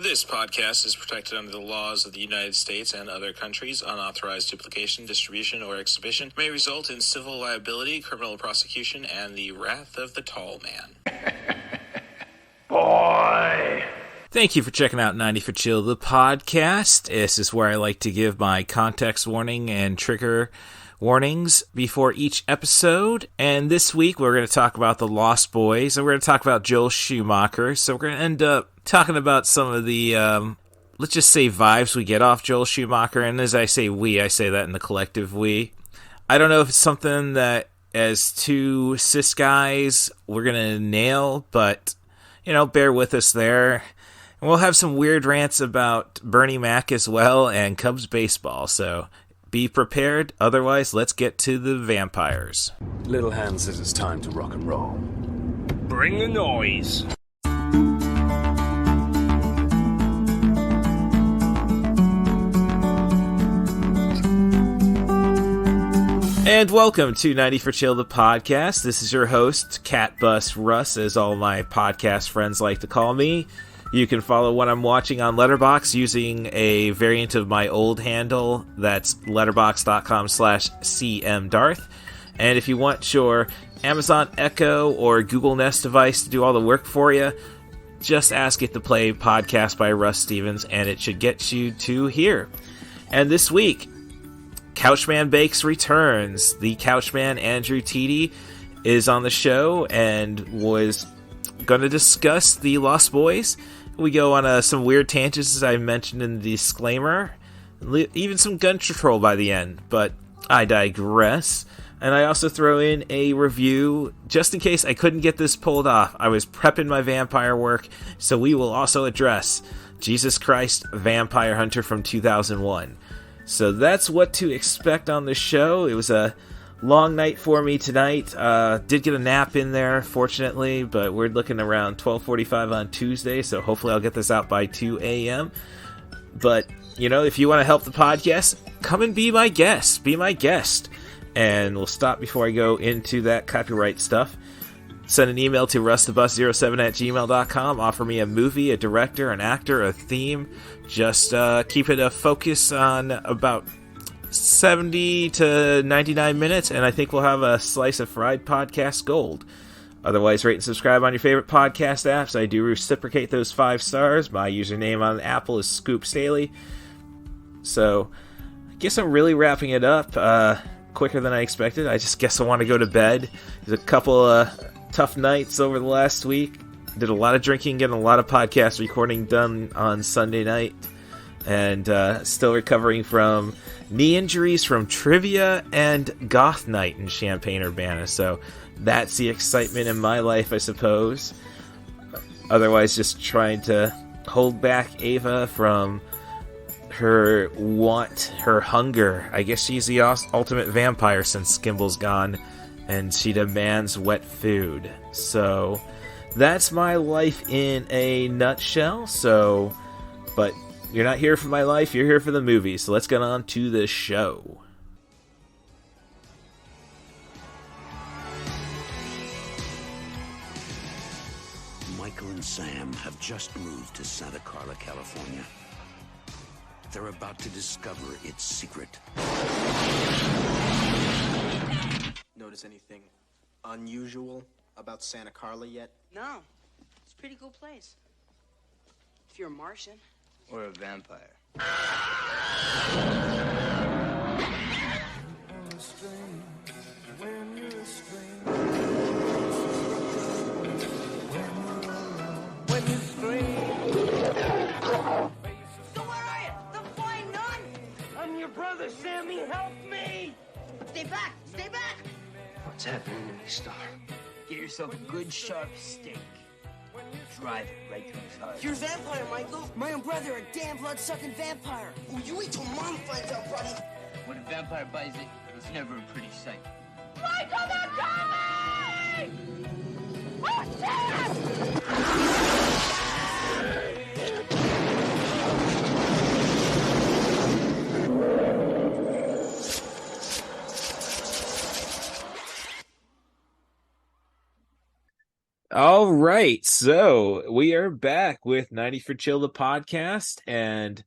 This podcast is protected under the laws of the United States and other countries. Unauthorized duplication, distribution, or exhibition may result in civil liability, criminal prosecution, and the wrath of the tall man. Boy! Thank you for checking out 90 for Chill, the podcast. This is where I like to give my context warning and trigger warnings before each episode. And this week, we're going to talk about The Lost Boys, and we're going to talk about Joel Schumacher. So we're going to end up talking about some of the, let's just say, vibes we get off Joel Schumacher. And as I say we, I say that in the collective we. I don't know if it's something that, as two cis guys, we're going to nail, but, you know, bear with us there. And we'll have some weird rants about Bernie Mac as well and Cubs baseball, so be prepared. Otherwise, let's get to the vampires. Little Hand says it's time to rock and roll. Bring the noise. And welcome to 90 for Chill, the podcast. This is your host, CatBusRuss, as all my podcast friends like to call me. You can follow what I'm watching on Letterboxd using a variant of my old handle. That's letterboxd.com/cmdarth. And if you want your Amazon Echo or Google Nest device to do all the work for you, just ask it to play Podcast by Russ Stevens, and it should get you to here. And this week, Couchman Bakes returns. The Couchman, Andrew Tiede, is on the show and was going to discuss The Lost Boys. We go on some weird tangents, as I mentioned in the disclaimer. Even some gun control by the end, but I digress. And I also throw in a review, just in case I couldn't get this pulled off. I was prepping my vampire work, so we will also address Jesus Christ Vampire Hunter from 2001. So that's what to expect on the show. It was a long night for me tonight. Did get a nap in there, fortunately, but we're looking around 12:45 on Tuesday, so hopefully I'll get this out by 2 a.m. But, you know, if you want to help the podcast, come and be my guest. Be my guest. And we'll stop before I go into that copyright stuff. Send an email to rustthebus07@gmail.com. Offer me a movie, a director, an actor, a theme. Just keep it a focus on about 70 to 99 minutes, and I think we'll have a slice of fried podcast gold. Otherwise, rate and subscribe on your favorite podcast apps. I do reciprocate those 5 stars. My username on Apple is Scoop Staley. So, I guess I'm really wrapping it up quicker than I expected. I just guess I want to go to bed. There's a couple tough nights over the last week. Did a lot of drinking, getting a lot of podcast recording done on Sunday night. And still recovering from knee injuries from trivia and goth night in Champaign-Urbana. So that's the excitement in my life, I suppose. Otherwise, just trying to hold back Ava from her want, her hunger. I guess she's the ultimate vampire since Skimble's gone, and she demands wet food. So that's my life in a nutshell. So, but you're not here for my life, you're here for the movie. So let's get on to the show. Michael and Sam have just moved to Santa Carla, California. They're about to discover its secret. Notice anything unusual about Santa Carla yet? No. It's a pretty cool place. If you're a Martian. Or a vampire. So where are you? The flying nun? I'm your brother, Sammy. Help me! Stay back! Stay back! What's happening to me, Star? Get yourself a good sharp steak. Drive it right through his heart. You're a vampire, Michael. My own brother, a damn blood-sucking vampire. Oh, you wait till Mom finds out, buddy. When a vampire buys it, it's never a pretty sight. Michael, they're coming! Oh, shit! All right, so we are back with 90 for Chill, the podcast, and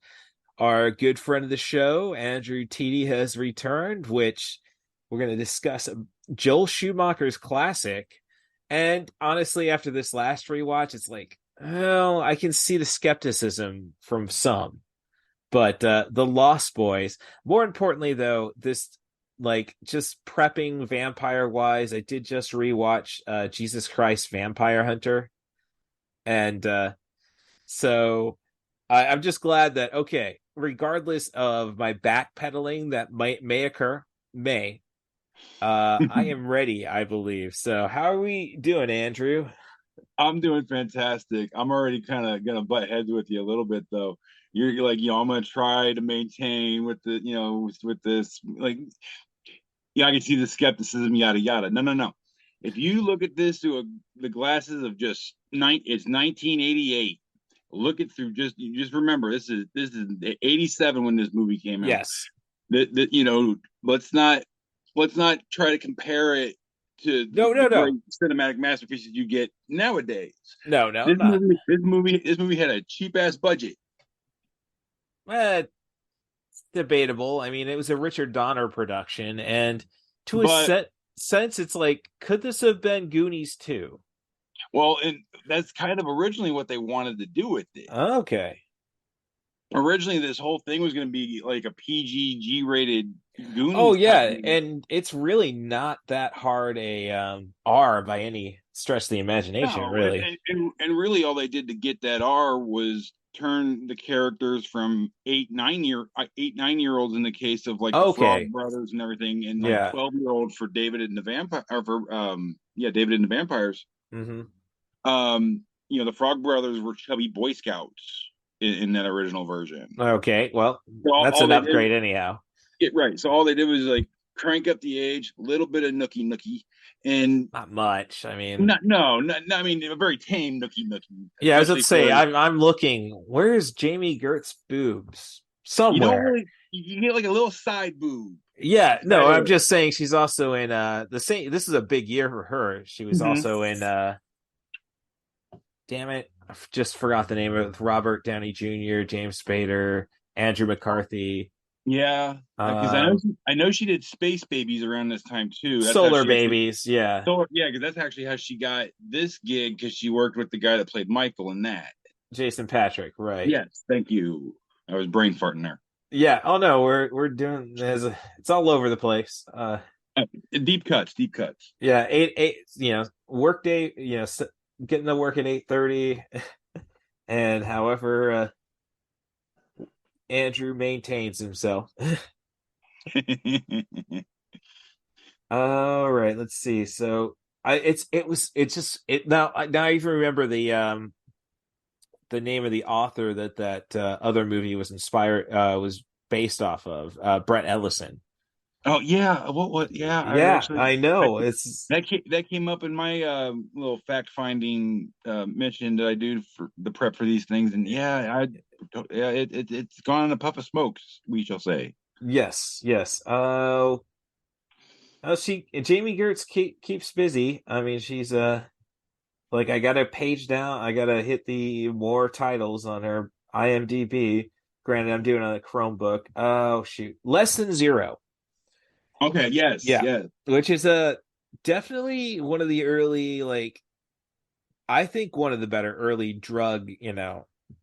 our good friend of the show, Andrew Tiede, has returned, which we're going to discuss Joel Schumacher's classic. And honestly, after this last rewatch, it's like, well, I can see the skepticism from some, but The Lost Boys. More importantly, though, this like just prepping vampire wise, I did just rewatch Jesus Christ Vampire Hunter, and so I'm just glad that okay, regardless of my backpedaling that may occur, I am ready, I believe. So how are we doing, Andrew? I'm doing fantastic. I'm already kind of gonna butt heads with you a little bit though. You're like, I'm gonna try to maintain with the, with this, like, yeah, I can see the skepticism, yada yada. No, no, no. If you look at this through the glasses of just it's 1988. Look it through just remember this is 87 when this movie came out. Yes. Let's not try to compare it to No. great cinematic masterpieces you get nowadays. No, This not. movie had a cheap ass budget. Debatable. I mean, it was a Richard Donner production, and to a sense, it's like, could this have been Goonies too? Well, and that's kind of originally what they wanted to do with it. Okay. Originally, this whole thing was going to be like a PG G-rated Goonies. Oh yeah, and it's really not that hard a R by any stretch of the imagination, really. And really, all they did to get that R was turn the characters from 8-9-year-olds in the case of like the Frog Brothers and everything, and like 12-year-old for David and the Vampire, or for David and the Vampires. Mm-hmm. The Frog Brothers were chubby Boy Scouts in that original version. Okay, well, that's an upgrade anyhow. Right. So all they did was like crank up the age, a little bit of nookie, and not much. I mean, I mean, a very tame nookie. Yeah, I was going to say, I'm looking. Where's Jamie Gertz's boobs? Somewhere. You get like a little side boob. Yeah, no, I'm just saying she's also in the same. This is a big year for her. She was also in. Damn it, I just forgot the name of it. Robert Downey Jr., James Spader, Andrew McCarthy. Yeah, because I know she did Space Babies around this time too. That's Solar Babies, yeah. Because that's actually how she got this gig, because she worked with the guy that played Michael in that. Jason Patric, right? Yes, thank you. I was brain farting there. Yeah. Oh no, we're doing. It's all over the place. Deep cuts. Yeah, eight. Work day. Getting to work at 8:30, and however. Andrew maintains himself. All right, let's see. So now I even remember the name of the author that other movie was was based off of, Brett Ellison. Oh yeah, what? Yeah, I know. It's that came up in my little fact finding mission that I do for the prep for these things, and it's gone in a puff of smoke, we shall say. Yes. Jamie Gertz keeps busy. I mean, she's like, I gotta page down. I gotta hit the more titles on her IMDb. Granted, I'm doing it on a Chromebook. Oh shoot, Less Than Zero. Okay. Yes. Yeah. Which is definitely one of the early, like, I think one of the better early drug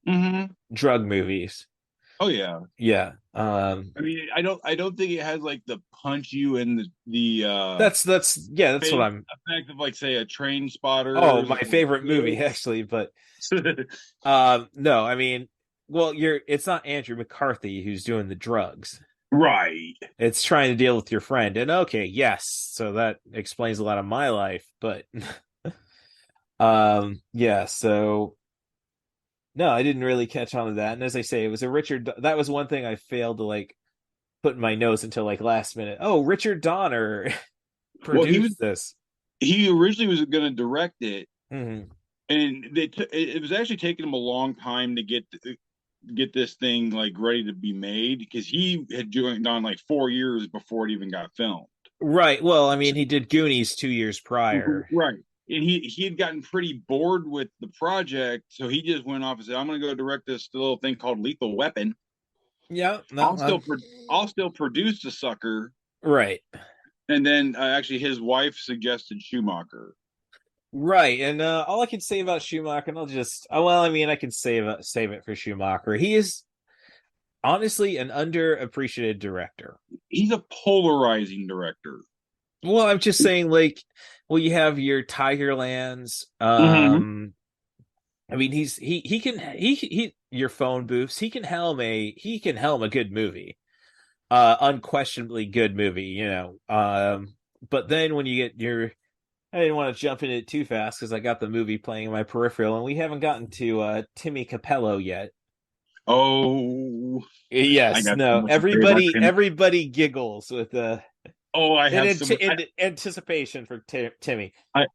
movies. Oh yeah. Yeah. I mean, I don't think it has like the punch you in the that's what I'm effect of, like, say, a Train Spotter. Oh, my favorite movie actually, but no, I mean, well, it's not Andrew McCarthy who's doing the drugs. Right. It's trying to deal with your friend. And okay, yes. So that explains a lot of my life, but yeah, so no, I didn't really catch on to that. And as I say, it was that was one thing I failed to like put in my notes until like last minute. Oh, Richard Donner produced this. He originally was going to direct it. Mm-hmm. And it was actually taking him a long time to get this thing like ready to be made, because he had joined on like 4 years before it even got filmed. Right. Well, I mean, he did Goonies 2 years prior. Right. and he had gotten pretty bored with the project, so he just went off and said, "I'm going to go direct this little thing called Lethal Weapon. Yeah, no, I'll still produce the sucker." right. And then actually, his wife suggested Schumacher. Right, and all I can say about Schumacher, and I'll just well, I mean, I can save it for Schumacher. He is honestly an underappreciated director. He's a polarizing director. Well, I'm just saying, like, well, you have your Tigerlands. I mean, he can your phone booths. He can helm a good movie, unquestionably good movie. But then when you get your I didn't want to jump in it too fast because I got the movie playing in my peripheral, and we haven't gotten to Timmy Cappello yet. Oh, I Yes, got so no. much to say about Timmy. Everybody giggles with I have so much. anticipation for Timmy. I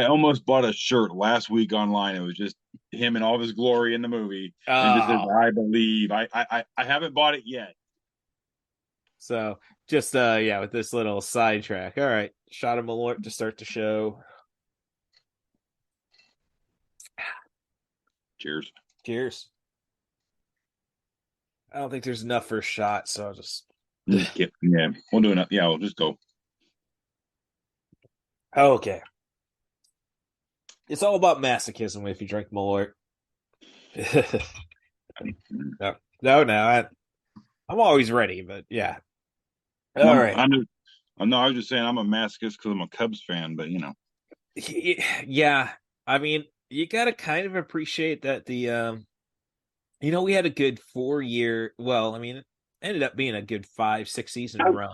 almost bought a shirt last week online. It was just him in all of his glory in the movie, and just says, "I believe." I haven't bought it yet. So just with this little sidetrack. All right, shot him alert to start the show. Cheers. Cheers. I don't think there's enough for a shot, so I'll just yeah, we'll do enough. Yeah, we'll just go. Okay. It's all about masochism if you drink Malort. No, I'm always ready, but yeah. All right. I was just saying I'm a masochist because I'm a Cubs fan, but Yeah, I mean, you gotta kind of appreciate that we had a good 4-year. Well, I mean, it ended up being a good 5-6 season run.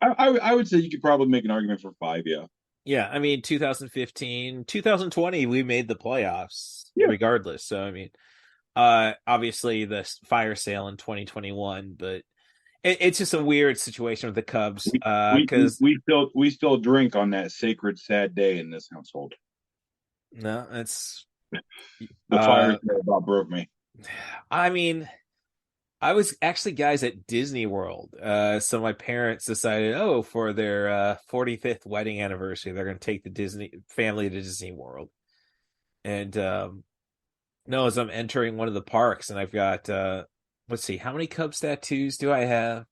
I would say you could probably make an argument for 5. Yeah. Yeah, I mean, 2015, 2020, we made the playoffs regardless. So, I mean, obviously the fire sale in 2021, but it's just a weird situation with the Cubs because we still drink on that sacred sad day in this household. No, it's the fire sale about broke me. I mean, I was actually guys at Disney World. So my parents decided, for their 45th wedding anniversary, they're going to take the Disney family to Disney World. And as I'm entering one of the parks, and I've got let's see, how many Cubs tattoos do I have?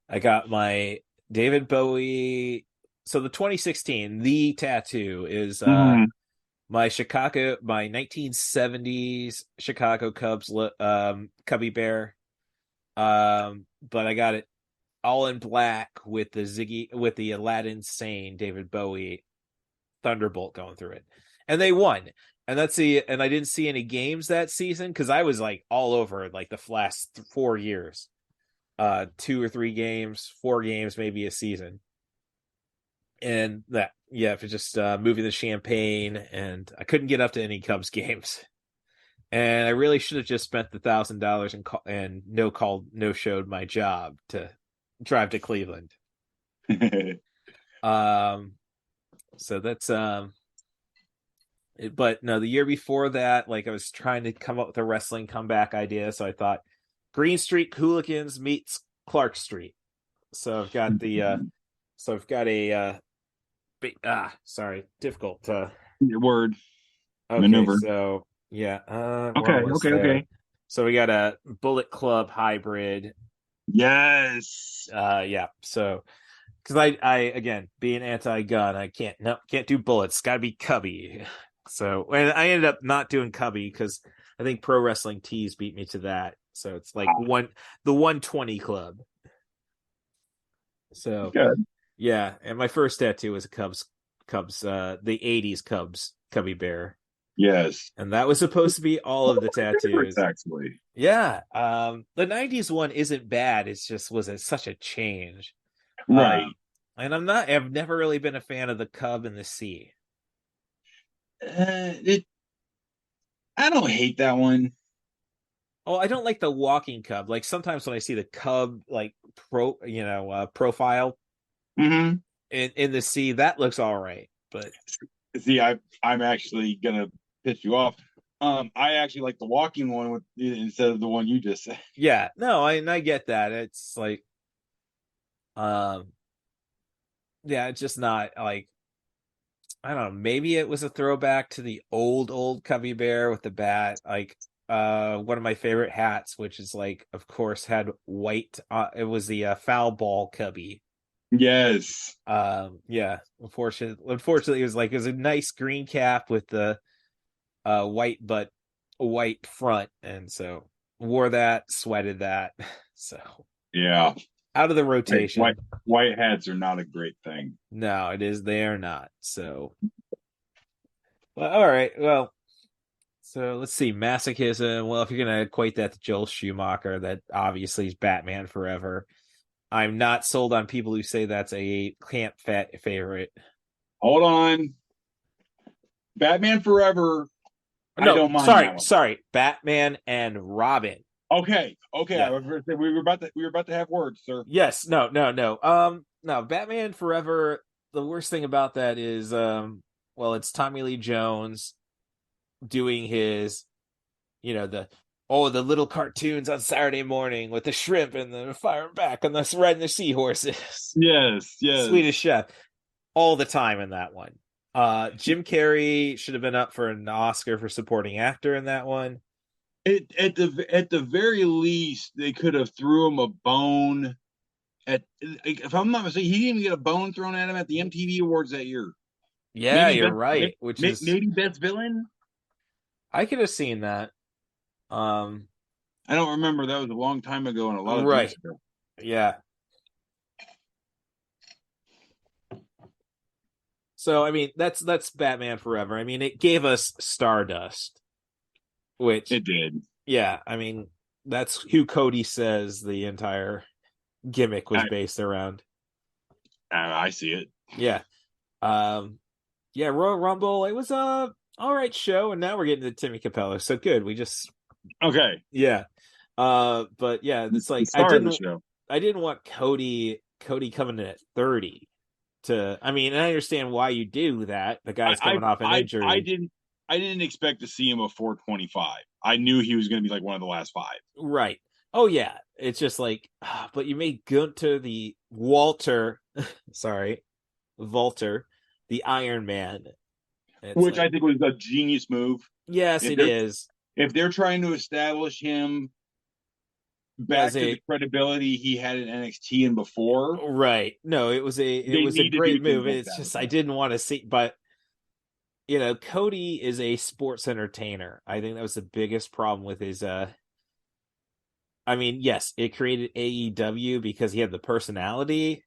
I got my David Bowie. So the 2016, the tattoo is my 1970s Chicago Cubs Cubby Bear. But I got it all in black with the Aladdin Sane David Bowie Thunderbolt going through it, and they won. And I didn't see any games that season because I was like all over like the last 4 years, 2 or 3 games, 4 games, maybe a season, and for just moving the champagne, and I couldn't get up to any Cubs games. And I really should have just spent the $1,000 and no showed my job to drive to Cleveland. So that's but no, the year before that, like I was trying to come up with a wrestling comeback idea, so I thought Green Street Hooligans meets Clark Street. So I've got difficult word maneuver. So yeah. Okay. So we got a Bullet Club hybrid. Yes. Yeah. So because I again being anti-gun, I can't do bullets. Got to be Cubby. So and I ended up not doing Cubby because I think Pro Wrestling Tees beat me to that. So it's like the 120 club. So good. Yeah, and my first tattoo was a Cubs the 80s Cubs Cubby Bear. Yes. And that was supposed to be all of the tattoos. Actually. Yeah. The 90s one isn't bad. It's just such a change. Right. And I've never really been a fan of the Cub and the C. I don't hate that one. Oh, I don't like the walking Cub. Like sometimes when I see the Cub like profile in the C, that looks all right. But see, I'm actually gonna piss you off. I actually like the walking one instead of the one you just said. Yeah, no, I get that. It's like, it's just not like I don't know, maybe it was a throwback to the old Cubby Bear with the bat. Like, one of my favorite hats, which is like, of course, had white. It was the foul ball Cubby. Yes. Yeah. Unfortunately, it was a nice green cap with the white front, and so wore that, sweated that. So Yeah. out of the White, rotation. white hats are not a great thing. No, it is. They are not. So, well, all right. Well, so let's see. Masochism. Well, if you're gonna equate that to Joel Schumacher, that obviously is Batman Forever. I'm not sold on people who say that's a camp favorite. Hold on. Batman Forever. No, I don't mind that one. sorry. Batman and Robin. Okay. Yeah. I was going to say we were about to have words, sir. Yes. No. No. Batman Forever. The worst thing about that is, well, it's Tommy Lee Jones doing his, the little cartoons on Saturday morning with the shrimp and the firing back and the riding the seahorses. Yes. Swedish Chef. All the time in that one. Jim Carrey should have been up for an Oscar for supporting actor in that one. At the very least, they could have threw him a bone. If I'm not mistaken, he didn't even get a bone thrown at him at the MTV Awards that year. Yeah, you're right. Maybe best villain. I could have seen that. I don't remember. That was a long time ago and a lot of right. ago. Yeah. So I mean, that's Batman Forever. I mean, it gave us Stardust, which it did. Yeah, I mean, that's who Cody says the entire gimmick was based around. I see it. Yeah. Yeah, Royal Rumble, it was a all right show, and now we're getting to Timmy Cappello. So good. We just Okay. Yeah. But yeah, it's like I didn't want Cody coming in at 30 to I understand why you do that. The guy's coming off an injury. I didn't expect to see him a 425. I knew he was going to be like one of the last 5. Right. Oh yeah. It's just like, but you made Gunter the Walter, the Iron Man, which I think was a genius move. Yes, it is. If they're trying to establish him back to the credibility he had in NXT and before, right? No, it was a great move. It's just I didn't want to see, but Cody is a sports entertainer. I think that was the biggest problem with his. Yes, it created AEW because he had the personality,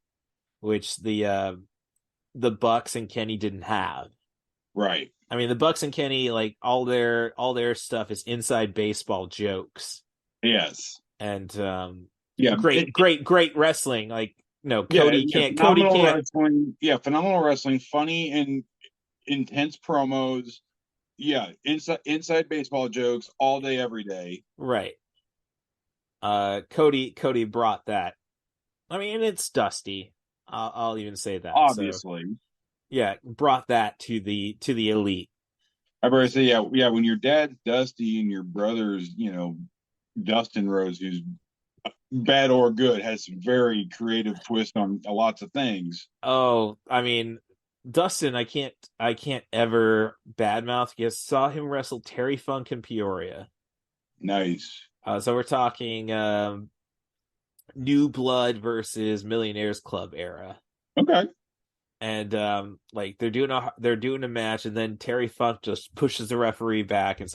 which the Bucks and Kenny didn't have. Right. The Bucks and Kenny, like all their stuff is inside baseball jokes. Yes. And great wrestling. Like Cody can't. Wrestling, phenomenal wrestling, funny and intense promos. Yeah, inside baseball jokes all day, every day. Right. Cody brought that. It's Dusty. I'll even say that. Obviously. So, yeah, brought that to the elite. I better say, yeah. When your dad's Dusty and your brother's, Dustin Rhodes, who's bad or good, has some very creative twist on lots of things. Oh, Dustin, I can't ever badmouth because I saw him wrestle Terry Funk in Peoria. Nice. So we're talking New Blood versus Millionaires Club era. Okay. And they're doing a match, and then Terry Funk just pushes the referee back and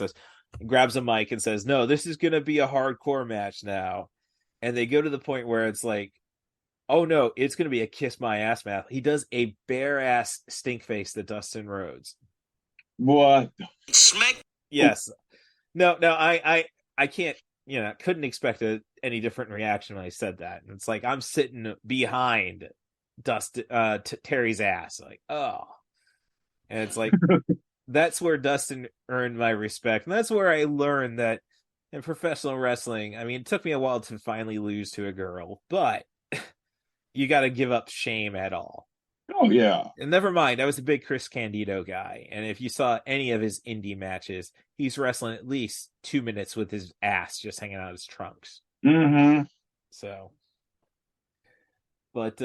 grabs a mic and says, "No, this is gonna be a hardcore match now." And they go to the point where it's like, "Oh no, it's gonna be a kiss my ass match." He does a bare ass stink face to Dustin Rhodes. What? Smack. Yes. No, I can't. Couldn't expect any different reaction when I said that. And it's like I'm sitting behind Terry's ass, like, oh, and it's like that's where Dustin earned my respect, and that's where I learned that in professional wrestling, it took me a while to finally lose to a girl, but you got to give up shame at all. Oh yeah. And never mind, I was a big Chris Candido guy, and if you saw any of his indie matches, he's wrestling at least 2 minutes with his ass just hanging out of his trunks. Mm-hmm. So, but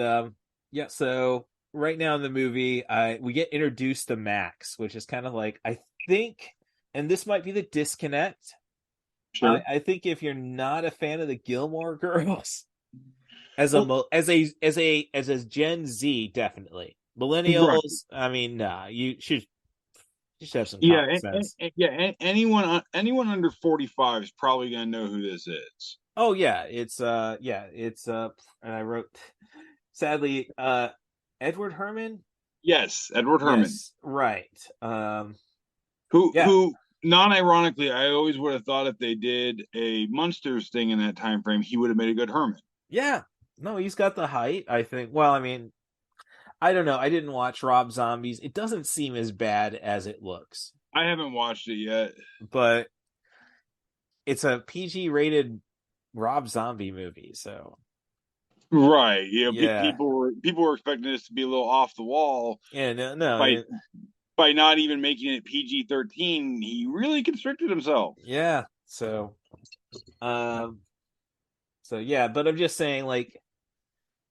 yeah, so right now in the movie, we get introduced to Max, which is kind of like, I think, and this might be the disconnect. Sure. I think if you're not a fan of the Gilmore Girls, as a Gen Z, definitely. Millennials, Right. I mean, nah, you should have some Yeah, common sense. anyone under 45 is probably gonna know who this is. Oh yeah, it's and I wrote, sadly, Edward Herman. Yes, Edward Herman. Yes, right. Who non-ironically, I always would have thought if they did a Munsters thing in that time frame, he would have made a good Herman. Yeah. No, he's got the height, I think. Well, I mean, I don't know. I didn't watch Rob Zombie's. It doesn't seem as bad as it looks. I haven't watched it yet. But it's a PG rated Rob Zombie movie, so Right. Yeah. People were expecting this to be a little off the wall. Yeah, no. By not even making it PG-13, he really constricted himself. Yeah. So yeah, but I'm just saying, like,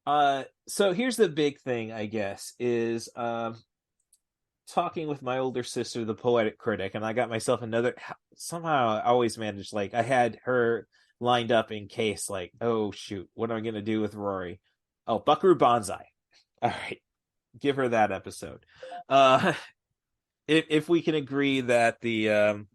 so here's the big thing, I guess, is talking with my older sister, the Poetic Critic, and I got myself another. Somehow I always managed, like, I had her lined up in case, like, oh shoot, what am I gonna do with Rory? Oh, Buckaroo Banzai. All right, give her that episode. If we can agree that the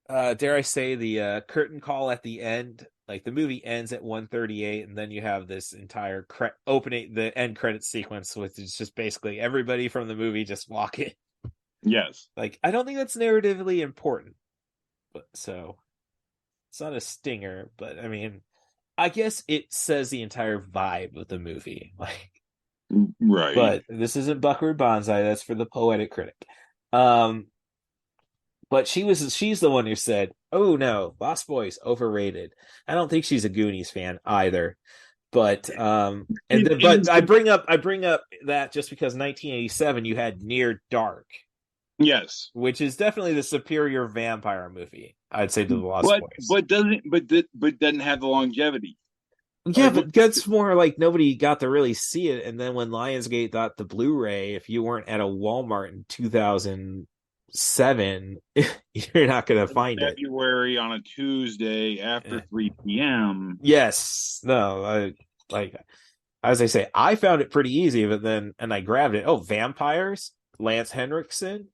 dare I say, the curtain call at the end, like the movie ends at 1:38, and then you have this entire opening, the end credit sequence, which is just basically everybody from the movie just walking. Yes. Like, I don't think that's narratively important, but so it's not a stinger. But I mean, I guess it says the entire vibe of the movie, like. Right. But this isn't Buckaroo Banzai. That's for the Poetic Critic. But she's the one who said, "Oh no, Lost Boys overrated." I don't think she's a Goonies fan either. But but I bring up that just because 1987 you had Near Dark. Yes. Which is definitely the superior vampire movie, I'd say, to the Lost Boys. But doesn't have the longevity. Yeah, but that's more like nobody got to really see it. And then when Lionsgate got the Blu-ray, if you weren't at a Walmart in 2007, you're not going to find it. February on a Tuesday after 3 p.m. Yes. No, as I say, I found it pretty easy, but then, and I grabbed it. Oh, vampires? Lance Henriksen?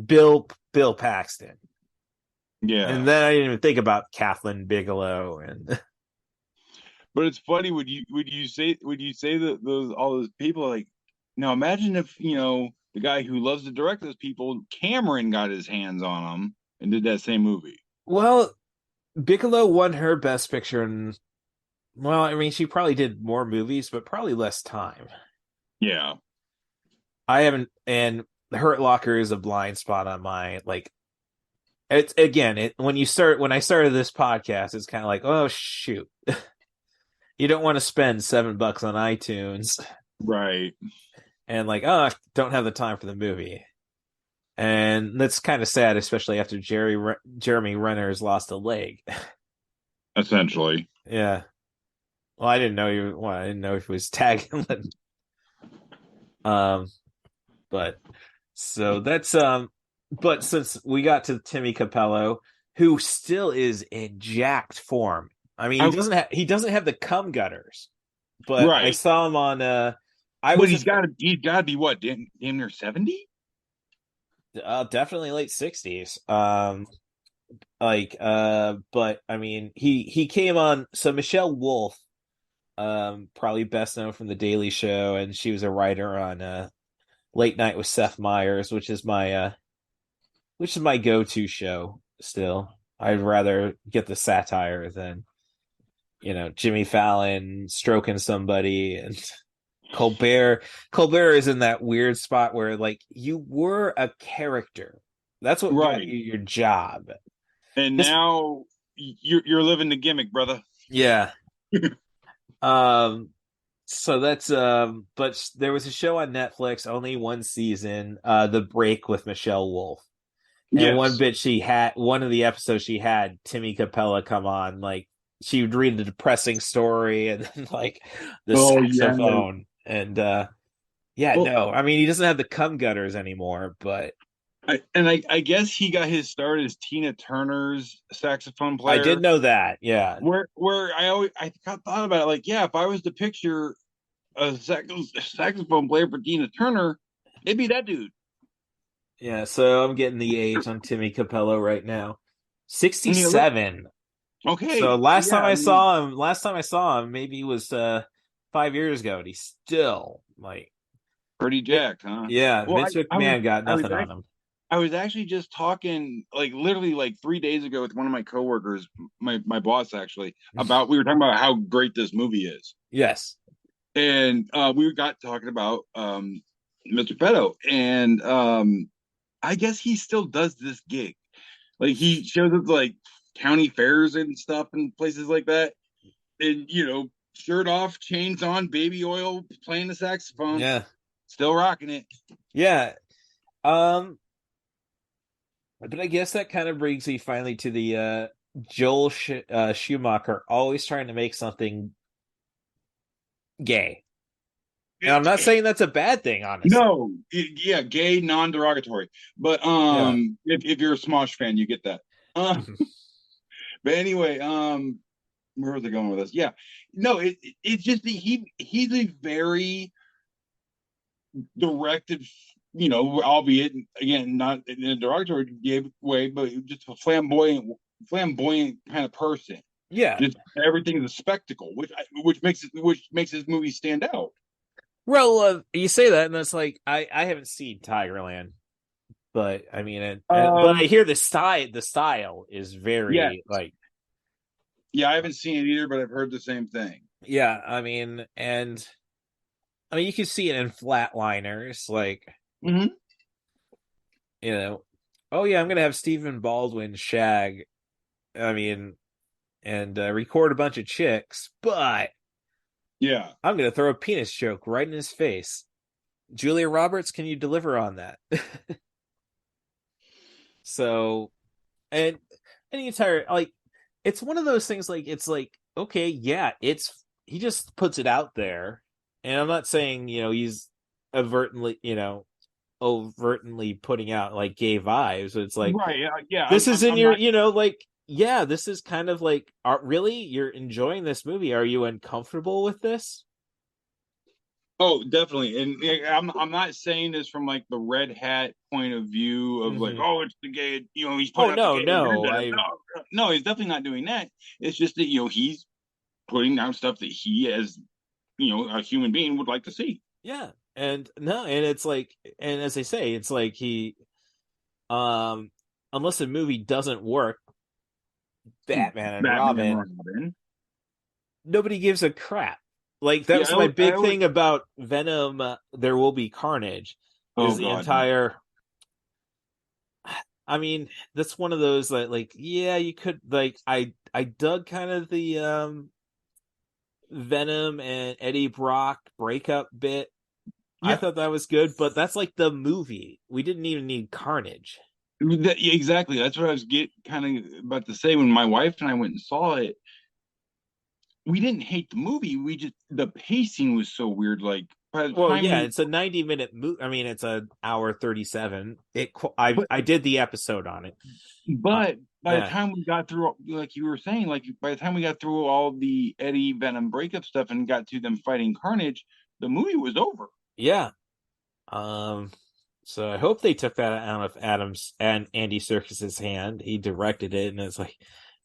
Bill Paxton. Yeah. And then I didn't even think about Kathleen Bigelow and... But it's funny, would you say that all those people, like, now imagine if, the guy who loves to direct those people, Cameron, got his hands on them and did that same movie. Well, Bigelow won her Best Picture, and well, I mean, she probably did more movies, but probably less time. Yeah. I haven't, and Hurt Locker is a blind spot on mine. Like, it's again, when I started this podcast, it's kind of like, oh shoot. You don't want to spend $7 on iTunes. Right. And like, oh, I don't have the time for the movie. And that's kind of sad, especially after Jeremy Renner's lost a leg. Essentially. Yeah. Well, I didn't know if he was tagging. But so that's but since we got to Timmy Cappello, who still is in jacked form. I mean, he doesn't have the cum gutters, but right. I saw him on. He's got to be what, damn near 70? Definitely late 60s. But I mean, he came on. So Michelle Wolf, probably best known from The Daily Show, and she was a writer on Late Night with Seth Meyers, which is my go-to show. Still, I'd rather get the satire than. Jimmy Fallon stroking somebody, and Colbert is in that weird spot where, like, you were a character. That's what got you your job. And now you're living the gimmick, brother. Yeah. So that's but there was a show on Netflix, only one season, The Break with Michelle Wolf. And one of the episodes she had Timmy Cappello come on, like, she would read the depressing story and then, like, the saxophone. And yeah, Well, no, I mean he doesn't have the cum gutters anymore, but I guess he got his start as Tina Turner's saxophone I did player. know that. Yeah. Where I thought about it, like, yeah, if I was to picture a saxophone player for Tina Turner, it'd be that dude. Yeah, so I'm getting the age on Timmy Cappello right now. And he look 67. So okay. Yeah, I mean, last time I saw him, maybe it was 5 years ago, and he's still like pretty it, jacked, huh? yeah, Well, Vince McMahon got I was nothing on him. I was actually just talking, like, literally like 3 days ago with one of my coworkers, my boss actually, about we were talking about how great this movie is, Yes. and we got talking about Mr. Pedo, and I guess he still does this gig. Like, he shows up to, like, county fairs and stuff and places like that, and shirt off, chains on, baby oil, playing the saxophone, Yeah. still rocking it. Yeah. But I guess that kind of brings me finally to the Joel Schumacher always trying to make something gay. And I'm not saying that's a bad thing, honestly. No, yeah, gay, non-derogatory. But Yeah. if you're a Smosh fan, you get that. But anyway, where was I going with this? Yeah, no, it's just that he's a very directed, albeit again not in a derogatory way, but just a flamboyant kind of person. Yeah. Just everything's a spectacle, which makes his movie stand out. Well, you say that, and that's like I haven't seen Tigerland, but I mean, but I hear the style is very like. Yeah, I haven't seen it either, but I've heard the same thing. Yeah, I mean, you can see it in Flatliners, like, mm-hmm. Oh yeah, I'm gonna have Stephen Baldwin shag, I mean, and record a bunch of chicks, but yeah, I'm gonna throw a penis joke right in his face. Julia Roberts, can you deliver on that? So, and the entire, like, it's one of those things, like, it's like, okay, yeah, he just puts it out there, and I'm not saying he's overtly putting out like gay vibes, but it's like, right, yeah, this is in your not... like, yeah, this is kind of like, really, you're enjoying this movie, are you uncomfortable with this? Oh, definitely. And I'm not saying this from like the red hat point of view of like, oh, it's the gay, he's putting no, the gay no, he's definitely not doing that. It's just that he's putting down stuff that he, as a human being, would like to see. Yeah. And it's like, and as they say, it's like he unless a movie doesn't work, Batman and Robin, nobody gives a crap. Like, that was my big thing about Venom, There Will Be Carnage, is the entire... I mean, that's one of those that, like, yeah, you could, like, I dug kind of the Venom and Eddie Brock breakup bit. Yeah. I thought that was good, but that's like the movie. We didn't even need Carnage. Exactly. That's what I was kind of about to say when my wife and I went and saw it. We didn't hate the movie. The pacing was so weird. Like, it's a 90-minute movie. I mean, it's an hour 37. I did the episode on it. But by the time we got through, like you were saying, like by the time we got through all the Eddie Venom breakup stuff and got to them fighting Carnage, the movie was over. Yeah. So I hope they took that out of Adams and Andy Serkis's hand. He directed it, and it's like,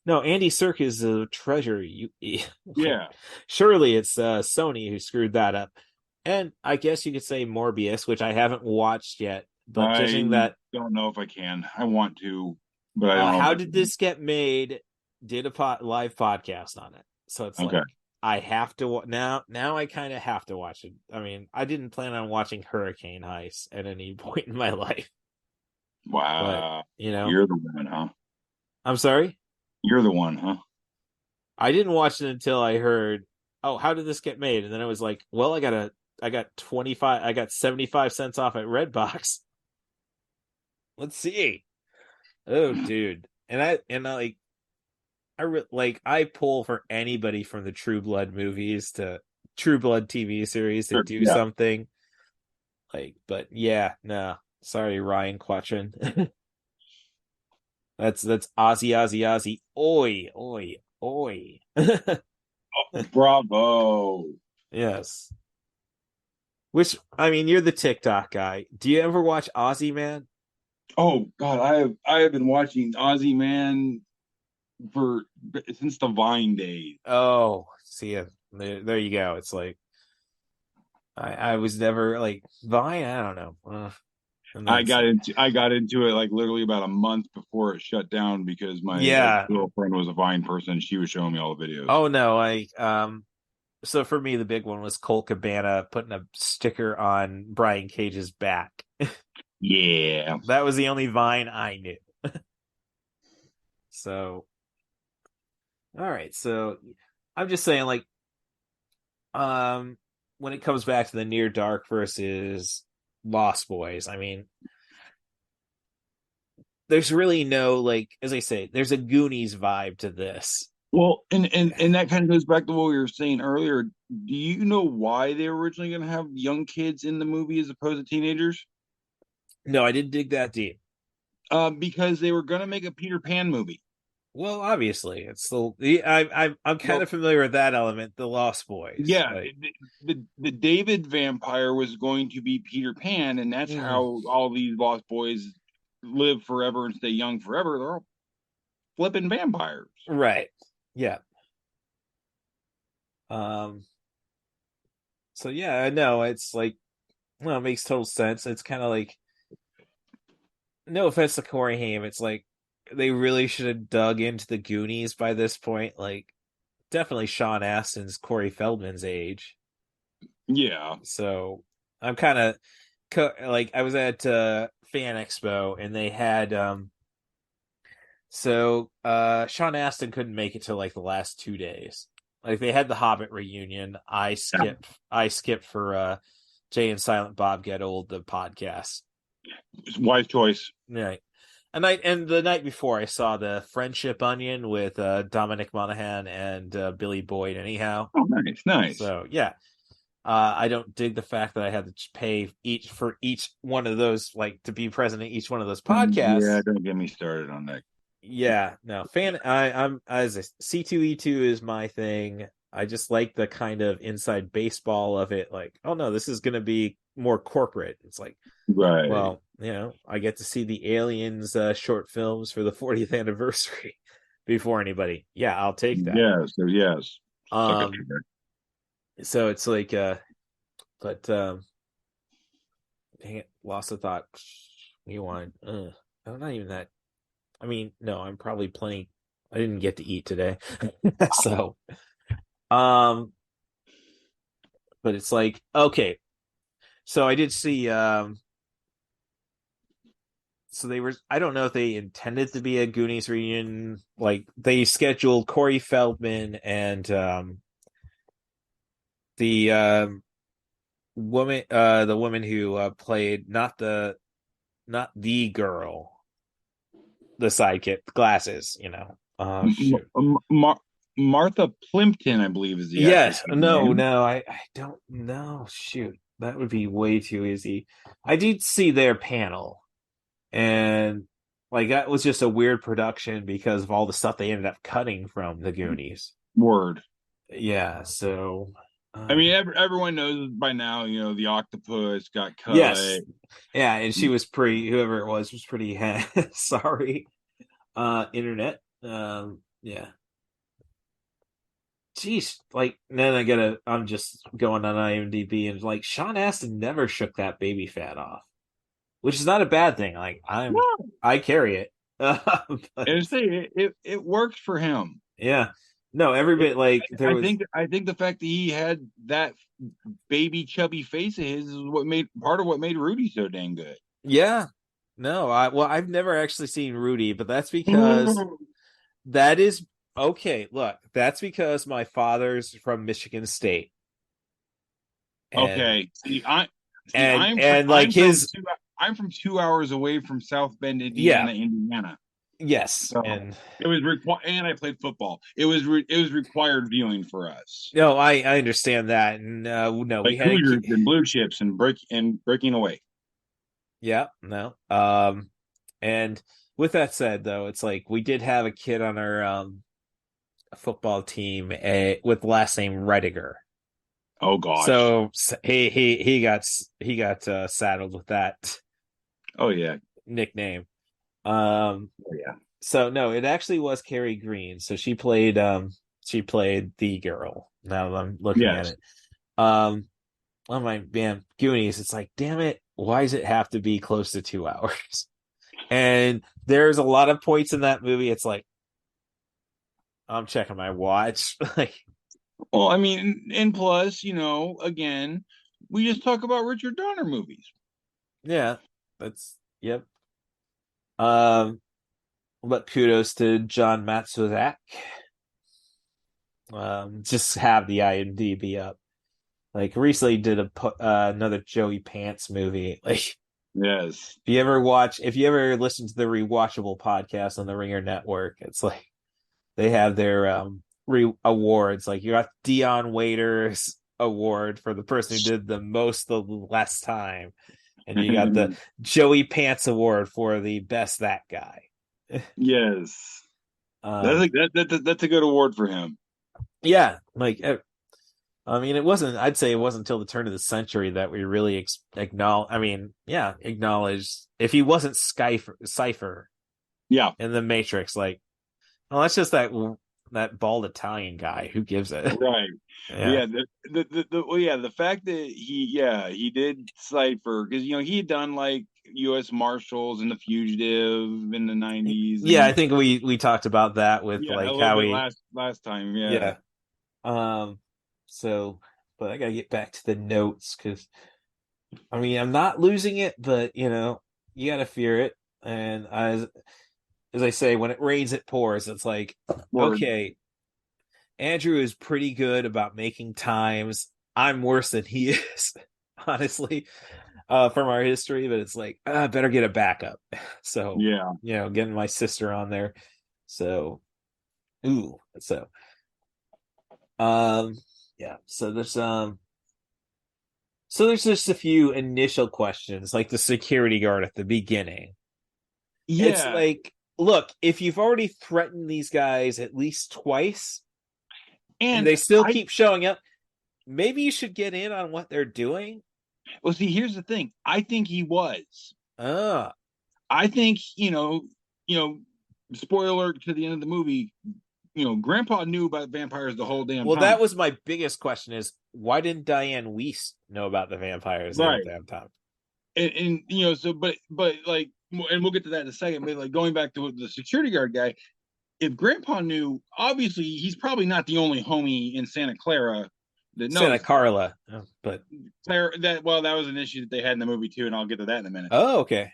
no, Andy Serkis is a treasure. Yeah. Surely it's Sony who screwed that up. And I guess you could say Morbius, which I haven't watched yet. But judging that, don't know if I can. I want to, but I don't know. How Did This Get Made? Did a live podcast on it, so it's like, I have to now. I kind of have to watch it. I mean, I didn't plan on watching Hurricane Heist at any point in my life. Wow, but, you're the one, huh? I'm sorry. You're the one, huh? I didn't watch it until I heard, oh, how did this get made? And then I was like, well, I got 75 cents off at Redbox. Let's see. Oh, dude. I pull for anybody from the True Blood movies to True Blood TV series to do something. Like, but yeah, no. Sorry, Ryan Quatrin. That's Ozzy, Ozzy, Ozzy. Oi, oi, oi. Bravo. Yes. Which, I mean, you're the TikTok guy. Do you ever watch Ozzy, man? Oh God, I have been watching Ozzy Man for since the Vine days. Oh, see ya. There you go. It's like I was never like Vine. I don't know. And then I it's got into it like literally about a month before it shut down because my yeah. girlfriend was a Vine person. She was showing me all the videos. Oh no, so for me the big one was Colt Cabana putting a sticker on Brian Cage's back. Yeah. That was the only Vine I knew. So all right, so I'm just saying like when it comes back to the Near Dark versus Lost Boys, I mean there's really no like as I say, there's a Goonies vibe to this. Well, and that kind of goes back to what we were saying earlier. Do you know why they were originally going to have young kids in the movie as opposed to teenagers? No, I didn't dig that deep. Because they were going to make a Peter Pan movie. Well, obviously, it's I'm kind of familiar with that element, the Lost Boys. Yeah, like, the David vampire was going to be Peter Pan, and that's how all these Lost Boys live forever and stay young forever. They're all flipping vampires, right? Yeah. So yeah, I know it's like, well, it makes total sense. It's kind of like, no offense to Corey Haim, it's like they really should have dug into the Goonies by this point. Like, definitely Sean Astin's Corey Feldman's age. Yeah. So I'm kind of like I was at Fan Expo and they had Sean Astin couldn't make it till like the last 2 days. Like they had the Hobbit reunion. I skipped for Jay and Silent Bob Get Old, the podcast. Wise choice. Right. And the night before I saw the Friendship Onion with Dominic Monaghan and Billy Boyd anyhow. Oh, nice. So yeah. I don't dig the fact that I had to pay each one of those, like to be present in each one of those podcasts. Yeah, don't get me started on that. Yeah, no I'm as a C2E2 is my thing. I just like the kind of inside baseball of it. Like, oh no, this is going to be more corporate. It's like, right. Well, I get to see the Aliens short films for the 40th anniversary before anybody. Yeah, I'll take that. Yes. So it's like, but dang it, lost the thought. You want? I'm not even that. I mean, no, I'm probably plenty. I didn't get to eat today, so, but it's like okay. So I did see. So they were. I don't know if they intended to be a Goonies reunion. Like they scheduled Corey Feldman and the woman who played not the girl, the sidekick, glasses, Martha Plimpton, I believe, is the yes. actress. No, I don't know. Shoot, that would be way too easy. I did see their panel, and like that was just a weird production because of all the stuff they ended up cutting from the Goonies. Word. Yeah, so I mean, everyone knows by now, the octopus got cut. Yes. Yeah, and she was whoever it was pretty sorry. Internet. Yeah. Jeez, like then I'm just going on IMDb and like Sean Astin never shook that baby fat off. Which is not a bad thing. Like I carry it. But, and say it works for him. Yeah. No, every bit like I think the fact that he had that baby chubby face of his is part of what made Rudy so dang good. Yeah. No, I've never actually seen Rudy, but that's because that is okay. Look, that's because my father's from Michigan State. And, I'm from 2 hours away from South Bend, Indiana. Yes, So and it was required, and I played football. It was required viewing for us, no, I understand that, and no, we like had Hoosiers and Blue Chips and breaking away. yeah, no, and with that said, though, it's like we did have a kid on our football team with the last name Rediger. Oh gosh. So he got saddled with that Oh yeah. nickname. Oh yeah. So no, it actually was Carrie Green. So she played the girl. Now that I'm looking at Yes. it. Oh my man, Goonies. It's like, damn it, why does it have to be close to 2 hours? And there's a lot of points in that movie. It's like I'm checking my watch. Like, Well, I mean, and plus, again, we just talk about Richard Donner movies. yeah, that's yep. Um, but kudos to John Matsuzak. Just have the IMDb up. Like recently did another Joey Pants movie. Like Yes. if you ever listen to the Rewatchable podcast on the Ringer Network, it's like they have their awards. Like you got Dion Waiters award for the person who did the most the less time, and you got the Joey Pants award for the best that guy. Yes. That's a good award for him. Yeah, like I mean, I'd say it wasn't until the turn of the century that we really acknowledge. I mean, yeah, acknowledged if he wasn't Cypher Yeah. in the Matrix, like, well, that's just that bald Italian guy. Who gives it? Right. Yeah. The fact that he did Cypher because he had done like U.S. Marshals and The Fugitive in the 90s. Yeah, I think we talked about that with a like little how bit he last time. yeah. So, but I gotta get back to the notes because I mean I'm not losing it, but you gotta fear it. And as I say, when it rains, it pours. It's like, Word. okay, Andrew is pretty good about making times. I'm worse than he is, honestly, from our history. But it's like, I better get a backup. So, Yeah. Getting my sister on there. So, ooh, so, yeah. So there's just a few initial questions, like the security guard at the beginning. Yeah. It's like, look, if you've already threatened these guys at least twice and they still keep showing up, maybe you should get in on what they're doing. Well, see, here's the thing. I think he was. I think, spoiler alert to the end of the movie, Grandpa knew about vampires the whole damn time. Well, that was my biggest question is why didn't Diane Weiss know about the vampires the whole damn time? And but like, and we'll get to that in a second, but like going back to the security guard guy, if Grandpa knew, obviously he's probably not the only homie in Santa Clara that knows. Santa Carla, but that was an issue that they had in the movie too, and I'll get to that in a minute. Oh, okay.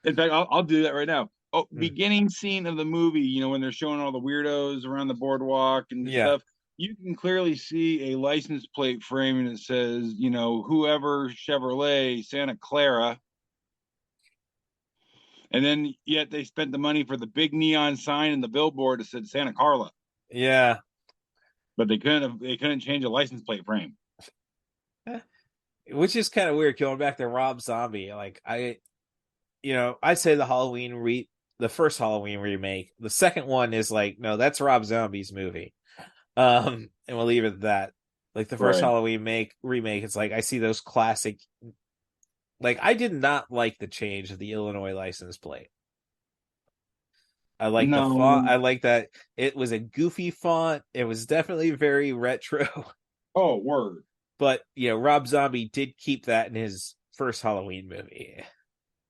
In fact, I'll do that right now. Beginning scene of the movie, when they're showing all the weirdos around the boardwalk and stuff, you can clearly see a license plate frame and it says, whoever Chevrolet Santa Clara. And then yet they spent the money for the big neon sign and the billboard that said Santa Carla. Yeah. But they couldn't change a license plate frame. Which is kind of weird going back to Rob Zombie. Like I'd say the first Halloween remake. The second one is like, no, that's Rob Zombie's movie. And we'll leave it at that. Like the first Halloween remake, it's like I see those classic. Like I did not like the change of the Illinois license plate. I like the font. I like that it was a goofy font. It was definitely very retro. Oh, word. But Rob Zombie did keep that in his first Halloween movie.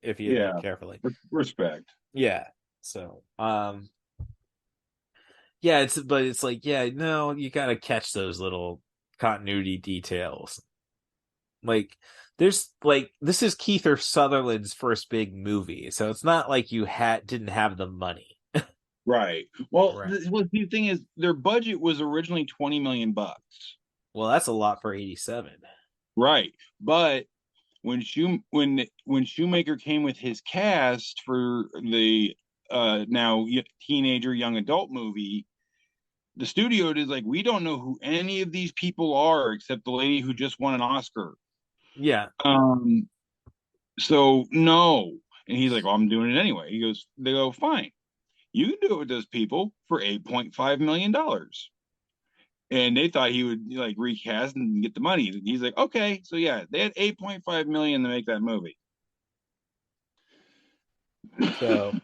If you look carefully. Respect. Yeah. So, yeah, it's like, no, you gotta catch those little continuity details. Like, this is Kiefer Sutherland's first big movie, so it's not like you didn't have the money. Right. Well, the thing is, their budget was originally $20 million. Well, that's a lot for 87. Right, but when Schumacher came with his cast for the now teenager, young adult movie. The studio is like, we don't know who any of these people are except the lady who just won an Oscar. Yeah. So no. And he's like, well, I'm doing it anyway. They go, fine. You can do it with those people for $8.5 million. And they thought he would like recast and get the money. He's like, okay. So yeah, they had 8.5 million to make that movie. So,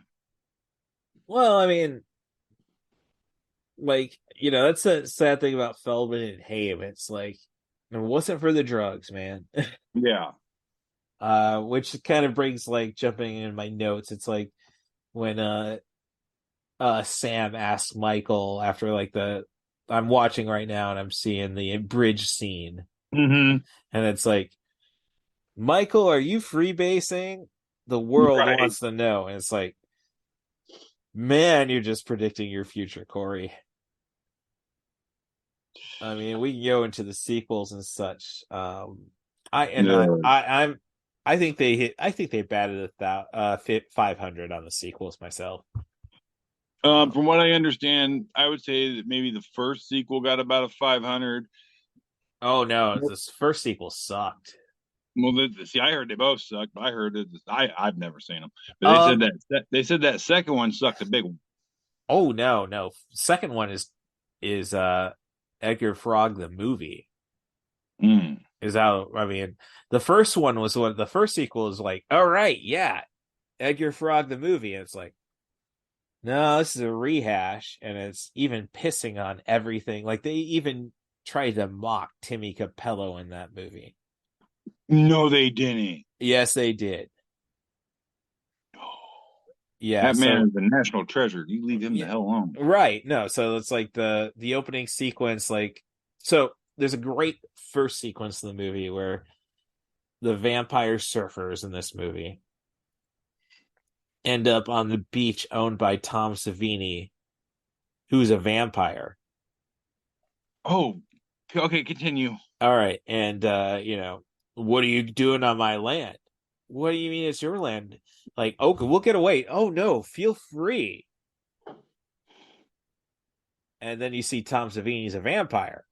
well, I mean, like, that's a sad thing about Feldman and Haim. It's like, it wasn't for the drugs, man. Yeah. Which kind of brings, like, jumping in my notes. It's like when Sam asks Michael after, like, I'm watching right now and I'm seeing the bridge scene. Mm-hmm. And it's like, Michael, are you freebasing? The world wants to know. And it's like, man, you're just predicting your future, Corey. I mean, we can go into the sequels and such. I think they batted 500 on the sequels myself. From what I understand, I would say that maybe the first sequel got about a 500. Oh no, this first sequel sucked. Well, see, I heard they both sucked, but I heard it. I've never seen them, but they said that second one sucked a big one. Oh no, second one is Edgar Frog the movie. Is out. I mean, the first one was the first sequel is like, all right, yeah, Edgar Frog the movie, and it's like, no, this is a rehash, and it's even pissing on everything. Like, they even tried to mock Timmy Cappello in that movie. No, they didn't. Yes, they did. Yeah, that man is a national treasure. You leave him the hell alone. Right. No, so it's like the opening sequence, like, so there's a great first sequence in the movie where the vampire surfers in this movie end up on the beach owned by Tom Savini, who's a vampire. Oh, okay, continue. All right. And, what are you doing on my land? What do you mean it's your land? Like, okay, we'll get away. Oh, no, feel free. And then you see Tom Savini's a vampire.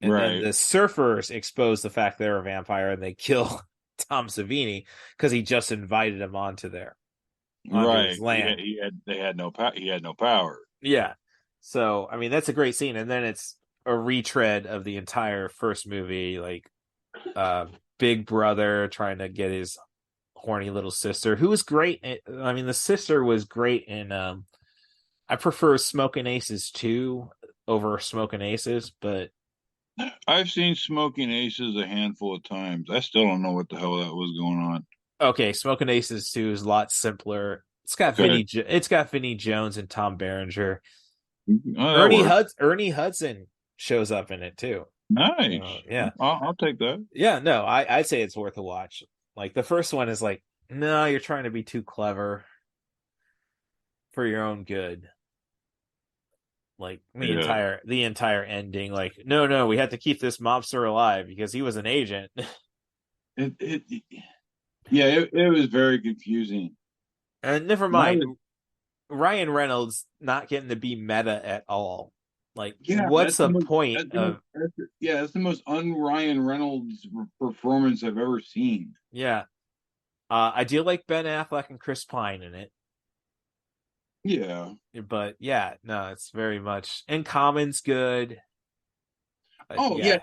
And then the surfers expose the fact they're a vampire and they kill Tom Savini because he just invited him onto his land. He had no power. Yeah. So, I mean, that's a great scene. And then it's a retread of the entire first movie, like Big Brother trying to get his horny little sister, who was great. I mean, the sister was great in I prefer Smoking Aces 2 over Smoking Aces, but I've seen Smoking Aces a handful of times. I still don't know what the hell that was going on. Okay, Smoking Aces 2 is a lot simpler. It's got Vinnie Jones and Tom Berenger. Ernie Hudson shows up in it too. Nice. Yeah. I'll take that. Yeah, no, I'd say it's worth a watch. Like, the first one is like, no, you're trying to be too clever for your own good. Like, the entire ending, like, no, we have to keep this mobster alive because he was an agent. It was very confusing. And never mind, Ryan Reynolds not getting to be meta at all. Like, what's the point of? That's the most un-Ryan Reynolds performance I've ever seen. Yeah, I do like Ben Affleck and Chris Pine in it. Yeah, but yeah, no, it's very much. And Common's good. Yeah,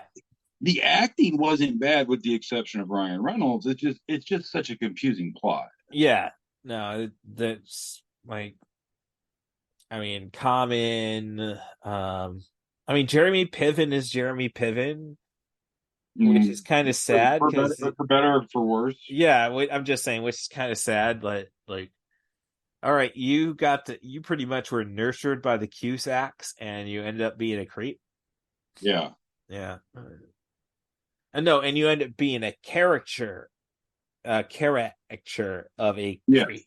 the acting wasn't bad with the exception of Ryan Reynolds. It's just such a confusing plot. Yeah, no, that's like. I mean, Common. I mean, Jeremy Piven is Jeremy Piven, which is kind of sad because for better or for worse. Yeah, I'm just saying, which is kind of sad. But like, all right, you pretty much were nurtured by the Cusacks, and you ended up being a creep. Yeah. And you end up being a caricature of a creep.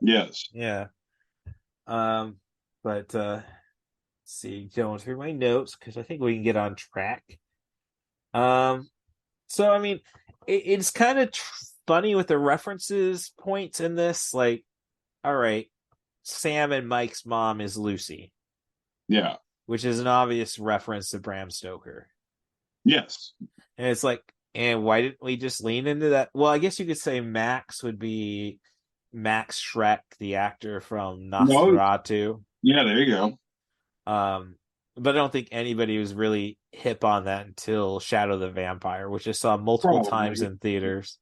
Yes. Yeah. But let's see, going through my notes because I think we can get on track. So I mean, it's kind of funny with the references points in this. Like, all right, Sam and Mike's mom is Lucy. Yeah. Which is an obvious reference to Bram Stoker. Yes. And it's like, and why didn't we just lean into that? Well, I guess you could say Max would be Max Schreck, the actor from Nosferatu. Yeah, there you go. But I don't think anybody was really hip on that until Shadow the Vampire, which I saw multiple times in theaters.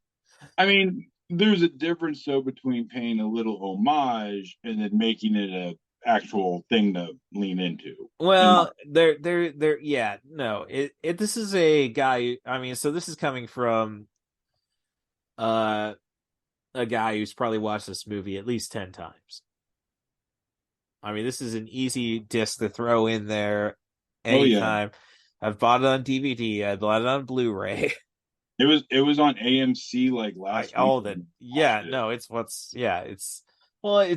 I mean, there's a difference though between paying a little homage and then making it a actual thing to lean into. Well, yeah, no. This is a guy. I mean, so this is coming from a guy who's probably watched this movie at least 10 times. I mean, this is an easy disc to throw in there anytime. Oh, yeah. I've bought it on DVD. I bought it on Blu-ray. It was on AMC like last week. All that. Yeah, no, it's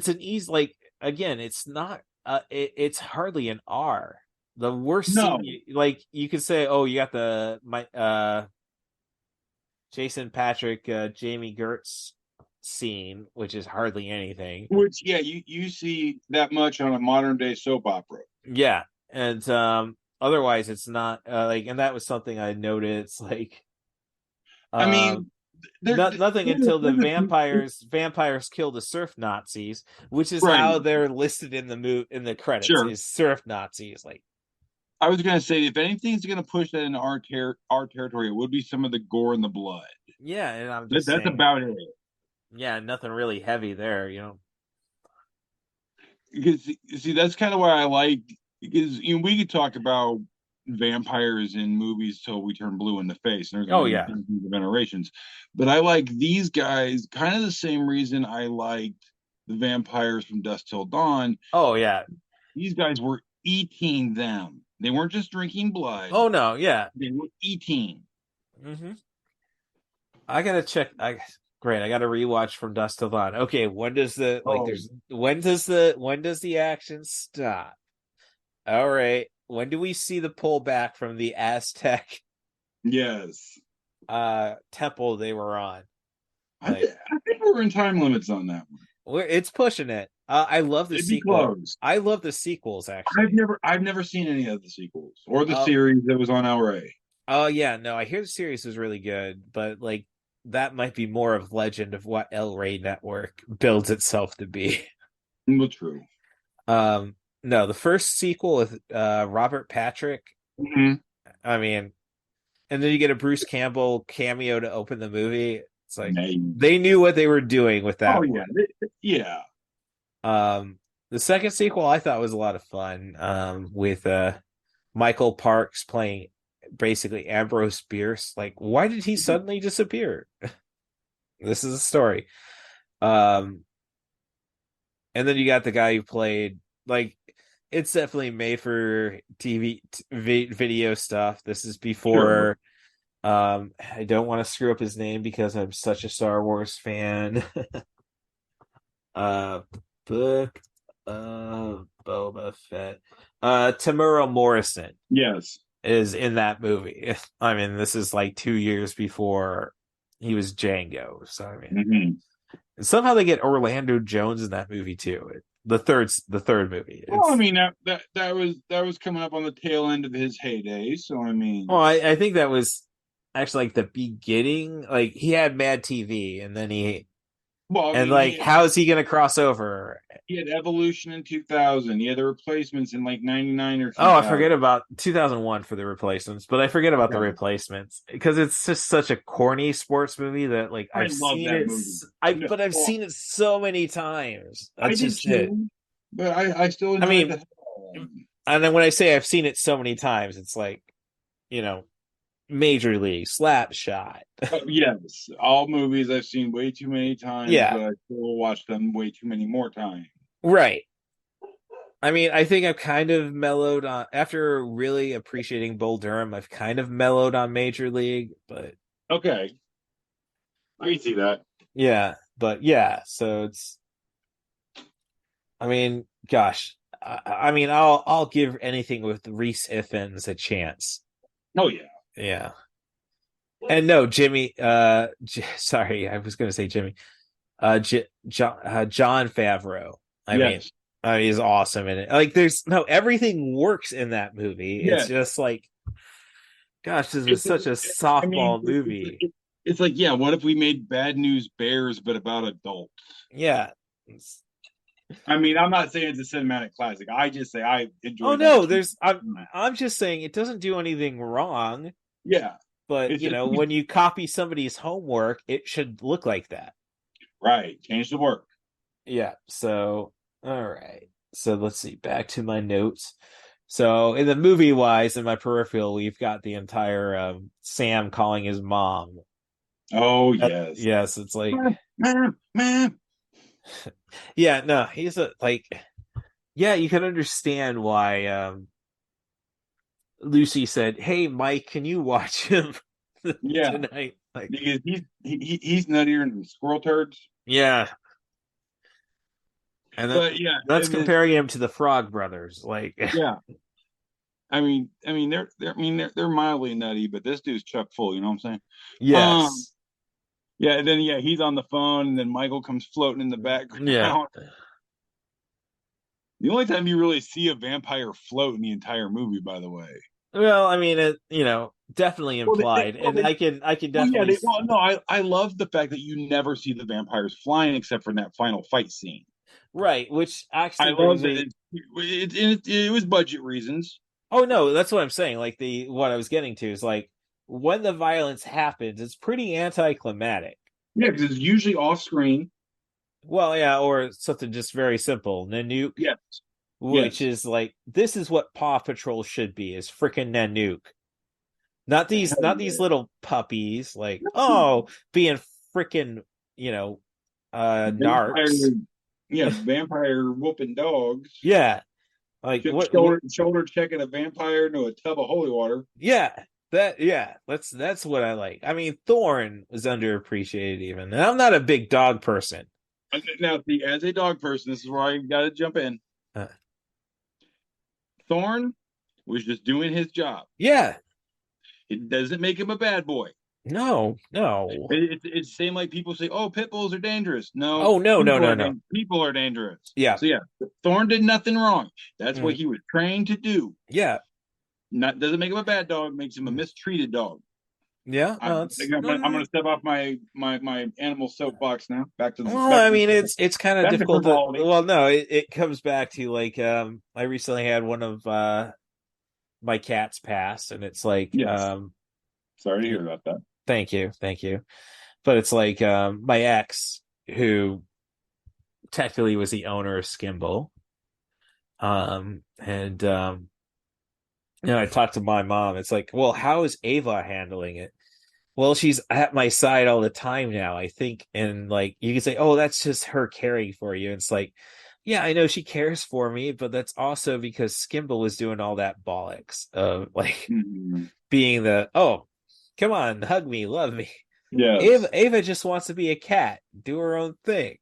an easy, like, again, it's not it's hardly an R. The worst scene, like, you could say, oh, you got Jason Patrick, Jamie Gertz scene, which is hardly anything. Which, yeah, you see that much on a modern day soap opera. Yeah, and otherwise it's not like, and that was something I noted. It's like, I mean, nothing until the vampires kill the surf Nazis, which is how they're listed in the credits. Sure. Is surf Nazis. Like, I was gonna say, if anything's gonna push that into our territory, it would be some of the gore and the blood. Yeah, and I'm just that's about it. Yeah, nothing really heavy there, you know. Because see, that's kind of what I like. Because we could talk about vampires in movies till we turn blue in the face, and there's generations. But I like these guys kind of the same reason I liked the vampires from Dusk Till Dawn. Oh yeah, these guys were eating them. They weren't just drinking blood. Oh no, yeah, they were eating. Mm-hmm. I gotta check. Great, I got to rewatch From Dusk Till Dawn. Okay, when does the when does the action stop? All right, when do we see the pullback from the Aztec? Yes. Temple they were on. I think we're in time limits on that one. It's pushing it. I love the sequel. I love the sequels. Actually, I've never seen any of the sequels or the series that was on LRA. Oh yeah, no, I hear the series was really good, but like, that might be more of legend of what El Rey Network builds itself to be. Well, true. No, the first sequel with Robert Patrick. Mm-hmm. I mean, and then you get a Bruce Campbell cameo to open the movie. It's like they knew what they were doing with that. Oh yeah, yeah. The second sequel I thought was a lot of fun. With Michael Parks playing basically Ambrose Bierce. Like, why did he suddenly disappear? This is a story. And then you got the guy who played, like, it's definitely made for TV video stuff. This is before I don't want to screw up his name because I'm such a Star Wars fan. Book of Boba Fett. Tamura Morrison. Yes. Is in that movie. I mean, this is like 2 years before he was Django. So I mean, and somehow they get Orlando Jones in that movie too. The third movie. Well, I mean, that was coming up on the tail end of his heyday. So I mean, well, I think that was actually like the beginning. Like, he had Mad TV, and then how is he going to cross over? He had Evolution in 2000. He had the Replacements in like 99 or 2000. Oh, I forget about 2001 for the Replacements, but I forget about the Replacements because it's just such a corny sports movie that, like, I've seen it. But I've seen it so many times. That's just it. But I still enjoy it. And then when I say I've seen it so many times, it's like, you know, Major League, Slapshot. Yes, all movies I've seen way too many times. Yeah, but I still watch them way too many more times. Right. I mean, I think I've kind of mellowed on, after really appreciating Bull Durham, I've kind of mellowed on Major League, but okay, I can see that. Yeah, but yeah, so it's, I mean, gosh, I mean, I'll give anything with Reese Ifans a chance. Oh yeah. Yeah. And no, Jimmy, sorry, I was going to say Jimmy, John Favreau. I mean, He's awesome in it. Like, everything works in that movie. It's Yeah, just like, gosh, this was it's such a I mean, softball movie. it's like, yeah, what if we made Bad News Bears but about adults? Yeah. I mean, I'm not saying it's a cinematic classic. I just say I Oh enjoyed that. no, I'm just saying it doesn't do anything wrong, Yeah, but it's just when you copy somebody's homework, it should look like that. right. Change the work. Yeah. So, all right. So let's see. Back to my notes. So in the movie wise, in my peripheral, we've got the entire Sam calling his mom. Oh yes, Yes, it's like, ma'am. yeah, no, he's yeah, you can understand why Lucy said, "Hey, Mike, can you watch him Yeah, tonight?" Like, because he's nuttier than squirrel turds. yeah, and then But yeah, that's and then comparing him to the Frog Brothers. Like, yeah, they're mildly nutty, but this dude's chock full. You know what I'm saying? yes, Yeah, and then yeah, he's on the phone, and then Michael comes floating in the yeah. background. The only time you really see a vampire float in the entire movie, by the way. Well, I mean, definitely implied, and I can definitely, No, I love the fact that you never see the vampires flying except for in that final fight scene. right, which I actually love brings that me. it was budget reasons. Oh no, that's what I'm saying. Like, what I was getting to is like, when the violence happens, it's pretty anticlimactic. Yeah, because it's usually off screen. Well, yeah, or something just very simple. Nanook, Yes, which yes. is like, this is what Paw Patrol should be, is freaking Nanook. Not these little puppies, like, oh, being freaking, Vampire, narcs. yeah, vampire whooping dogs. Yeah. Like, Shoulder checking a vampire into a tub of holy water. yeah. That's what I like. I mean, Thorn was underappreciated even. And I'm not a big dog person. Now, see, as a dog person, this is where I got to jump in. Uh, Thorn was just doing his job. yeah. It doesn't make him a bad boy. No. It's the same like people say, "Oh, pit bulls are dangerous." No, Oh, no, no. People are dangerous. Yeah. So yeah, Thorn did nothing wrong. That's what Mm. he was trained to do. Yeah. Not doesn't make him a bad dog. Makes him a mistreated dog. Yeah. No, I'm gonna step off my animal soapbox now. Back to the. well, I mean, it's kind of back to difficult to. frivolity. Well, no, it comes back to like, I recently had one of my cats pass, and it's like, Yes. Sorry to hear about that. thank you, but it's like, my ex, who technically was the owner of Skimble, and I talked to my mom. It's like, well, how is Ava handling it? Well, she's at my side all the time now, I think. And like, you can say, oh, that's just her caring for you. It's like, yeah, I know she cares for me, but that's also because Skimble was doing all that bollocks of like, being the, oh, come on, hug me, love me. Yeah. Ava just wants to be a cat, do her own thing.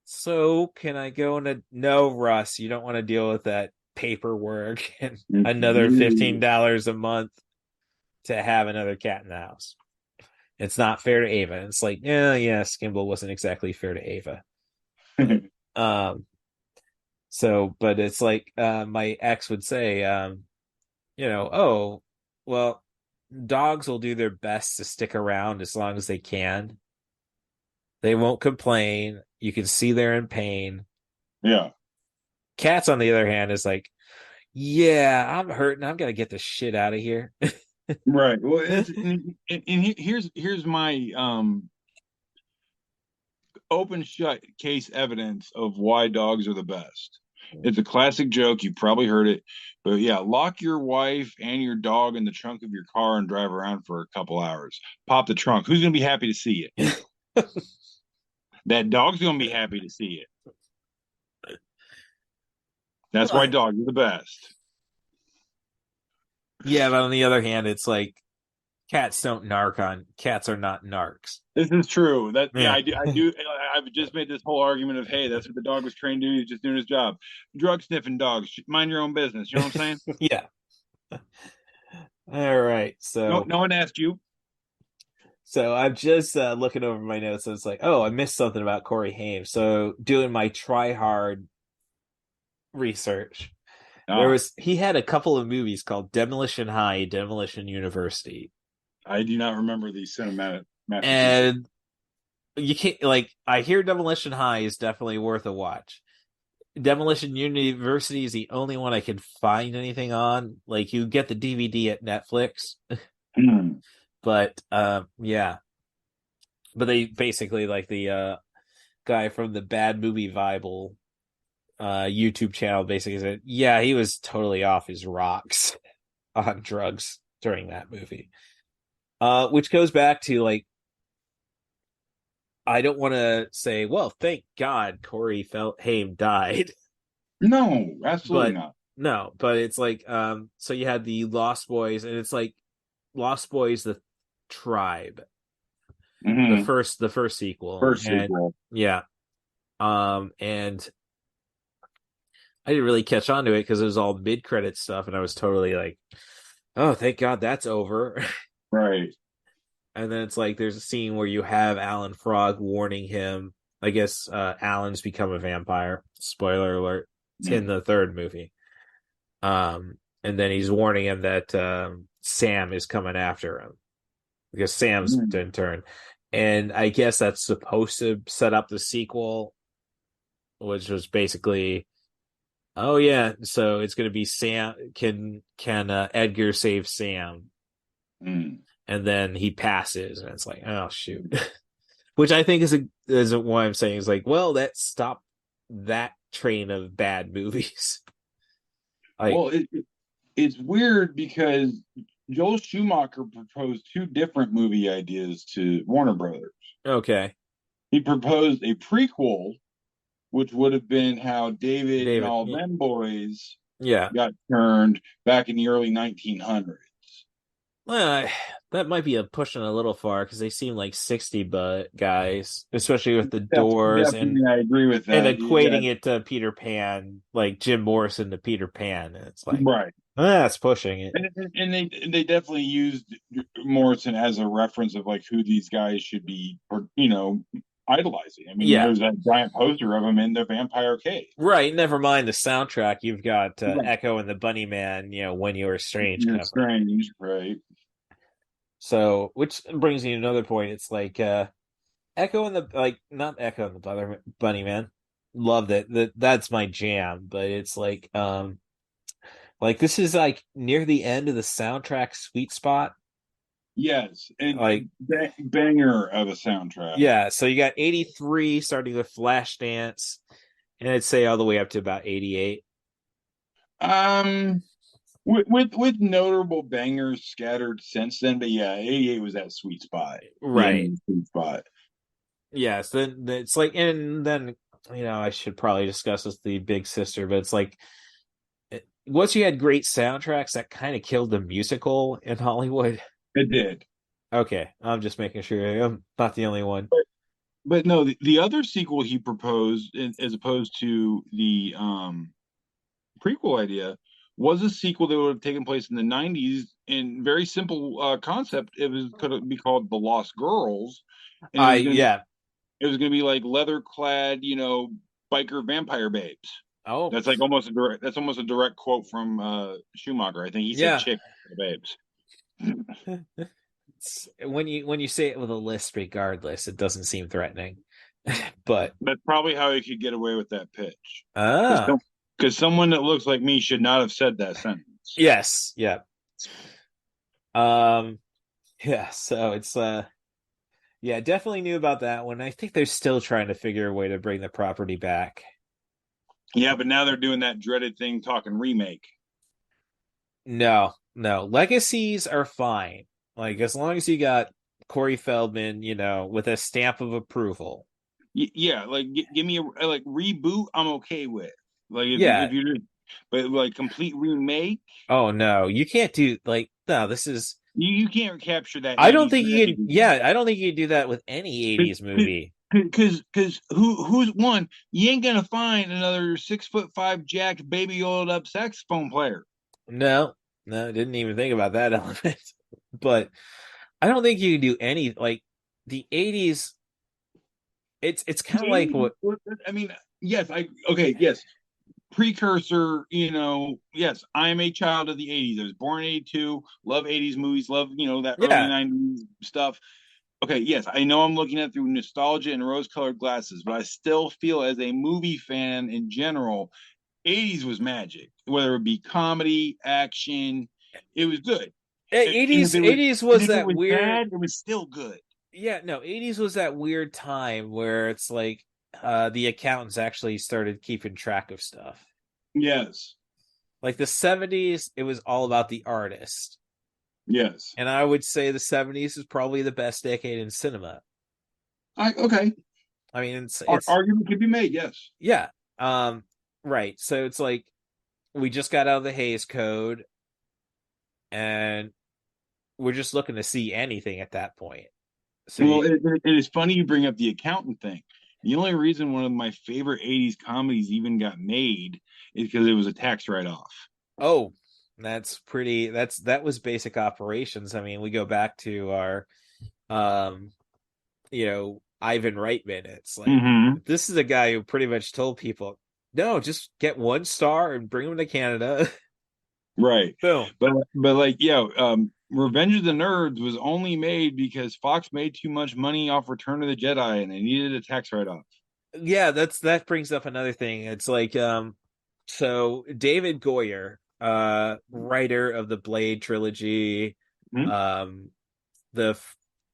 So can I go no, Russ, you don't want to deal with that paperwork and another $15 a month to have another cat in the house. It's not fair to Ava. And it's like, yeah, Skimble wasn't exactly fair to Ava. So, but it's like, my ex would say, oh, well, dogs will do their best to stick around as long as they can. They won't complain. You can see they're in pain. Yeah. Cats, on the other hand, is like, yeah, I'm hurting. I'm gonna get the shit out of here. Right. Well, here's my open shut case evidence of why dogs are the best. It's a classic joke. You probably heard it, but yeah, lock your wife and your dog in the trunk of your car and drive around for a couple hours. Pop the trunk. Who's gonna be happy to see it? That dog's gonna be happy to see it. That's why dogs are the best. Yeah, but on the other hand, it's like, cats don't narc on cats are not narcs. This is true. That Yeah. I do. I've just made this whole argument of, hey, that's what the dog was trained to do. He's just doing his job. Drug sniffing dogs. Mind your own business. You know what I'm saying? Yeah. All right. So no one asked you. So I'm just looking over my notes. And it's like, oh, I missed something about Corey Haim. So doing my try hard research. Ah, He had a couple of movies called Demolition High, Demolition University. I do not remember these cinematic masterpieces. And you can't, like, I hear Demolition High is definitely worth a watch. Demolition University is the only one I could find anything on. Like, you get the DVD at Netflix. But yeah. But they basically, like, the guy from the Bad Movie Bible YouTube channel basically said, yeah, he was totally off his rocks on drugs during that movie. Which goes back to, like, I don't want to say, well, thank God Corey Haim died. No, absolutely But not. no, but it's like, so you had the Lost Boys, and it's like Lost Boys, the Tribe, Mhm. the first sequel. First sequel. Yeah. And I didn't really catch on to it because it was all mid-credit stuff, and I was totally like, oh, thank God that's over. Right. And then it's like there's a scene where you have Alan Frog warning him. I guess Alan's become a vampire. Spoiler alert. It's in the third movie. And then he's warning him that Sam is coming after him because Sam's in turn. And I guess that's supposed to set up the sequel, which was basically, oh yeah, so it's going to be Sam. Can Edgar save Sam? And then he passes, and it's like, oh shoot. Which I think is why I'm saying is like, well, that stopped that train of bad movies. Like, well, it's weird because Joel Schumacher proposed two different movie ideas to Warner Brothers. okay, He proposed a prequel, which would have been how David and all them boys yeah, got turned back in the early 1900s. well, that might be pushing a little far because they seem like 60 guys, especially with the Doors, and I agree with that. and equating it to Peter Pan, like Jim Morrison to Peter Pan. And it's like, right. That's pushing it. And they definitely used Morrison as a reference of like who these guys should be, or idolizing. I mean, there's that giant poster of him in the Vampire Cave. Right. Never mind the soundtrack. You've got Echo and the Bunnyman. When You Were Strange. Strange, right? So, which brings me to another point. It's like Echo and the not Echo and the Bunnyman. Love that. That's my jam. But it's like this is like near the end of the soundtrack sweet spot. Yes, and like banger of a soundtrack. Yeah, so you got 83 starting with Flashdance, and I'd say all the way up to about 88. With notable bangers scattered since then, but yeah, 88 was that sweet spot. Right. Sweet spot. Yes, then it's like, and then I should probably discuss with the big sister, but it's like once you had great soundtracks, that kind of killed the musical in Hollywood. It did. Okay, I'm just making sure I'm not the only one. But no, the other sequel he proposed, as opposed to the prequel idea, was a sequel that would have taken place in the 90s. In very simple concept, it was could be called The Lost Girls. And it was going to be like leather clad, biker vampire babes. Oh, that's like almost a direct quote from Schumacher. I think he said chick babes. When you say it with a lisp, regardless, it doesn't seem threatening. But that's probably how he could get away with that pitch. Because someone that looks like me should not have said that sentence. Yes. Yeah. Yeah. So it's definitely knew about that one. I think they're still trying to figure a way to bring the property back. Yeah, but now they're doing that dreaded thing, talking remake. No. Legacies are fine. Like, as long as you got Corey Feldman, with a stamp of approval. Yeah, like give me a reboot. I'm okay with. Like, if you're, but like complete remake. Oh no, you can't do no. This is you can't capture that. I don't think you can. Yeah, I don't think you can do that with any 80s movie. Because who's one? You ain't gonna find another 6'5" jacked baby oiled up saxophone player. No, didn't even think about that element. But I don't think you can do any the 80s. It's kind of like what I mean. Yes, yes. precursor, yes, I'm a child of the 80s. I was born in 82, love 80s movies, love, that early 90s stuff. Okay, yes, I know I'm looking at it through nostalgia and rose-colored glasses, but I still feel as a movie fan in general, 80s was magic. Whether it be comedy, action, it was good. 80s was that weird bad, it was still good. Yeah, no, 80s was that weird time where it's like the accountants actually started keeping track of stuff. Yes. Like the 70s, it was all about the artist. Yes. And I would say the 70s is probably the best decade in cinema. Okay. I mean, it's argument could be made, yes. Yeah. Right. So it's like we just got out of the Hays Code and we're just looking to see anything at that point. So well, it's funny you bring up the accountant thing. The only reason one of my favorite 80s comedies even got made is because it was a tax write-off. Oh, that was basic operations. I mean, we go back to our Ivan Reitman. It's like this is a guy who pretty much told people, no, just get 1 star and bring him to Canada. Right. Boom. But like, Revenge of the Nerds was only made because Fox made too much money off Return of the Jedi and they needed a tax write-off. Yeah, that brings up another thing. It's like so David Goyer, writer of the Blade trilogy, the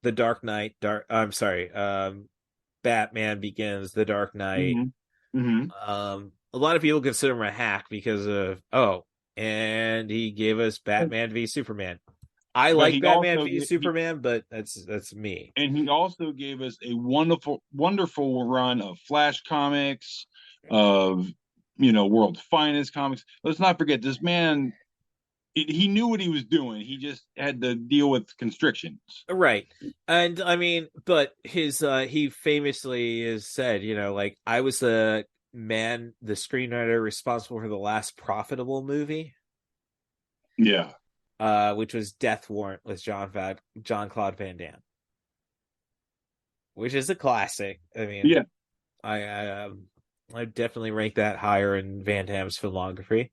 Dark Knight, Batman Begins, The Dark Knight. A lot of people consider him a hack because of and he gave us Batman v Superman. I like Batman v Superman, but that's me. And he also gave us a wonderful run of Flash comics, of world's finest comics. Let's not forget this man. He knew what he was doing. He just had to deal with constrictions. Right. And I mean, but his he famously has said, I was the screenwriter responsible for the last profitable movie. Yeah. Which was Death Warrant with Jean-Claude Van Damme. Which is a classic. I mean, yeah. I definitely rank that higher in Van Damme's filmography.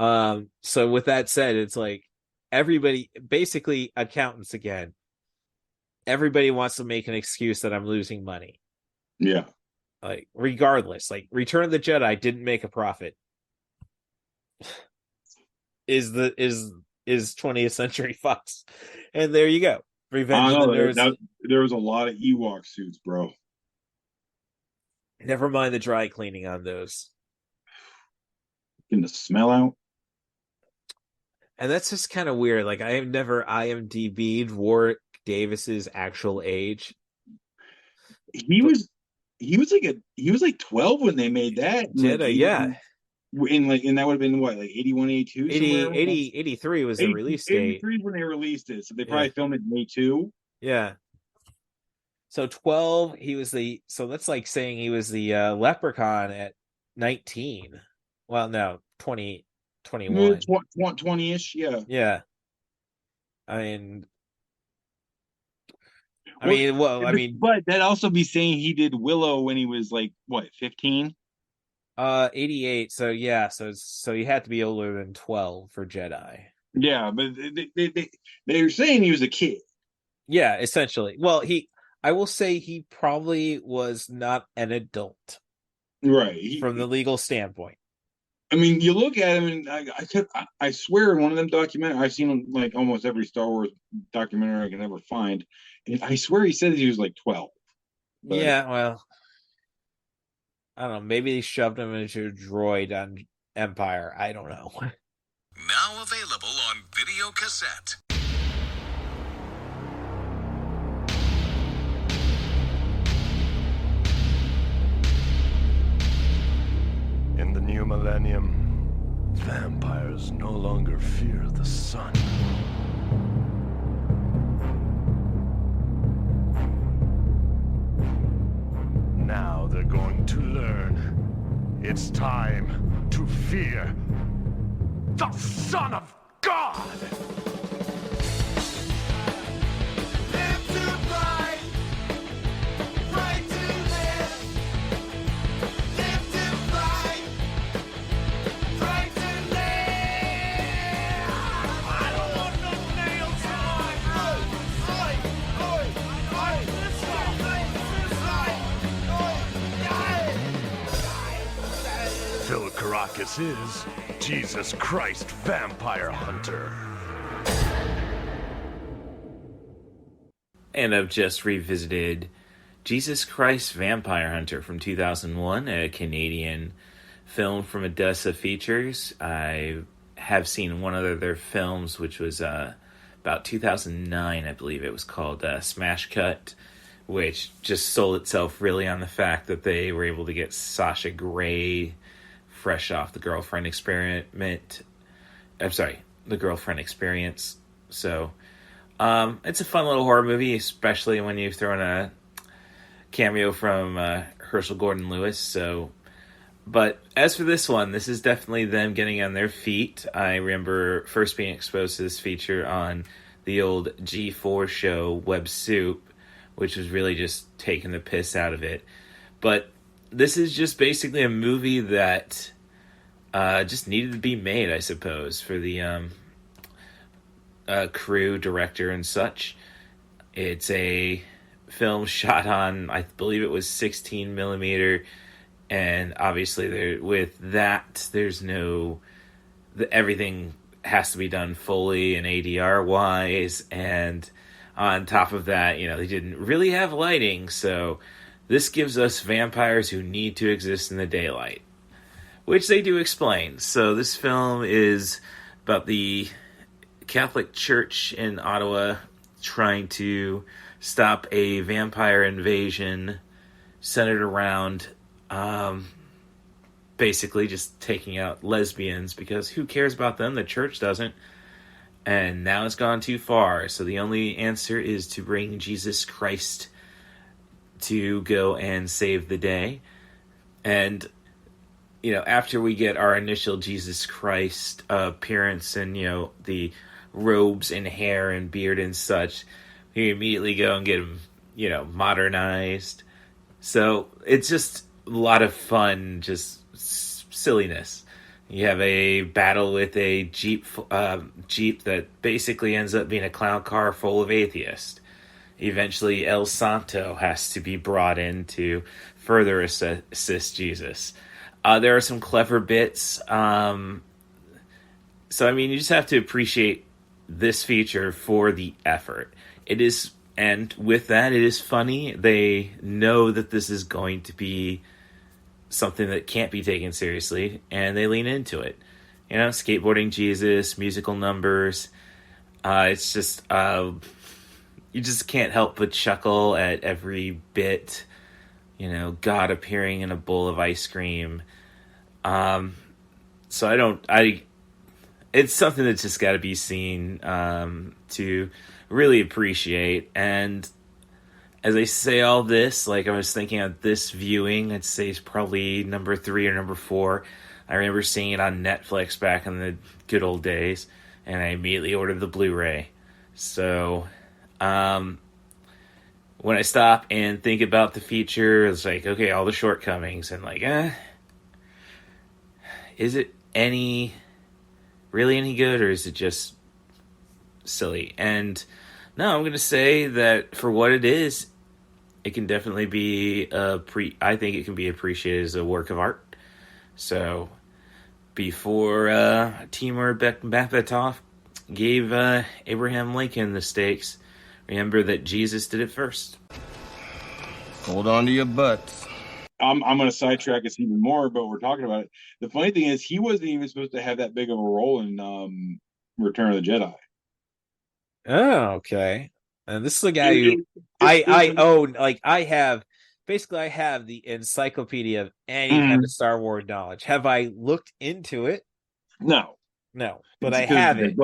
So with that said, it's like everybody, basically accountants again, everybody wants to make an excuse that I'm losing money. Yeah. Like regardless, like Return of the Jedi didn't make a profit. Is 20th Century Fox. And there you go. Revenge of the Nerds. There was a lot of Ewok suits, bro. Never mind the dry cleaning on those. Getting the smell out. And that's just kind of weird. Like I have never IMDb'd Warwick Davis's actual age. He was like 12 when they made that. Jedi, yeah. And that would have been what, like 81, 82? 83 was the release date. 83 when they released it. So they probably filmed it in 82. Yeah. So 12, so that's like saying he was the leprechaun at 19. Well, no, 20, 21. 20-ish, yeah. Yeah. But that'd also be saying he did Willow when he was like, what, 15? 88. So yeah, so he had to be older than 12 for Jedi. Yeah, but they were saying he was a kid. Yeah, essentially. Well, I will say he probably was not an adult. Right. From the legal standpoint. I mean, you look at him and I swear in one of them documentaries, I've seen like almost every Star Wars documentary I can ever find. And I swear he said he was like 12. But... Yeah, well, I don't know. Maybe they shoved him into a droid on Empire. I don't know. Now available on video cassette. In the new millennium, vampires no longer fear the sun. Now they're going to learn. It's time to fear the Son of God! focus is Jesus Christ Vampire Hunter. And I've just revisited Jesus Christ Vampire Hunter from 2001, a Canadian film from Odessa Features. I have seen one of their films, which was about 2009, I believe it was called Smash Cut, which just sold itself really on the fact that they were able to get Sasha Grey fresh off the Girlfriend Experiment. I'm sorry, the Girlfriend Experience. So, it's a fun little horror movie, especially when you throw in a cameo from Herschel Gordon-Lewis. So, but as for this one, this is definitely them getting on their feet. I remember first being exposed to this feature on the old G4 show, Web Soup, which was really just taking the piss out of it. But this is just basically a movie that just needed to be made, I suppose, for the crew, director, and such. It's a film shot on, I believe it was 16 millimeter, and obviously there's no... everything has to be done fully and ADR-wise, and on top of that, they didn't really have lighting, so this gives us vampires who need to exist in the daylight, which they do explain. So this film is about the Catholic Church in Ottawa trying to stop a vampire invasion centered around basically just taking out lesbians, because who cares about them? The church doesn't. And now it's gone too far. So the only answer is to bring Jesus Christ to go and save the day. And, after we get our initial Jesus Christ appearance and, the robes and hair and beard and such, we immediately go and get him, modernized. So it's just a lot of fun, just silliness. You have a battle with a Jeep that basically ends up being a clown car full of atheists. Eventually, El Santo has to be brought in to further assist Jesus. There are some clever bits. You just have to appreciate this feature for the effort. It is, and with that, it is funny. They know that this is going to be something that can't be taken seriously, and they lean into it. Skateboarding Jesus, musical numbers. It's just, you just can't help but chuckle at every bit. God appearing in a bowl of ice cream. It's something that's just got to be seen to really appreciate. And as I say all this, I was thinking of this viewing, I'd say it's probably number 3 or number 4. I remember seeing it on Netflix back in the good old days, and I immediately ordered the Blu-ray. So, when I stop and think about the feature, it's okay, all the shortcomings, and is it really any good, or is it just silly? And no, I'm going to say that for what it is, it can definitely be I think it can be appreciated as a work of art. So, before Timur Bekmambetov gave Abraham Lincoln the stakes, remember that Jesus did it first. Hold on to your butts. I'm going to sidetrack us even more, but we're talking about it. The funny thing is, he wasn't even supposed to have that big of a role in Return of the Jedi. Oh, okay. And this is a guy who I own. I have the encyclopedia of any kind of Star Wars knowledge. Have I looked into it? No, but I have it.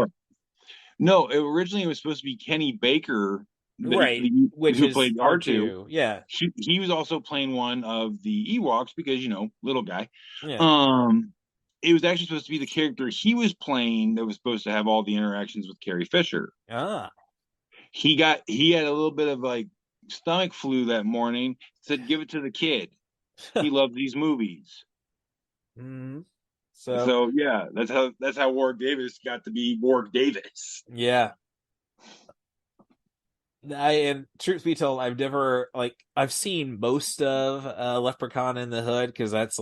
No, originally it was supposed to be Kenny Baker, right? Who played R2. Yeah, he was also playing one of the Ewoks because little guy. Yeah. It was actually supposed to be the character he was playing that was supposed to have all the interactions with Carrie Fisher. He had a little bit of stomach flu that morning. Said, "Give it to the kid. He loves these movies." Mm-hmm. So yeah, that's how Warwick Davis got to be Warwick Davis. Yeah. And truth be told, I've never I've seen most of Leprechaun in the Hood, because that's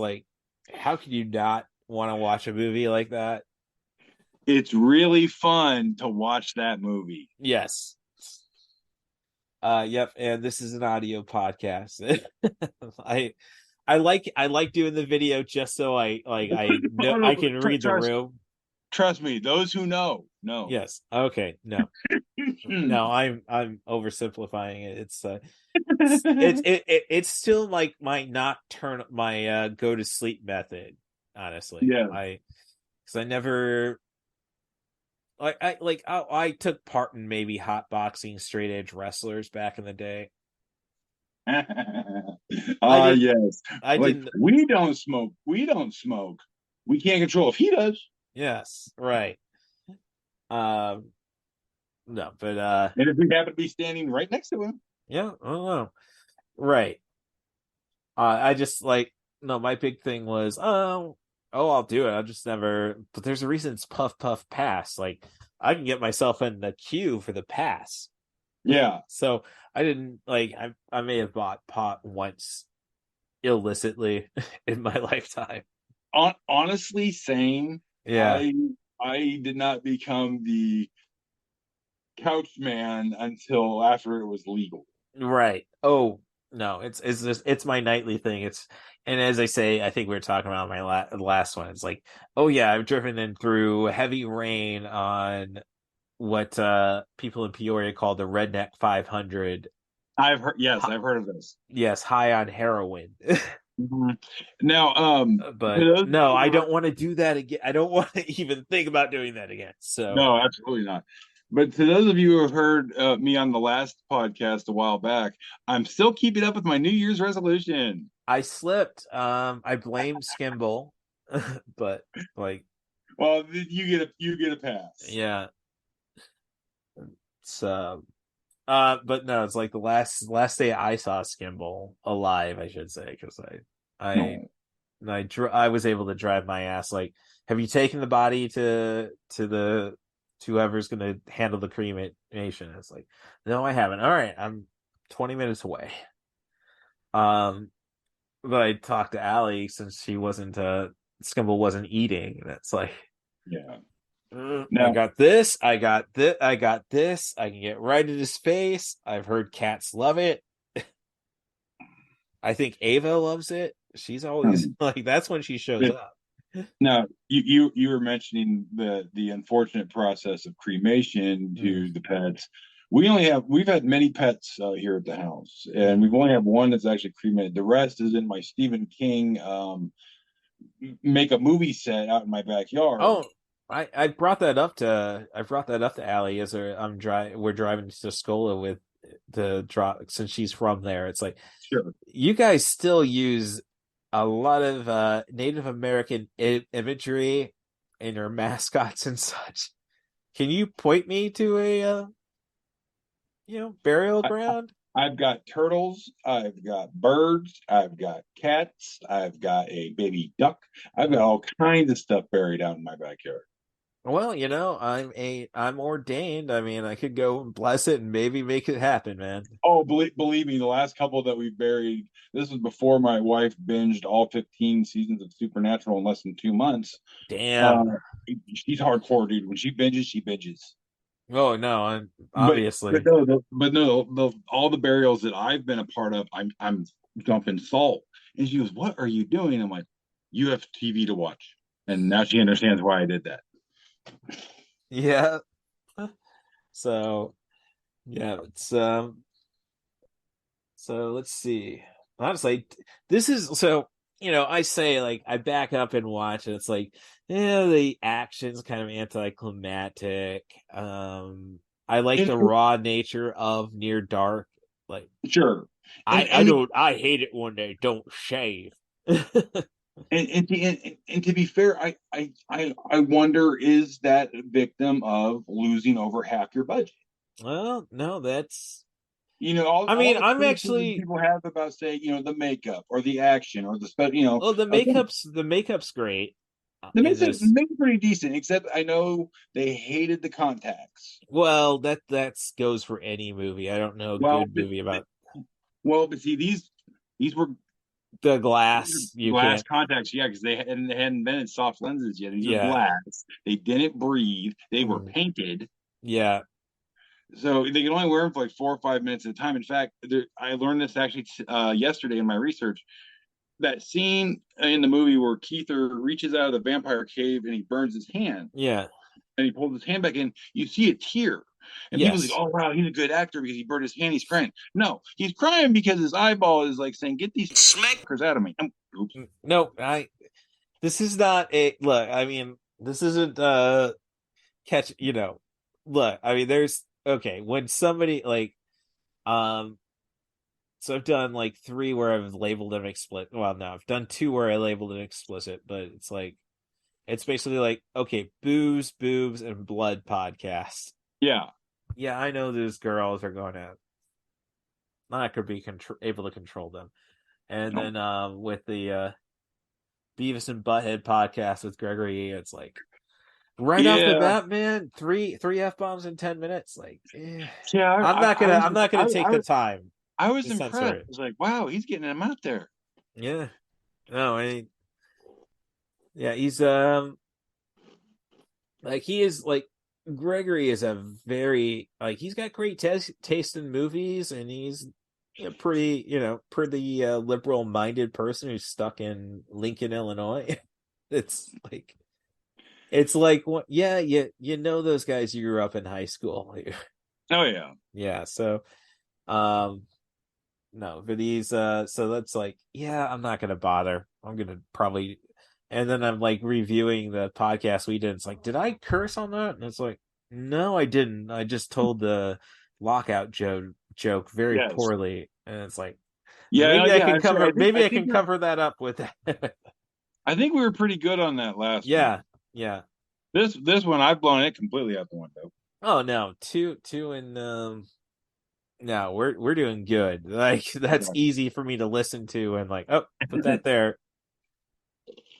how could you not want to watch a movie like that. It's really fun to watch that movie. Yes. Yep, and this is an audio podcast. I like doing the video just so I know I can read the room. Trust me, those who know. Yes. Okay. No. No, I'm oversimplifying it. It's still like my go to sleep method, honestly. Yeah. Because I never I took part in maybe hotboxing straight edge wrestlers back in the day. Yes. I didn't. We don't smoke. We can't control if he does. Yes, right. No, but and if we happen to be standing right next to him. Yeah, I don't know. Right. I just no, my big thing was I'll do it. I'll just never, but there's a reason it's puff puff pass. Like I can get myself in the queue for the pass. Yeah. So I didn't I may have bought pot once illicitly in my lifetime. Honestly, same. Yeah. I did not become the couch man until after it was legal. Right. Oh no, it's my nightly thing. And as I say, I think we were talking about my last one. It's like, oh yeah, I've driven in through heavy rain on what people in Peoria call the Redneck 500. I've heard of this. Yes, high on heroin. Mm-hmm. Now, but no, I don't want to do that again. I don't want to even think about doing that again. So no, absolutely not. But to those of you who have heard me on the last podcast a while back, I'm still keeping up with my New Year's resolution. I slipped. I blame Skimble, but well, you get a pass. Yeah. So, but no, it's like the last day I saw Skimble alive, I should say, because I was able to drive my ass. Like, have you taken the body to the whoever's going to handle the cremation? It's like, no, I haven't. All right, I'm 20 minutes away. But I talked to Allie since she wasn't Skimble wasn't eating, and it's like, yeah. No. I got this. I got this. I can get right in his face. I've heard cats love it. I think Ava loves it. She's always that's when she shows up. Now, you were mentioning the unfortunate process of cremation to the pets. We've had many pets here at the house, and we've only had one that's actually cremated. The rest is in my Stephen King make a movie set out in my backyard. Oh, I brought that up to Allie as we're driving to Scola with the drop since she's from there. It's like, sure, you guys still use a lot of Native American imagery in your mascots and such. Can you point me to a burial ground? I've got turtles, I've got birds, I've got cats, I've got a baby duck, I've got all kinds of stuff buried out in my backyard. Well, I'm ordained. I mean, I could go and bless it and maybe make it happen, man. Oh, believe me, the last couple that we buried, this was before my wife binged all 15 seasons of Supernatural in less than 2 months. Damn. She's hardcore, dude. When she binges. Oh no, obviously. But no, all the burials that I've been a part of, I'm dumping salt. And she goes, "What are you doing?" I'm like, "You have TV to watch." And now she understands why I did that. Yeah. So yeah, it's so let's see. Honestly, this is so I say I back up and watch and it's like, the action's kind of anticlimactic. I like the raw nature of Near Dark. Like, sure. I hate it when they don't shave. And to be fair, I wonder, is that a victim of losing over half your budget? Well, no, that's I'm actually people have about say the makeup or the action or the special. Well, the makeup's great. The makeup's pretty decent, except I know they hated the contacts. Well, that goes for any movie. I don't know a good movie about. Well, but see, these were the glass. You glass can't. contacts, yeah, because they hadn't invented soft lenses yet. These are Yeah. glass. They didn't breathe. They were painted. Yeah. So they can only wear them for like 4 or 5 minutes at a time. In fact, I learned this actually yesterday in my research. That scene in the movie where Keither reaches out of the vampire cave and he burns his hand. Yeah. And he pulls his hand back in. You see a tear. And people think, oh, wow, he's a good actor because he burned his hand. He's crying. No, he's crying because his eyeball is like saying, get these smackers out of me. Oops. No, this is not a look. I mean, this isn't catch. Look. I mean, there's okay when somebody like So I've done like 3 where I've labeled them explicit. Well, no, I've done 2 where I labeled it explicit, but it's like it's basically like okay, booze, boobs, and blood podcast. Yeah. Yeah, I know those girls are going to not going to be able to control them. And then with the Beavis and Butthead podcast with Gregory, it's like right off the bat, man, three F-bombs in 10 minutes. Like, yeah, I'm not gonna take the time. I was impressed. I was like, wow, he's getting them out there. Yeah. No, I mean, yeah, he's like he is like Gregory is a very like he's got great taste in movies, and he's a pretty liberal minded person who's stuck in Lincoln, Illinois. it's like what? Yeah, you know those guys you grew up in high school. Oh yeah, yeah. So, no, but he's so that's like, yeah, I'm not gonna bother. I'm gonna probably, and then I'm like reviewing the podcast we did. It's like, did I curse on that? And it's like, no, I didn't. I just told the lockout joke very poorly, and it's like, maybe I can cover. Maybe I can cover that up with that. I think we were pretty good on that last. Yeah, one. Yeah. This one I've blown it completely out the window. Oh no, two and no, we're doing good. Like that's easy for me to listen to and like, oh, put that there.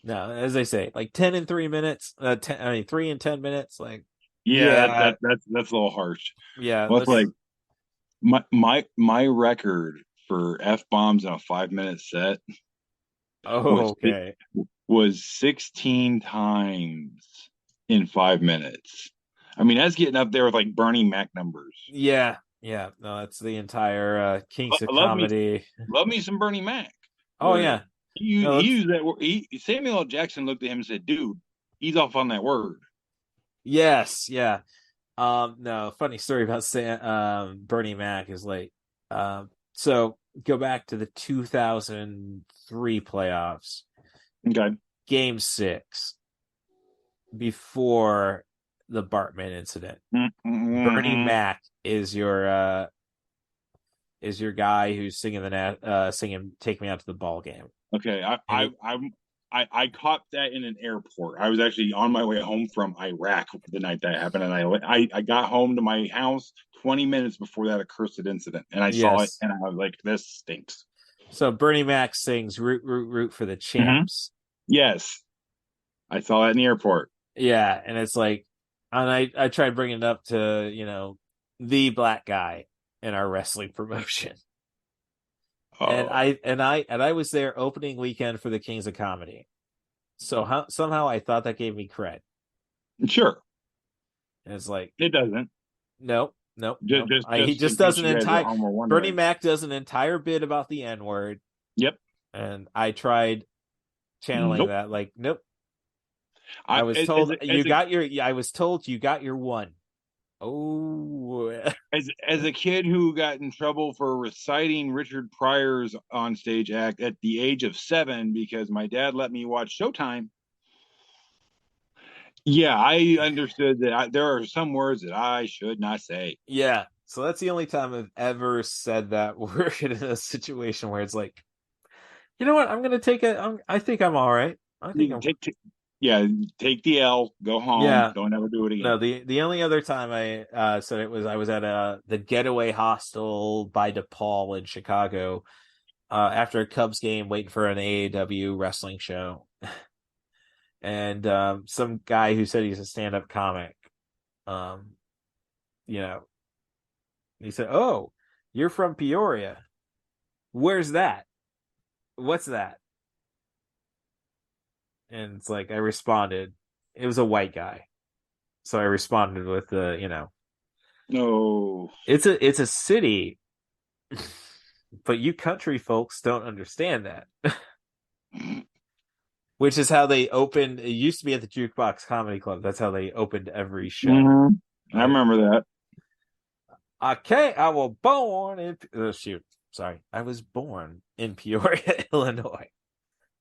No, as I say, like 10 and 3 minutes. 3 and 10 minutes. Like, that's a little harsh. Yeah, well, it's like my record for F-bombs in a 5-minute set. Oh, okay. Was 16 times in 5 minutes. I mean, that's getting up there with like Bernie Mac numbers. Yeah. No, that's the entire Kings of Comedy. Love me some Bernie Mac. Oh yeah. He used that word. Samuel L. Jackson looked at him and said, "Dude, he's off on that word." Yes, yeah. No, funny story about Bernie Mac is like, so go back to the 2003 playoffs. Okay. Game 6, before the Bartman incident. Mm-hmm. Bernie Mac is your guy who's singing singing "Take Me Out to the Ball Game." Okay, I caught that in an airport. I was actually on my way home from Iraq the night that happened, and I got home to my house 20 minutes before that accursed incident, and I saw it, and I was like, "This stinks." So Bernie Mac sings "Root, Root, Root for the Champs." Mm-hmm. Yes, I saw that in the airport. Yeah, and it's like, and I tried bringing it up to the black guy in our wrestling promotion. Oh. And I was there opening weekend for the Kings of Comedy. So somehow I thought that gave me cred. Sure. And it's like, it doesn't. Nope. He just does an entire Bernie Mac does an entire bit about the N-word. Yep. And I tried channeling that. Like, nope. I was told you got your one. Oh, as a kid who got in trouble for reciting Richard Pryor's onstage act at the age of 7 because my dad let me watch Showtime. Yeah, I understood that there are some words that I should not say. Yeah, so that's the only time I've ever said that word in a situation where it's like, you know what, I'm gonna take it. I think I'm all right. I think take the L, go home. Yeah. Don't ever do it again. No, the only other time I said it was I was at the Getaway Hostel by DePaul in Chicago after a Cubs game, waiting for an AAW wrestling show, and some guy who said he's a stand-up comic, he said, "Oh, you're from Peoria. Where's that?" what's that? And it's like, I responded. It was a white guy. So I responded with No. it's a city, but you country folks don't understand that. Which is how they opened. It used to be at the Jukebox Comedy Club. That's how they opened every show. Mm-hmm. I remember that. I was born in. Oh, shoot. Sorry. I was born in Peoria, Illinois.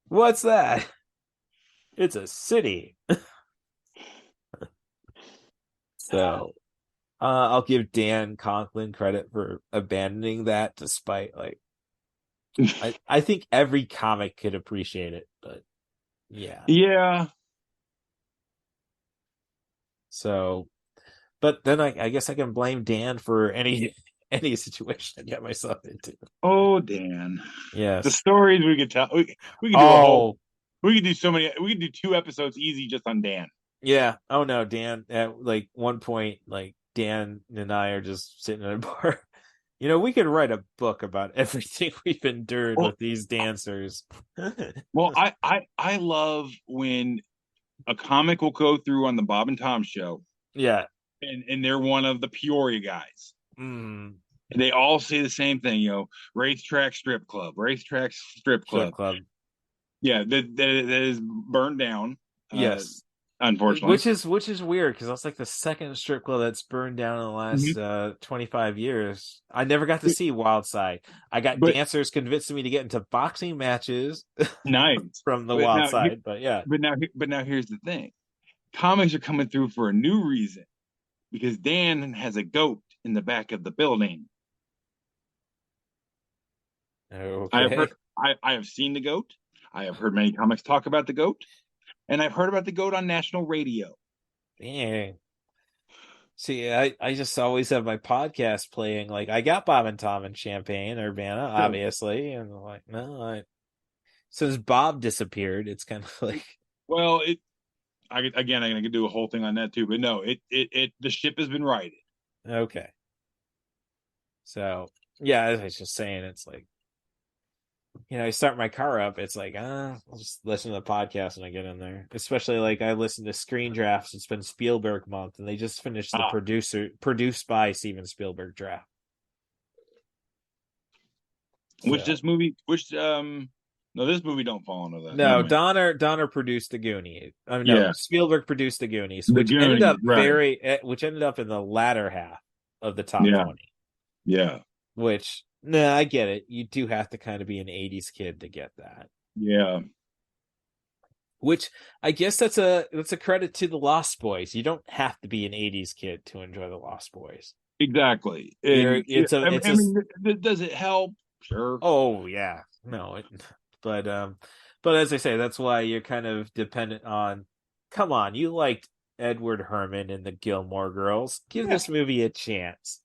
What's that? It's a city. So, I'll give Dan Conklin credit for abandoning that, despite I think every comic could appreciate it, but yeah. Yeah. So, but then I guess I can blame Dan for any situation I get myself into. Oh, Dan. Yes. The stories we could tell. We could do we could do so many. We could do 2 episodes easy just on Dan. Yeah. Oh no, Dan. At one point, Dan and I are just sitting in a bar. We could write a book about everything we've endured with these dancers. Well, I love when a comic will go through on the Bob and Tom show. Yeah. And they're one of the Peoria guys. Mm. And they all say the same thing, racetrack strip club. Yeah, that is burned down. Yes. Unfortunately. Which is weird, because that's like the second strip club that's burned down in the last 25 years. I never got to see Wildside. I got dancers convincing me to get into boxing matches. Nice. From the Wildside, but yeah. But now here's the thing. Comics are coming through for a new reason, because Dan has a goat in the back of the building. Okay. I have seen the goat. I have heard many comics talk about the goat. And I've heard about the goat on national radio. Dang. See, I just always have my podcast playing. I got Bob and Tom in Champaign, Urbana, obviously. And no, since Bob disappeared, it's kind of like... Well, I'm going to do a whole thing on that too. But no, the ship has been righted. Okay. So, yeah, as I was just saying, it's like, I start my car up, it's like, I'll just listen to the podcast when I get in there. Especially I listen to Screen Drafts. It's been Spielberg month, and they just finished the produced by Steven Spielberg draft. This movie don't fall into that. No, Donner produced the Goonies. Spielberg produced the Goonies, ended up in the latter half of the top 20. Yeah. Which, I get it. You do have to kind of be an 80s kid to get that. Yeah. Which I guess that's a credit to the Lost Boys. You don't have to be an 80s kid to enjoy the Lost Boys. Exactly. Does it help? Sure. Oh yeah. No. But as I say, that's why you're kind of dependent on. Come on, you liked Edward Herrmann and the Gilmore Girls. Give this movie a chance.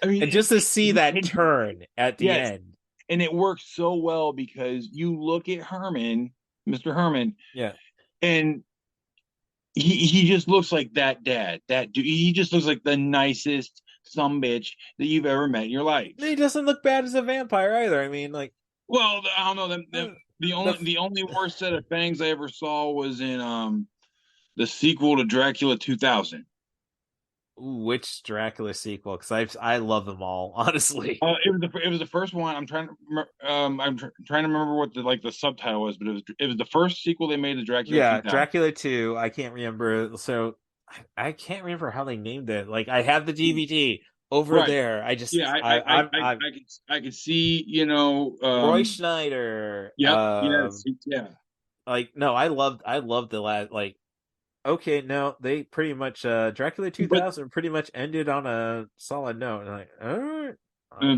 And just to see that turn at the end. And it works so well because you look at Mr. Herrmann. Yeah. And he just looks like that dad. That dude, he just looks like the nicest sumbitch that you've ever met in your life. He doesn't look bad as a vampire either. I mean, well, I don't know. The only worst set of fangs I ever saw was in the sequel to Dracula 2000. Which Dracula sequel? Because I love them all, honestly. It was the first one. I'm trying to remember what the subtitle was, but it was the first sequel they made to Dracula. Yeah, 2000. Dracula 2. I can't remember. So I can't remember how they named it. I have the DVD over there. I just I can see Roy Schneider. Yes. No, I loved the last Okay, no, they pretty much Dracula 2000 pretty much ended on a solid note. And all right.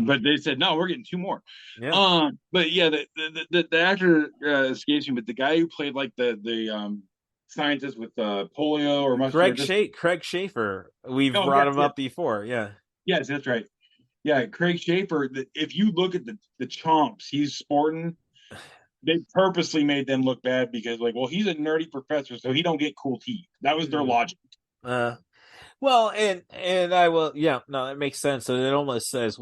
But they said no, we're getting 2 more. Yeah. But yeah, the actor escapes me, but the guy who played the scientist with polio or Craig Schaefer. We've brought him up before. Yeah. Yes, that's right. Yeah, Craig Schaefer. If you look at the chomps he's sporting. They purposely made them look bad because, he's a nerdy professor, so he don't get cool teeth. That was their logic. Well, and I will, that makes sense. So it almost says,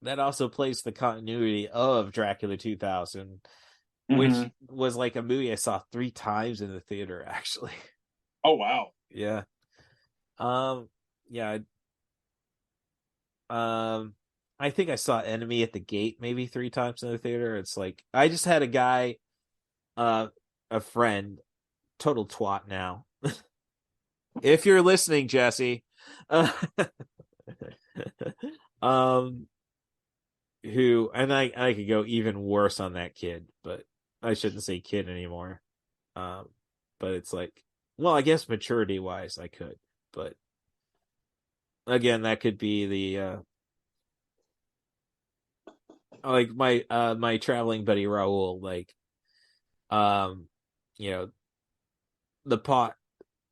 that also plays the continuity of Dracula 2000, which was like a movie I saw 3 times in the theater, actually. Oh, wow. Yeah. Yeah. I think I saw Enemy at the Gate maybe 3 times in the theater. It's like, I just had a guy, a friend, total twat now. If you're listening, Jesse, who, and I could go even worse on that kid, but I shouldn't say kid anymore. But it's like, well, I guess maturity wise I could, but again, that could be the like my traveling buddy Raul, like, you know, the pot,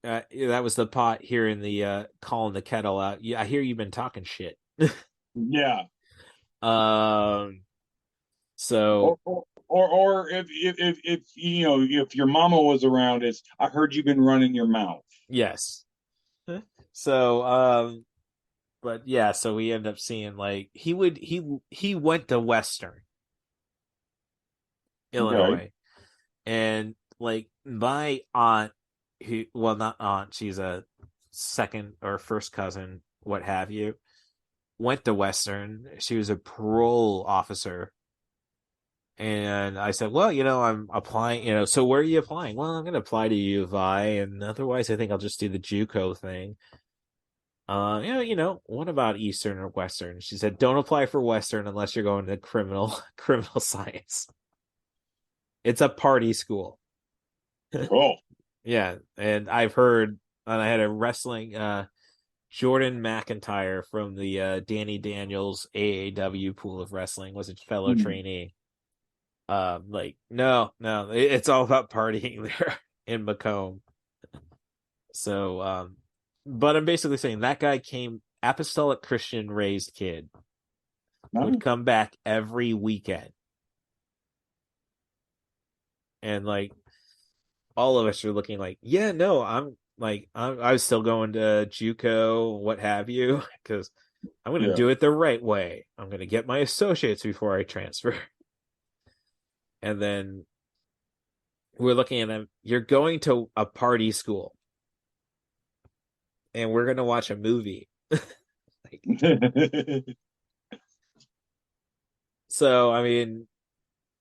that was the pot here in the calling the kettle out. Yeah, I hear you've been talking shit. Yeah. So or if you know, if your mama was around, it's, I heard you've been running your mouth. yes. So but yeah, so we end up seeing, like, he went to Western Illinois. Okay. And like my aunt, who, well, not aunt, she's a second or first cousin, what have you, went to Western. She was a parole officer. And I said, well, I'm applying, so where are you applying? Well, I'm going to apply to U of I, and otherwise I think I'll just do the JUCO thing. What about Eastern or Western? She said, don't apply for Western unless you're going to criminal science. It's a party school. Oh. Yeah, and I've heard, and I had a wrestling, Jordan McIntyre from the Danny Daniels AAW pool of wrestling was a fellow trainee. Like, no, it's all about partying there in Macomb. So, but I'm basically saying that guy came, apostolic Christian raised kid, would come back every weekend. And like, all of us are looking like, yeah, no, I was still going to JUCO, what have you, because I'm going to do it the right way. I'm going to get my associates before I transfer. And then we're looking at him, you're going to a party school, and we're going to watch a movie. So, I mean,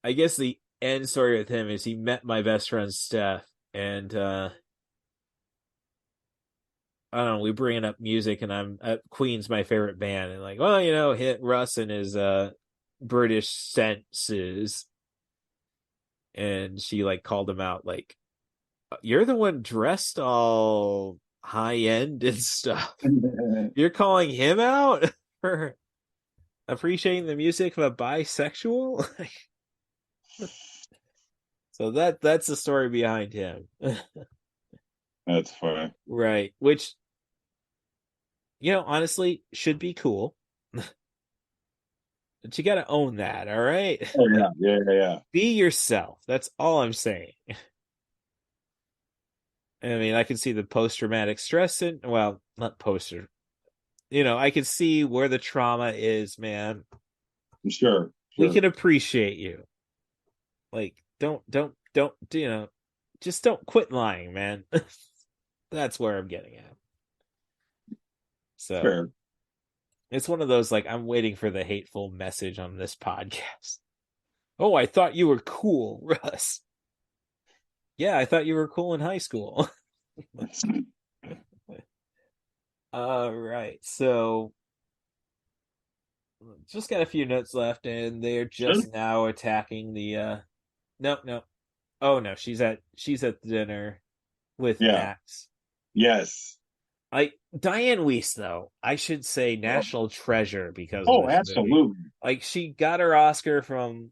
I guess the end story with him is he met my best friend Steph, and I don't know, we bringing up music, and I'm Queen's my favorite band, and like, well, hit Russ and his British senses, and she like called him out, like, you're the one dressed all high end and stuff. You're calling him out for appreciating the music of a bisexual? So that's the story behind him. That's funny. Right. Which, honestly, should be cool. But you got to own that, all right? Oh, yeah. Be yourself. That's all I'm saying. I mean, I can see the post-traumatic stress well, not poster. I can see where the trauma is, man. Sure. We can appreciate you. Like, don't, just don't quit lying, man. That's where I'm getting at. So, fair. It's one of those, like, I'm waiting for the hateful message on this podcast. Oh, I thought you were cool, Russ. Yeah, I thought you were cool in high school. All right, so just got a few notes left, and they're just now attacking the no. Oh no, she's at dinner with Max. Yes. Diane Weiss, though, I should say national treasure because of this absolutely movie. Like, she got her Oscar from,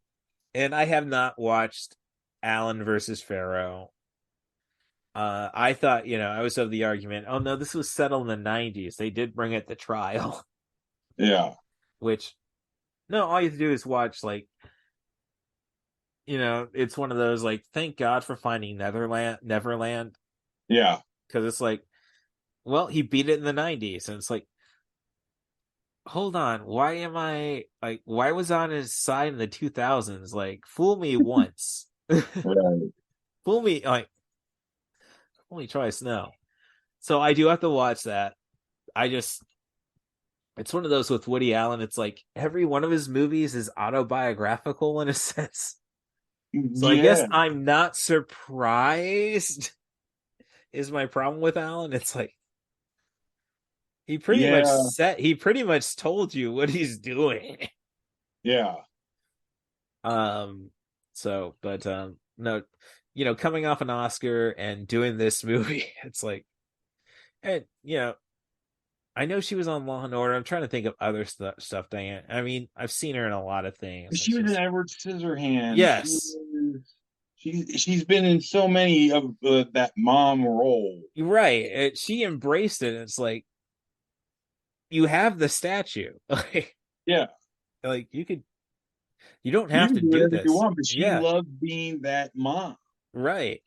and I have not watched Allen versus Farrow. I thought, I was of the argument, oh no, this was settled in the 90s. They did bring it to trial. Yeah. Which, no, all you have to do is watch, like, it's one of those, like, thank God for finding Neverland. Yeah. Because it's like, well, he beat it in the 90s, and it's like, hold on, why was I on his side in the 2000s? Like, fool me once. Right. Fool me, like, only twice, no. So I do have to watch that. I just, it's one of those with Woody Allen. It's like every one of his movies is autobiographical in a sense. So I guess Yeah. I'm not surprised, is my problem with Allen. It's like, he Yeah. pretty much told you what he's doing. Yeah. So, but no, coming off an Oscar and doing this movie, it's like, and I know she was on Law and Order. I'm trying to think of other stuff. Diane, I mean, I've seen her in a lot of things. She It's was in just, Edward Scissorhands. yes, She's been in so many of that mom role. you're right. She embraced it. It's like, you have the statue. Yeah. Like you don't You have can to do do whatever you this. want, but she Yeah, loved being that mom. right.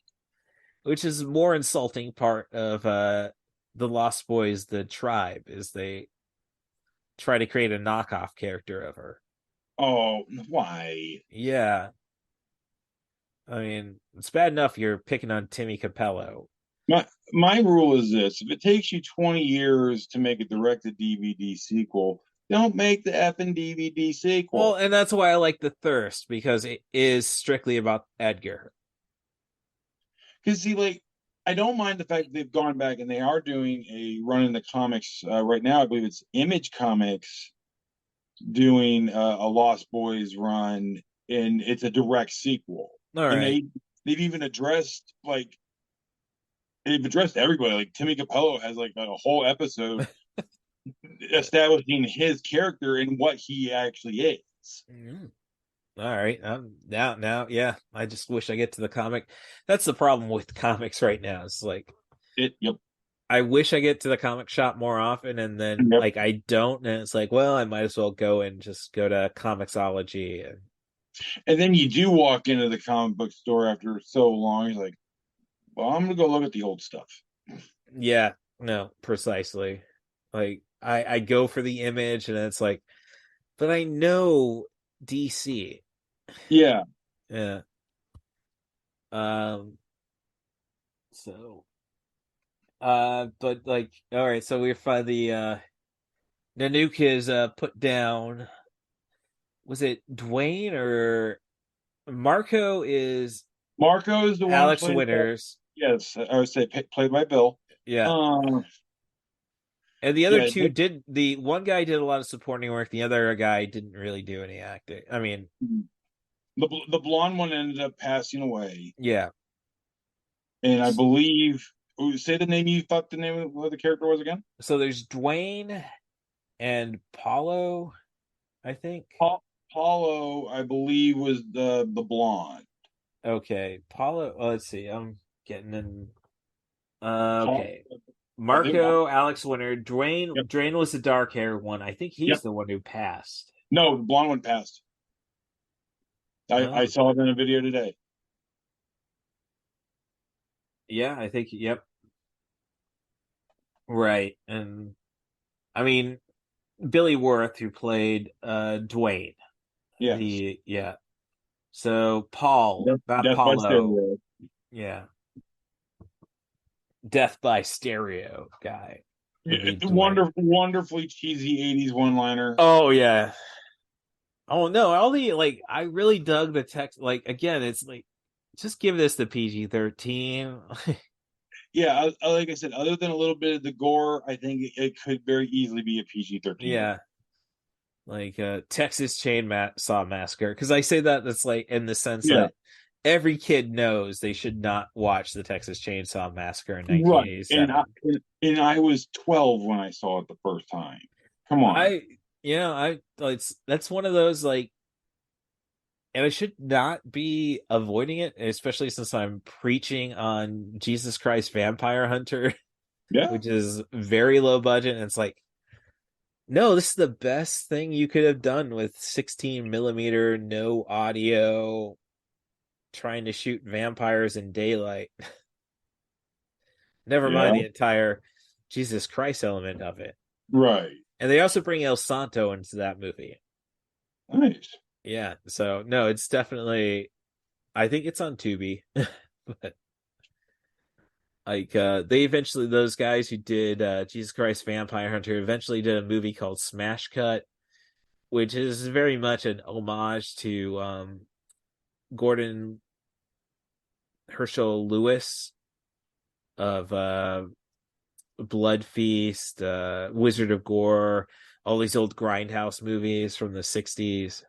Which is more insulting part of the Lost Boys, the tribe, is they try to create a knockoff character of her. Oh, why? Yeah. I mean, it's bad enough you're picking on Timmy Cappello. My rule is this: if it takes you 20 years to make a direct-to-DVD sequel, don't make the effing DVD Well, sequel. and that's why I like The Thirst, because it is strictly about Edgar. Because see, like, I don't mind the fact that they've gone back and they are doing a run in the comics right now. I believe it's Image Comics doing a Lost Boys run, and it's a direct sequel. All And right. they've even addressed they've addressed everybody. Like Timmy Cappello has like a whole episode establishing his character and what he actually is. Mm. All right. Now, yeah. I just wish I get to the comic. That's the problem with comics right now. It's like, Yep. I wish I get to the comic shop more often, and then Yep. like I don't, and it's like, well, I might as well go and just go to Comixology. And then you do walk into the comic book store after so long. You're like, well, I'm gonna go look at the old stuff. Yeah, no, precisely. Like I go for the Image, and it's like, but I know DC. Yeah. Yeah. Um. So. But like, all right. So we find the Nanook is put down. Was it Dwayne or Marco? Is Marco is the one Alex played by, Winters? yes, I would say played by Bill. Yeah. Um, And the other yeah, two did. The one guy did a lot of supporting work. The other guy didn't really do any acting. I mean, the blonde one ended up passing away, yeah. and I believe say the name you thought the name of what the character was again. So there's Dwayne and Paulo, I think. Paulo, I believe, was the blonde. Okay, Paulo. Oh, let's see. I'm getting in. Paul, Okay, I think. Marco, Alex Winter, Dwayne. Yep. Dwayne was the dark hair one. I think he's Yep. the one who passed. No, the blonde one passed. I saw it in a video today. Yeah, I think. Yep. Right, and I mean Billy Worth, who played Dwayne. Yes. Yeah. So Paul, not Death by Paulo. Stereo. Yeah. Death by Stereo guy. Wonderfully cheesy 80s one-liner. Oh yeah. Oh no, all the like I really dug the text. Like again, it's like just give this the PG-13. Yeah, like I said, other than a little bit of the gore, I think it could very easily be a PG-13. Yeah. Like Texas Chainsaw Massacre, because I say that's like in the sense that every kid knows they should not watch the Texas Chainsaw Massacre in 1987. Right. And I was 12 when I saw it the first time. Come on. That's one of those like, and I should not be avoiding it, especially since I'm preaching on Jesus Christ Vampire Hunter, which is very low budget, and it's like, no, this is the best thing you could have done with 16 millimeter, no audio, trying to shoot vampires in daylight. Never mind the entire Jesus Christ element of it. Right. And they also bring El Santo into that movie. Nice. Yeah, so no, it's definitely. I think it's on Tubi, but like they eventually those guys who did Jesus Christ Vampire Hunter eventually did a movie called Smash Cut, which is very much an homage to Gordon Herschel Lewis of Blood Feast, Wizard of Gore, all these old grindhouse movies from the 60s.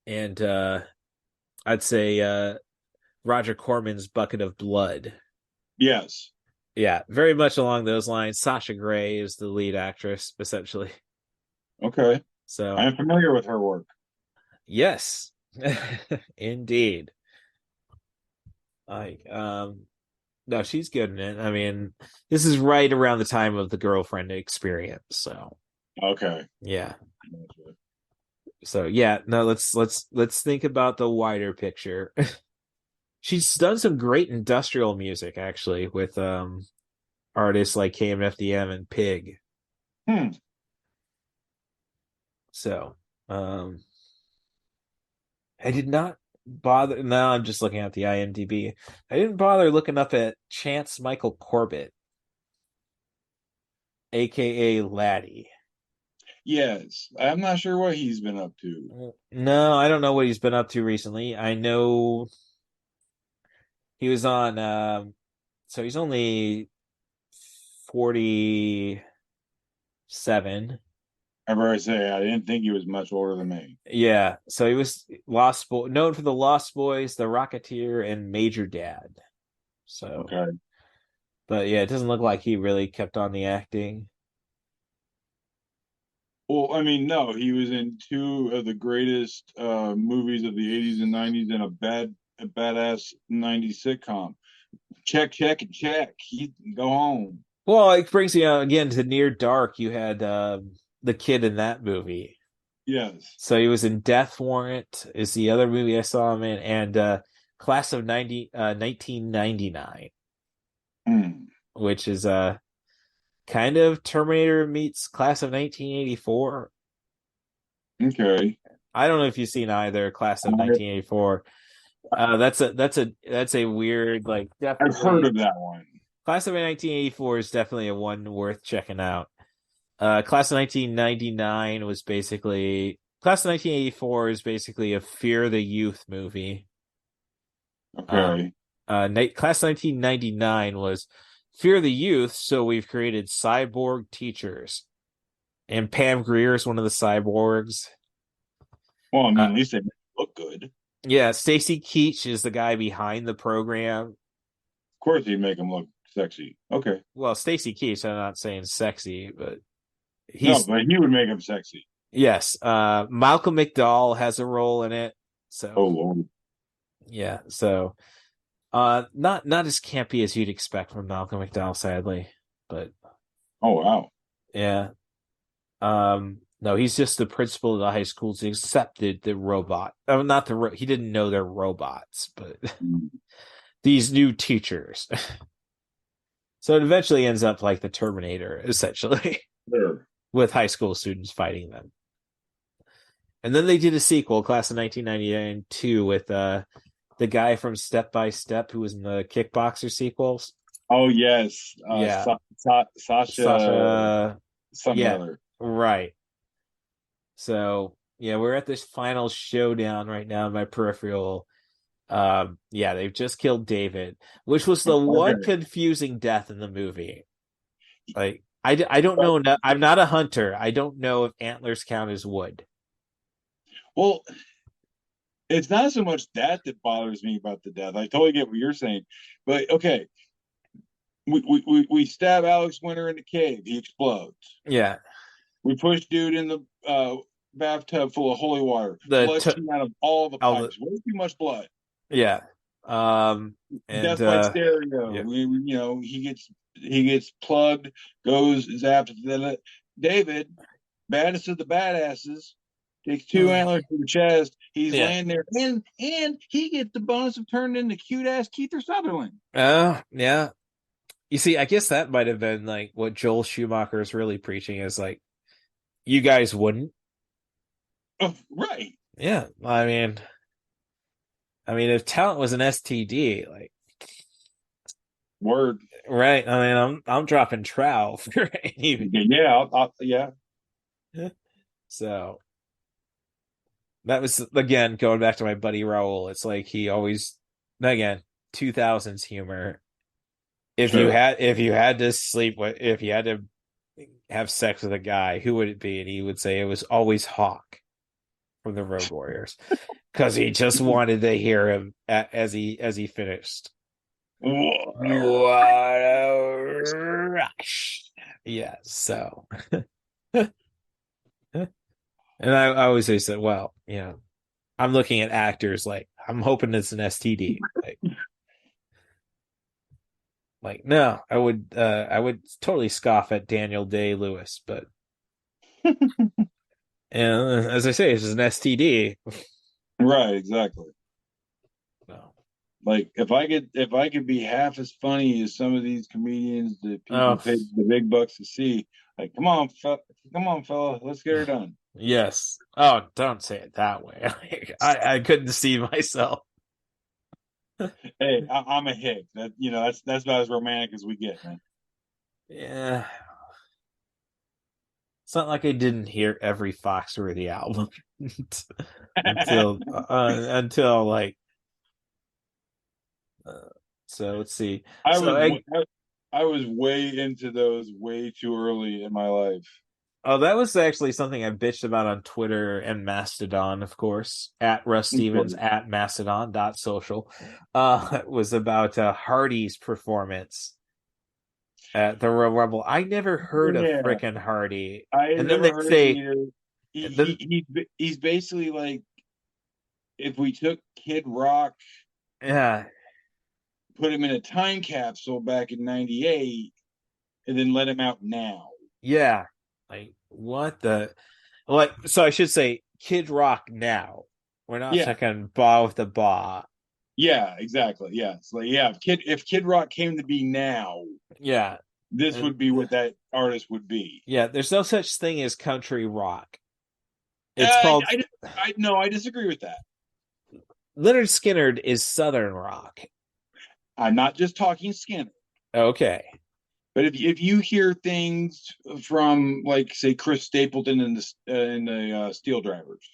And I'd say Roger Corman's Bucket of Blood. Yes. Yeah, very much along those lines. Sasha Grey is the lead actress, essentially. Okay. So I am familiar with her work. yes, indeed. Like, no, she's good in it. I mean, this is right around the time of the Girlfriend Experience, so Okay. yeah. So yeah, no, let's think about the wider picture. She's done some great industrial music actually with artists like KMFDM and Pig. So, I did not bother. Now I'm just looking at the IMDb. I didn't bother looking up at Chance Michael Corbett, aka Laddie. Yes, I'm not sure what he's been up to. No, I don't know what he's been up to recently. I know he was on. So he's only 47. I better say, I didn't think he was much older than me. Yeah, so he was known for the Lost Boys, the Rocketeer, and Major Dad. So okay, but yeah, it doesn't look like he really kept on the acting. Well, I mean, no, he was in two of the greatest movies of the 80s and 90s and a badass 90s sitcom. Check, and check. He go home. Well, it brings you again to Near Dark. You had the kid in that movie. Yes. So he was in Death Warrant is the other movie I saw him in, and Class of 1999, which is kind of Terminator meets Class of 1984. Okay. I don't know if you've seen either Class of 1984. That's a weird, like, definitely. I've heard of that one. Class of 1984 is definitely a one worth checking out. Class of 1999 was basically Class of 1984 is basically a Fear the Youth movie. Okay. Class of 1999 was Fear the Youth, so we've created cyborg teachers, and Pam Grier is one of the cyborgs. Well, I mean, at least they look good. Yeah, Stacy Keach is the guy behind the program. Of course, you make him look sexy. Okay. Well, Stacy Keach, I'm not saying sexy, but he would make him sexy. Yes. Malcolm McDowell has a role in it. So. Oh Lord. Yeah. So, not as campy as you'd expect from Malcolm McDowell, sadly, but. Oh wow. Yeah. No, he's just the principal of the high school who accepted the robot. Not the he didn't know they're robots, but these new teachers. So it eventually ends up like the Terminator, essentially, with high school students fighting them. And then they did a sequel, Class of 1999 2, with the guy from Step by Step who was in the Kickboxer sequels. Oh yes, yeah, Sasha. Yeah, right. So yeah, we're at this final showdown right now in my peripheral. Yeah, they've just killed David, which was the one confusing death in the movie. Like, I don't know. I'm not a hunter. I don't know if antlers count as wood. Well, it's not so much that bothers me about the death. I totally get what you're saying, but okay, we stab Alex Winter in the cave. He explodes. Yeah. We push dude in the bathtub full of holy water. Blood shooting out of all the pipes. Way too much blood. Yeah. And death by stereo. Yeah. He gets plugged, goes zapped. David, baddest of the badasses, takes two antlers to the chest. He's laying there, and he gets the bonus of turning into cute ass Keith or Sutherland. Yeah. You see, I guess that might have been like what Joel Schumacher is really preaching is like, you guys wouldn't. Oh, right. Yeah, I mean, if talent was an STD, like, word, right? I mean, I'm dropping trow for any. Yeah, yeah. So that was again going back to my buddy Raul. It's like he always, again, 2000s humor. If you had to sleep with, if you had to have sex with a guy, who would it be? And he would say it was always Hawk from the Road Warriors, because he just wanted to hear him as he finished. What a rush! Yeah, so, and I always say, so, well, I'm looking at actors like I'm hoping it's an STD. Like, no, I would totally scoff at Daniel Day-Lewis, but as I say, it's just an STD. Right, exactly. No. Like if I could be half as funny as some of these comedians that people pay the big bucks to see, like come on, fella, let's get her done. Yes. Oh, don't say it that way. I couldn't see myself. Hey, I'm a hick. That's about as romantic as we get, man. Yeah. It's not like I didn't hear every Foxworthy album until like. So let's see. I was way into those way too early in my life. Oh, that was actually something I bitched about on Twitter and Mastodon, of course, at Russ Stevens at Mastodon.social. It was about Hardy's performance at the Royal Rumble. I never heard of frickin' Hardy. And then never heard of either. He's basically like if we took Kid Rock, put him in a time capsule back in '98, and then let him out now. Yeah. Like, what the... Like, so I should say Kid Rock now. We're not talking Ba with the Ba. Yeah, exactly. Yeah. It's like, if Kid Rock came to be now, this would be what that artist would be. Yeah, there's no such thing as country rock. It's called... I disagree with that. Leonard Skinner is Southern rock. I'm not just talking Skinner. Okay. But if you hear things from, like, say, Chris Stapleton in the Steel Drivers,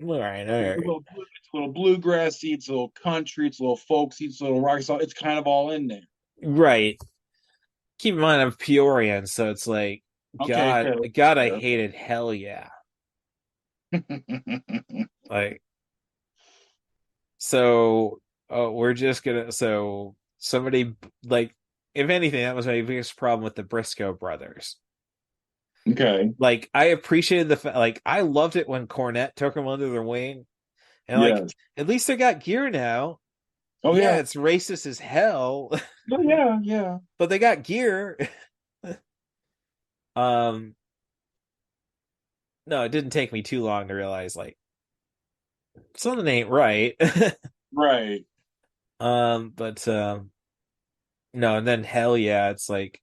all right. It's a little bluegrassy, it's a little country, it's a little folksy, it's a little rock. It's kind of all in there. Right. Keep in mind I'm Peorian, so it's like, God, I hated Hell Yeah. Like, so we're just gonna, so somebody, like, if anything, that was my biggest problem with the Briscoe brothers. Okay. Like, I appreciated like, I loved it when Cornette took them under their wing. And, like, at least they got gear now. Oh, yeah. It's racist as hell. Oh, yeah. But they got gear. No, it didn't take me too long to realize, like, something ain't right. Right. No, and then Hell Yeah, it's like,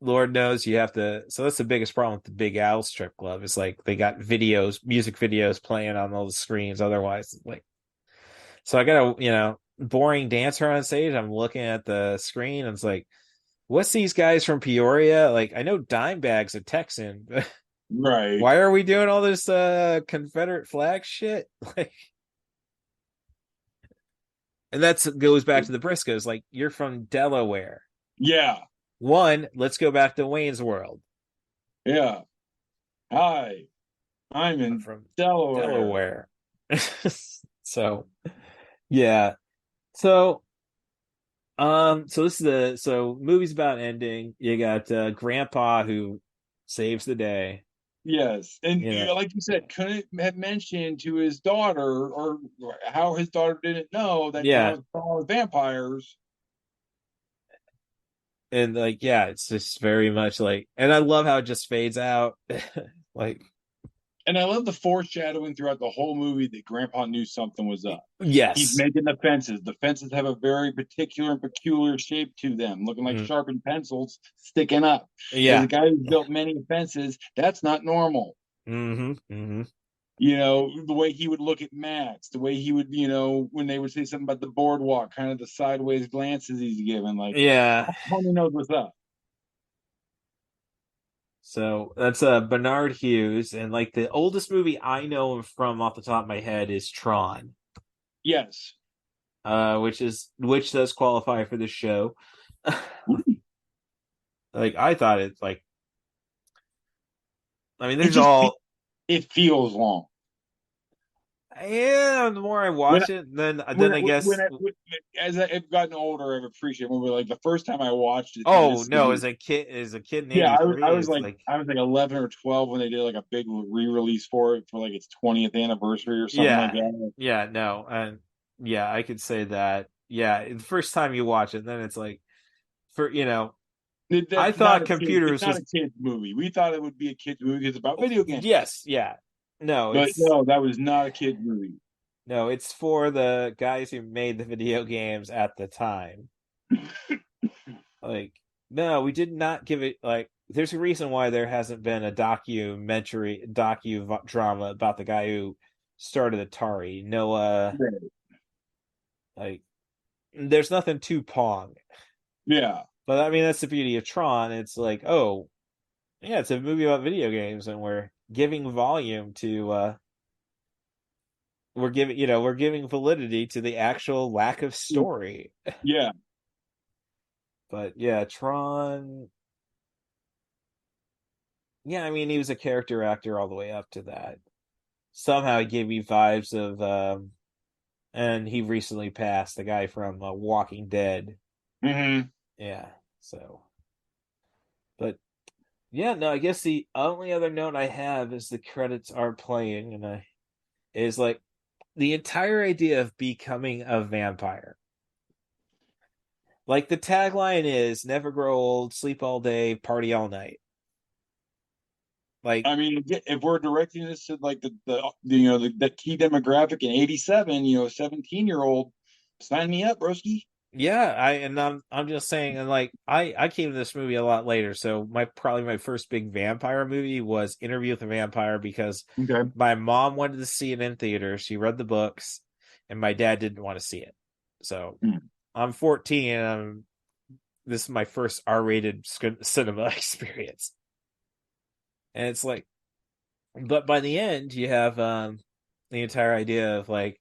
Lord knows you have to. So that's the biggest problem with the Big Al strip club. It's like they got music videos playing on all the screens. Otherwise, like, so I got a boring dancer on stage. I'm looking at the screen and it's like, what's these guys from Peoria? Like, I know Dimebag's a Texan. Right. Why are we doing all this Confederate flag shit? Like, and that goes back to the Briscoes. Like, you're from Delaware. Yeah. One, let's go back to Wayne's World. Yeah. Hi, I'm from Delaware. So, yeah. So this is movie's about ending. You got Grandpa who saves the day. Yes, and like you said, couldn't have mentioned to his daughter or how his daughter didn't know that was vampires. And like, it's just very much like, and I love how it just fades out. Like, And I love the foreshadowing throughout the whole movie that Grandpa knew something was up. He's Yes. making the fences. The fences have a very particular and peculiar shape to them, looking like Mm. sharpened pencils sticking up. Yeah. As a guy who's built many fences, that's not normal. Mm-hmm. Mm-hmm. You know, the way he would look at Max, the way he would, you know, when they would say something about the boardwalk, kind of the sideways glances he's giving, like, Yeah. homie knows what's up. So that's Bernard Hughes, and like the oldest movie I know him from off the top of my head is Tron. Yes. Which does qualify for the show. Like I thought it's like, I mean, there's all. It feels long. Yeah, the more I watch it, then I guess. As I've gotten older, I've appreciated when like the first time I watched it. Oh no, as a kid in yeah, '83, I was like 11 or 12 when they did like a big re-release for it for like its 20th anniversary or something like that. Yeah, no, and yeah, I could say that. Yeah, the first time you watch it, then it's like, I thought computers it's not a kid's movie. We thought it would be a kid's movie. It's about video games. Yes, yeah. No, that was not a kid's movie. No, it's for the guys who made the video games at the time. Like, no, we did not give it, like, there's a reason why there hasn't been a docudrama about the guy who started Atari. Noah, like, there's nothing to Pong. Yeah. But I mean, that's the beauty of Tron. It's like, oh, yeah, it's a movie about video games, and we're giving volume to, we're giving validity to the actual lack of story. Yeah. But yeah, Tron. Yeah, I mean, he was a character actor all the way up to that. Somehow he gave me vibes of, and he recently passed, the guy from Walking Dead. Mm-hmm. Yeah, so. But yeah, no, I guess the only other note I have is the credits are playing, and is like the entire idea of becoming a vampire. Like the tagline is never grow old, sleep all day, party all night. Like, I mean, if we're directing this to like the key demographic in 87, 17-year-old, sign me up, broski. Yeah, I'm just saying, and like I came to this movie a lot later, so probably my first big vampire movie was Interview with a Vampire, because my mom wanted to see it in theater. She read the books, and my dad didn't want to see it. So I'm 14, and this is my first R-rated cinema experience, and it's like, but by the end, you have the entire idea of like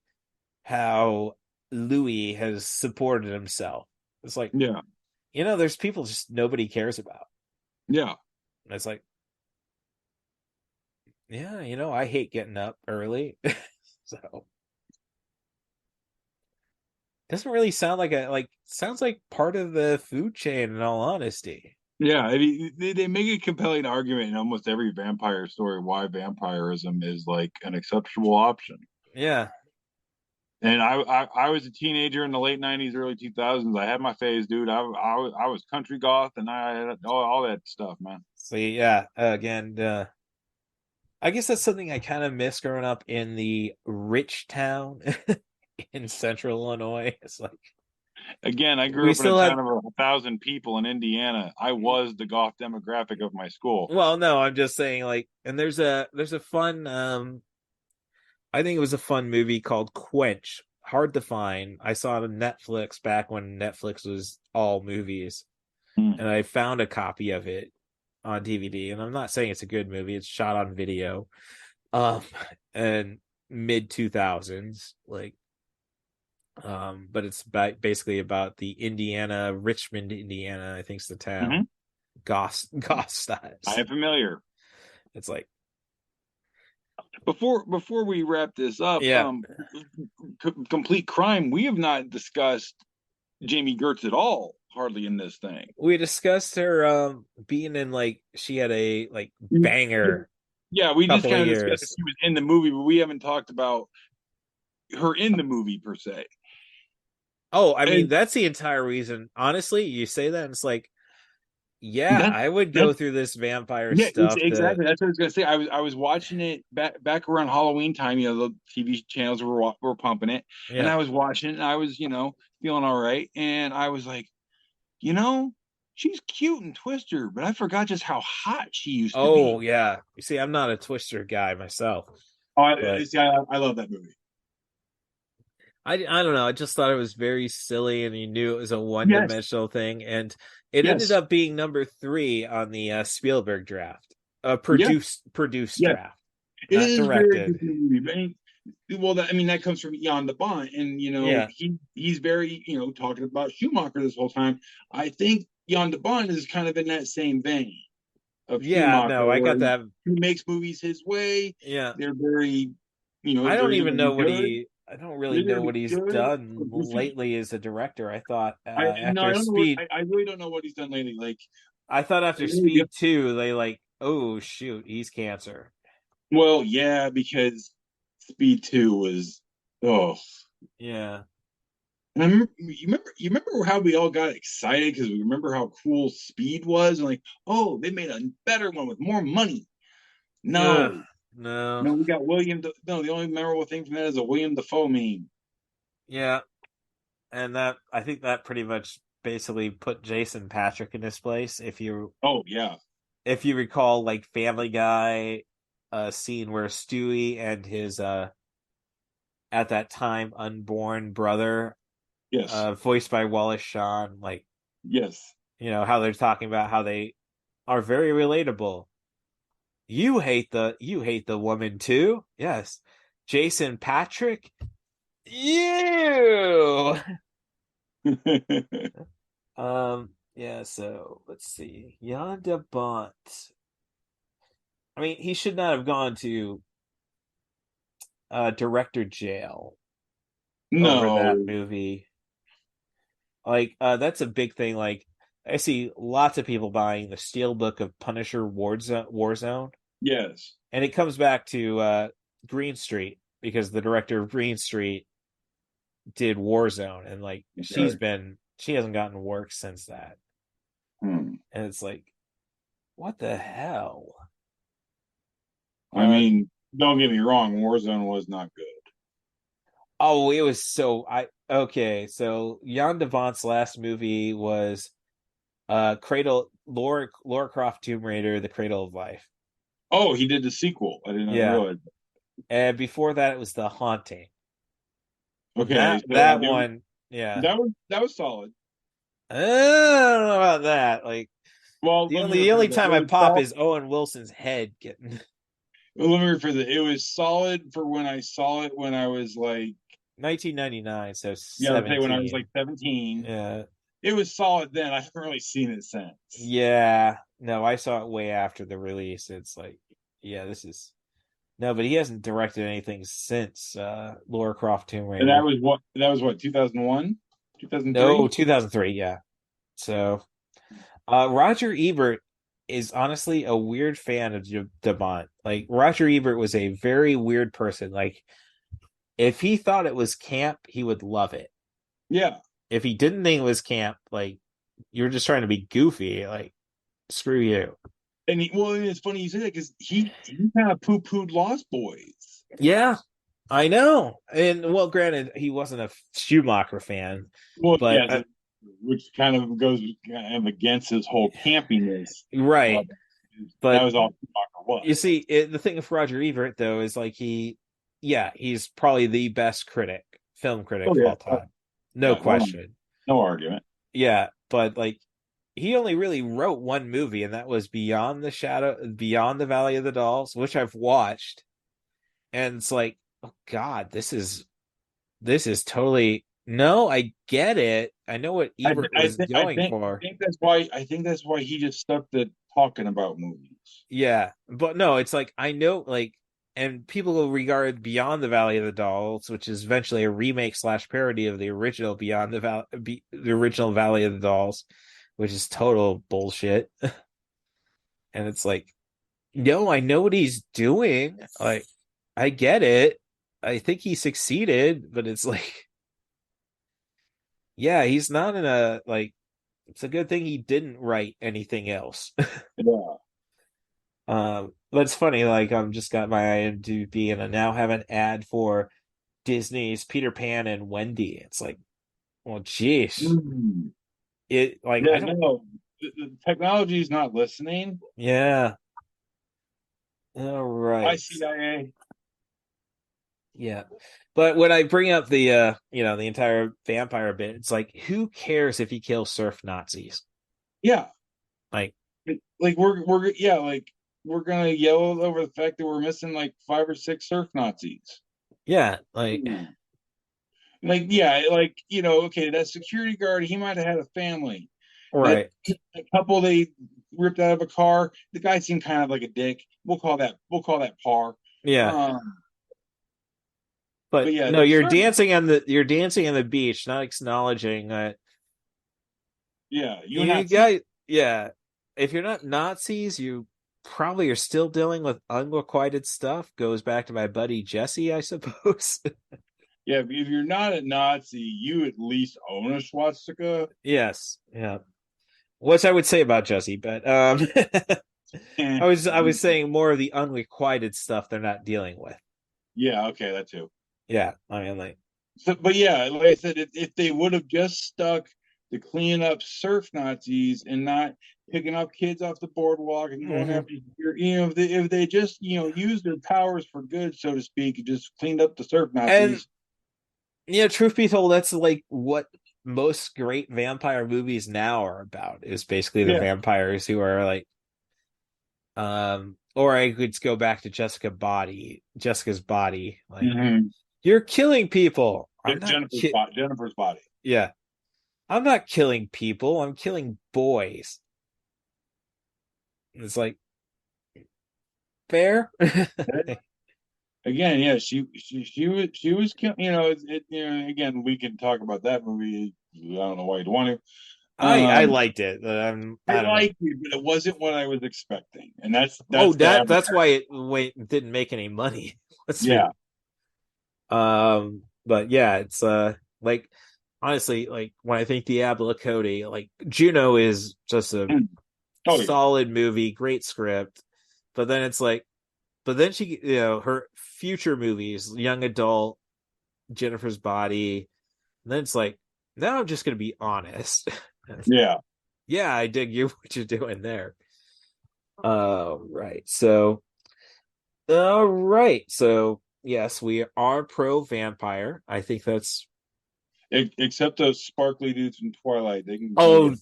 how Louis has supported himself. It's like, there's people just nobody cares about. Yeah. And it's like, yeah, I hate getting up early. So doesn't really sound like sounds like part of the food chain, in all honesty. Yeah, they make a compelling argument in almost every vampire story why vampirism is like an acceptable option. Yeah. And I was a teenager in the late 90s, early 2000s. I had my phase, dude. I was country goth, and I had all that stuff, man. So yeah, again, I guess that's something I kind of miss growing up in the rich town in central Illinois. It's like, again, I grew up in a town of 1,000 people in Indiana. I was the goth demographic of my school. Well, no, I'm just saying, like, and there's a fun I think it was a fun movie called Quench. Hard to find. I saw it on Netflix back when Netflix was all movies. And I found a copy of it on DVD. And I'm not saying it's a good movie. It's shot on video. And mid 2000s. Like, but it's basically about the Richmond, Indiana, I think's the town. Goth styles. I am familiar. It's like, before we wrap this up, complete crime. We have not discussed Jamie Gertz at all, hardly in this thing. We discussed her being in, like, she had a like banger. Yeah, we just kind of discussed that she was in the movie, but we haven't talked about her in the movie per se. Oh, I mean, that's the entire reason. Honestly, you say that, and it's like, Yeah, I would go through this vampire Yeah, it's stuff. exactly. That's what I was gonna say. I was watching it back around Halloween time. The TV channels were pumping it, and Yeah. I was watching it, and I was feeling all right, and I was like, you know, she's cute in Twister, but I forgot just how hot she used to Oh, be. yeah. You see, I'm not a Twister guy myself, Oh, but I love that movie. I don't know. I just thought it was very silly, and you knew it was a Yes, one-dimensional thing, and it ended yes, up being number 3 on the Spielberg draft, yeah, produced yeah. draft, It not is very directed. good movie. But well, that comes from Jan de Bont, and Yeah, he's very talking about Schumacher this whole time. I think Jan de Bont is kind of in that same vein of yeah. Schumacher, No, I where got he that. makes movies his way. Yeah, They're very, I don't they're even gonna know be what good. he. I don't really They're know gonna what be he's good or done goofy. lately as a director. I thought I no, I after don't know. Speed, I really don't know what he's done lately. I thought after Speed 2, they like, oh shoot, he's cancer. Well, yeah, because Speed 2 was oh. Yeah. And you remember how we all got excited because we remember how cool Speed was, and like, oh, they made a better one with more money. Ugh, No, no. no, we got No, the only memorable thing from that is a William Dafoe meme. Yeah. And that I think that pretty much basically put Jason Patrick in his place. Oh yeah, If you recall, like Family Guy, scene where Stewie and his at that time unborn brother, yes, voiced by Wallace Shawn, like yes. how they're talking about how they are very relatable. You hate the woman too? Yes. Jason Patrick? You yeah, so let's see. Jan de Bont. I mean, he should not have gone to director jail over that No, movie. Like, that's a big thing. Like, I see lots of people buying the Steelbook of Punisher Warzone, yes, and it comes back to Green Street because the director of Green Street did Warzone, and like okay. she hasn't gotten work since that, Hmm. and it's like, what the hell? I Uh, mean, don't get me wrong, Warzone was not good. Oh, it was so okay. So Jan de Bont's last movie was Cradle Laura Croft Tomb Raider, The Cradle of Life. Oh, he did the sequel. I did not Yeah. realize. And before that it was The Haunting. Okay, That one, yeah. that was solid. I don't know about that. Like Well, the let me only rephrase that. time It I was pop is Owen Wilson's head getting Let me rephrase it. It was solid for when I saw it when I was like 1999, so yeah, let's say when I was 17. like 17. Yeah. It was solid then. I haven't really seen it since. Yeah. No, I saw it way after the release. It's like, yeah, this is no, but he hasn't directed anything since Laura Croft Tomb And Raider. that was what 2001, 2003. No, 2003, yeah. So Roger Ebert is honestly a weird fan of de Bont. Like Roger Ebert was a very weird person. Like if he thought it was camp, he would love it. Yeah. If he didn't think it was camp, like you were just trying to be goofy, like screw you. And it's funny you say that because he kind of poo pooed Lost Boys. Yeah, I know. And well, granted, he wasn't a Schumacher fan, Well, but yeah, which kind of goes kind of against his whole campiness. right. That But was all Schumacher was. you see, the thing with Roger Ebert though is like he's probably the best film critic of all time, no question, no argument. Yeah, but like he only really wrote one movie, and that was Beyond the Valley of the Dolls, which I've watched, and it's like, oh God, this is totally no. I get it. I know what Ebert was going for. I think that's why he just stuck to talking about movies. Yeah, but no, it's like I know, like, and people will regard Beyond the Valley of the Dolls, which is eventually a remake / parody of the original the original Valley of the Dolls, which is total bullshit. And it's like, no, I know what he's doing. Like, I get it. I think he succeeded, but it's like, yeah, he's not in a like It's a good thing he didn't write anything else. Yeah. But it's funny, like I'm just got my IMDb and I now have an ad for Disney's Peter Pan and Wendy. It's like, well, geez. Mm. It like Yeah, I don't no, the technology is not listening. yeah. All Hi, right. CIA. Yeah. But when I bring up the the entire vampire bit, it's like who cares if he kills surf Nazis? Yeah, Like like we're gonna yell over the fact that we're missing like 5 or 6 surf Nazis. yeah, like Like, yeah, like, okay, that security guard, he might have had a family. That right. the couple they ripped out of a car, the guy seemed kind of like a dick. We'll call that par. Yeah. Um, but But yeah, no, the surf. you're dancing on the beach, not acknowledging that Yeah, you you Nazi. guys yeah. If you're not Nazis, you probably are still dealing with unrequited stuff. Goes back to my buddy Jesse, I suppose. Yeah, if you're not a Nazi, you at least own a swastika. Yes. Yeah. Which I would say about Jesse, but I was saying more of the unrequited stuff they're not dealing with. Yeah, okay, that too. Yeah, I mean, like, So, but yeah, like I said, if they would have just stuck to cleaning up surf Nazis and not picking up kids off the boardwalk and going mhm. after if they just used their powers for good, so to speak, and just cleaned up the surf And Nazis. truth be told, that's like what most great vampire movies now are about. Is basically the Yeah. vampires who are like, or I could go back to Jessica's body, like Mhm. you're killing people. I'm not. Jennifer's body. Yeah, I'm not killing people. I'm killing boys. It's like fair. Again, yeah, she was again, we can talk about that movie. I don't know why you'd want to. I liked it. I I don't know. liked it, but it wasn't what I was expecting, and that's That's why it didn't make any money. Let's be yeah. but yeah, it's like honestly, like when I think Diablo Cody, like Juno is just a Oh yeah. solid movie, great script, but then it's like, but then she, her future movies, young adult, Jennifer's Body, and then it's like, now I'm just gonna be honest. Yeah. Yeah, I dig you what you're doing there. Right. So, all right. So, yes, we are pro vampire. I think that's. Except those sparkly dudes from Twilight, they can. Oh,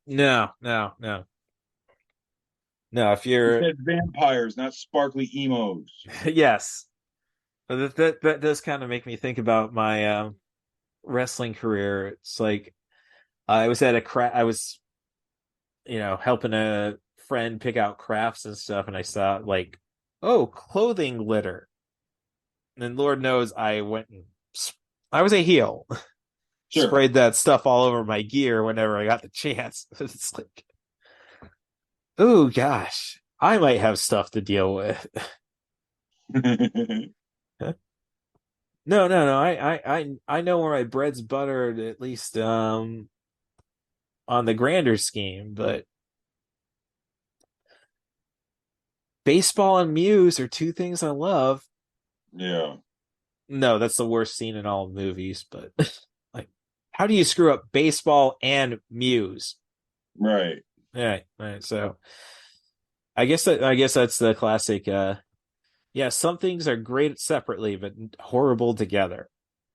no, no, no. No, if It you're. said vampires, not sparkly emos. Yes. But that does kind of make me think about my wrestling career. It's like I was at I was, helping a friend pick out crafts and stuff, and I saw like, oh, clothing litter. And Lord knows I went and I was a heel. Sure. Sprayed that stuff all over my gear whenever I got the chance. It's like, oh gosh, I might have stuff to deal with. No. I know where my bread's buttered, at least on the grander scheme, but baseball and Muse are two things I love. Yeah. No, that's the worst scene in all movies, but like, how do you screw up baseball and Muse? Right. Yeah, right. So I guess that's the classic yeah, some things are great separately but horrible together.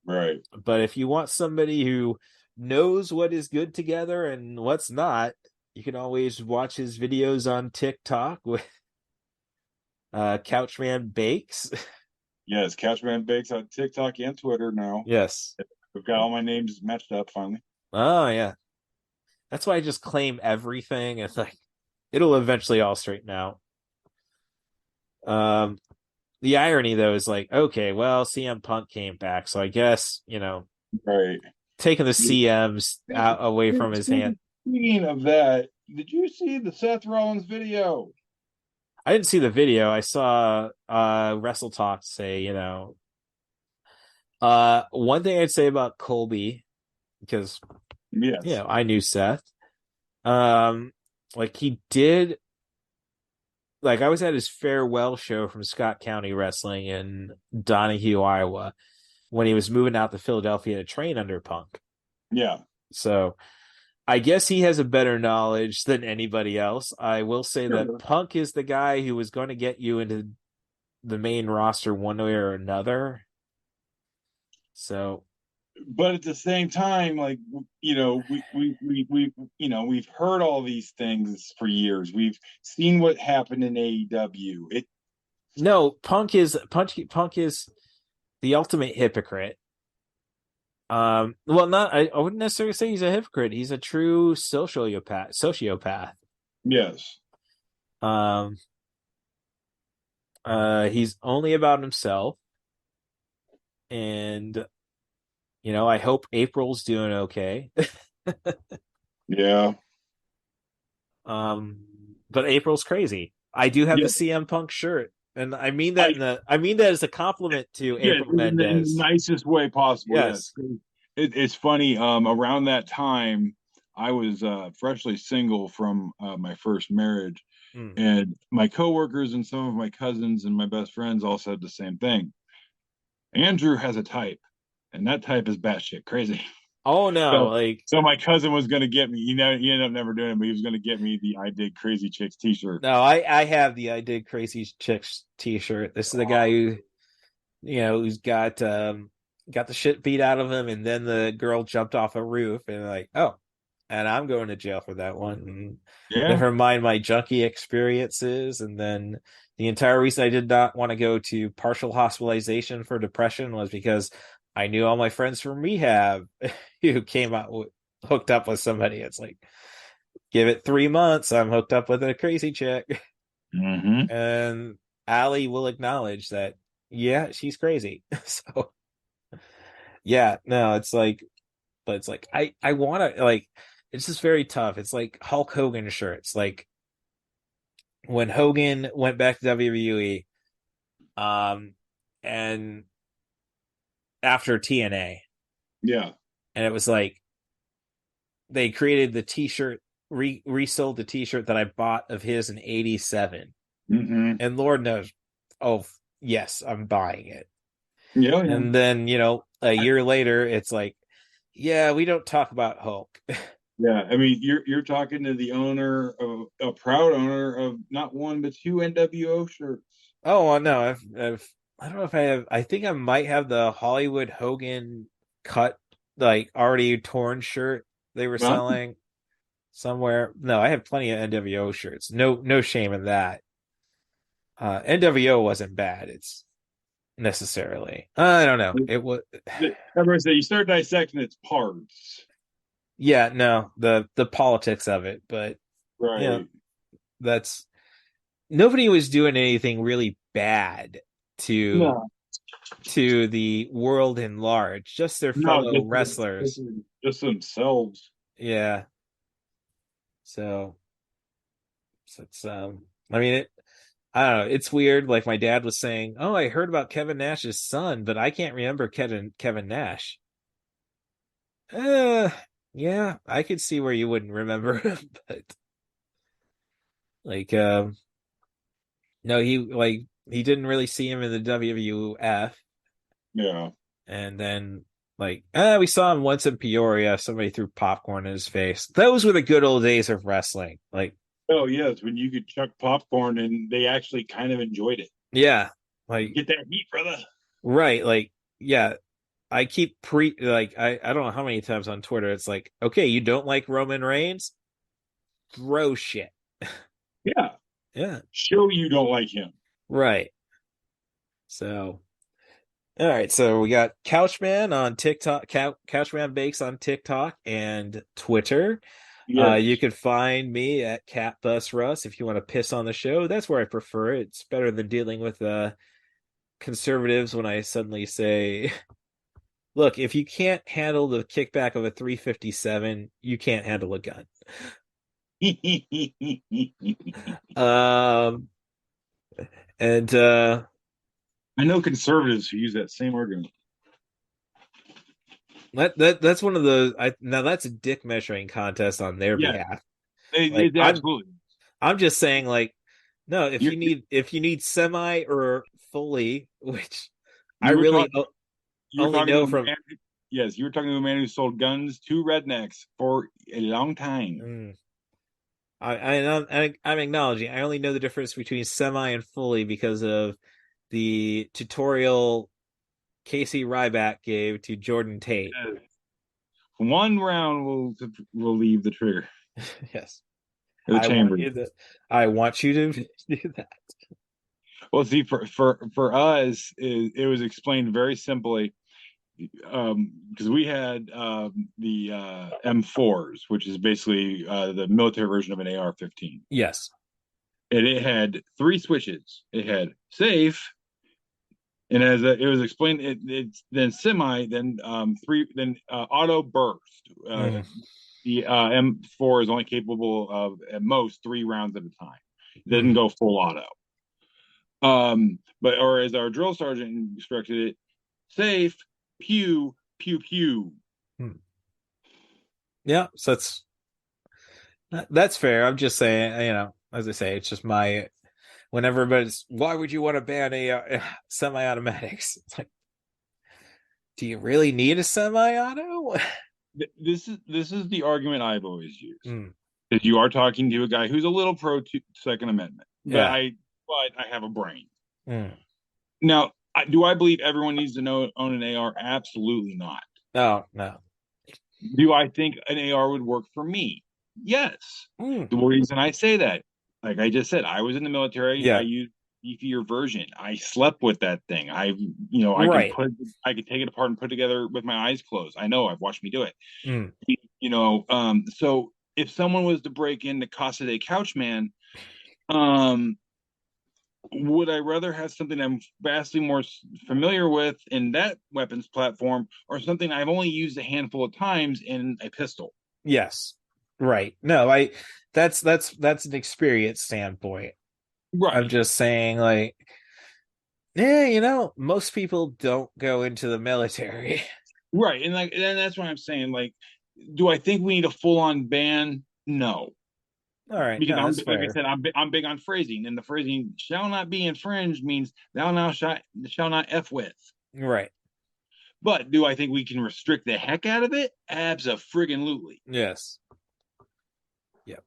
Right. But if you want somebody who knows what is good together and what's not, you can always watch his videos on TikTok with Couchman Bakes. Yes, Couchman Bakes on TikTok and Twitter now. Yes. We've got all my names matched up finally. Oh yeah. That's why I just claim everything. It's like it'll eventually all straighten out. The irony though is like, okay, well, CM Punk came back, so I guess, Right. taking the CMs out away from his hand. Speaking of that, did you see the Seth Rollins video? I didn't see the video. I saw Wrestle Talk say, one thing I'd say about Colby, because Yes. I knew Seth. Like he did. Like I was at his farewell show from Scott County Wrestling in Donahue, Iowa, when he was moving out to Philadelphia to train under Punk. Yeah. So I guess he has a better knowledge than anybody else. I will say that Punk is the guy who was going to get you into the main roster one way or another. So, but at the same time, like, you know, we you know, we've heard all these things for years. We've seen what happened in AEW. Punk is the ultimate hypocrite. Well, not I wouldn't necessarily say he's a hypocrite. He's a true sociopath. Yes. He's only about himself, and you know, I hope April's doing okay. Yeah. But April's crazy. I do have the CM Punk shirt, and I mean that as a compliment to April Mendez in the nicest way possible. Yes. It's funny. Around that time, I was freshly single from my first marriage, and my coworkers and some of my cousins and my best friends all said the same thing. Andrew has a type, and that type is batshit crazy. Oh no! So my cousin was going to get me. He ended up never doing it, but he was going to get me the "I Dig Crazy Chicks" T-shirt. No, I have the "I Dig Crazy Chicks" T-shirt. This is the guy who, you know, who's got the shit beat out of him, and then the girl jumped off a roof, and like, oh, and I'm going to jail for that one. And never mind my junkie experiences, and then the entire reason I did not want to go to partial hospitalization for depression was because I knew all my friends from rehab who came out hooked up with somebody. It's like, give it 3 months, I'm hooked up with a crazy chick. Mm-hmm. And Allie will acknowledge that, yeah, she's crazy. So, yeah, no, it's like, but it's like, I want to, like, it's just very tough. It's like Hulk Hogan shirts. Like, when Hogan went back to WWE, and after TNA. Yeah. And it was like they created the t-shirt, resold the t-shirt that I bought of his in 87. Mm-hmm. And Lord knows, oh, yes, I'm buying it. Yeah. And then, you know, a year later, it's like, yeah, we don't talk about Hulk. Yeah, I mean, you're talking to the owner of a proud owner of not one but two NWO shirts. Oh no, I don't know if I have. I think I might have the Hollywood Hogan cut, like already torn shirt they were selling somewhere. No, I have plenty of NWO shirts. No shame in that. NWO wasn't bad. It's necessarily. I don't know. It was. Everybody say you start dissecting its parts. Yeah, no, the politics of it, but right. You know, that's nobody was doing anything really bad to the world in large, just their fellow wrestlers, just themselves. Yeah. So it's I mean, I don't know, it's weird. Like my dad was saying, oh, I heard about Kevin Nash's son, but I can't remember Kevin Nash. Yeah, I could see where you wouldn't remember him, but like no, he didn't really see him in the WWF. Yeah. And then like we saw him once in Peoria, somebody threw popcorn in his face. Those were the good old days of wrestling. Like, oh yes, when you could chuck popcorn and they actually kind of enjoyed it. Yeah. Like, get that heat, brother. Right, like, yeah. I keep I don't know how many times on Twitter it's like, okay, you don't like Roman Reigns? Throw shit. Yeah. Yeah. Show you don't like him. Right. So, all right. So we got Couchman on TikTok, Couchman Bakes on TikTok and Twitter. Yes. You can find me at CatBusRuss if you want to piss on the show. That's where I prefer it. It's better than dealing with conservatives when I suddenly say, look, if you can't handle the kickback of a 357, you can't handle a gun. And I know conservatives who use that same argument. That's one of the now that's a dick measuring contest on their behalf. Like, Absolutely. I'm just saying, like, no, if you need semi or fully, which I really only know from. Yes, you were talking to a man who sold guns to rednecks for a long time. I'm acknowledging I only know the difference between semi and fully because of the tutorial Casey Ryback gave to Jordan Tate. One round will leave the trigger. Yes. The chamber. I want you to do that. Well, see, for us, it was explained very simply, because we had the M4s, which is basically the military version of an AR-15. Yes. And it had 3 switches. It had safe, and as it was explained, it's then semi, then 3, then auto burst. The M4 is only capable of at most 3 rounds at a time. It doesn't go full auto. But or as our drill sergeant instructed it, safe, pew, pew, pew. Yeah, so that's fair. I'm just saying, as I say, it's just my whenever, but it's why would you want to ban a semi-automatics? It's like, do you really need a semi-auto? This is the argument I've always used. That you are talking to a guy who's a little pro Second Amendment, but I have a brain. Now, do I believe everyone needs to own an AR? Absolutely not. No. Do I think an AR would work for me? Yes. The reason I say that, like I just said, I was in the military. Yeah. I used beefier version. I slept with that thing. I could take it apart and put it together with my eyes closed. I know, I've watched me do it. So if someone was to break into Casa de Couchman, would I rather have something I'm vastly more familiar with in that weapons platform, or something I've only used a handful of times in a pistol? Yes. Right. No, that's an experience standpoint. Right. I'm just saying, like, most people don't go into the military. Right. And that's what I'm saying. Like, do I think we need a full-on ban? No. All right. Because that's like fair. I said, I'm big on phrasing, and the phrasing "shall not be infringed" means thou shall not f with. Right. But do I think we can restrict the heck out of it? Abso-friggin-lutely. Yes. Yep.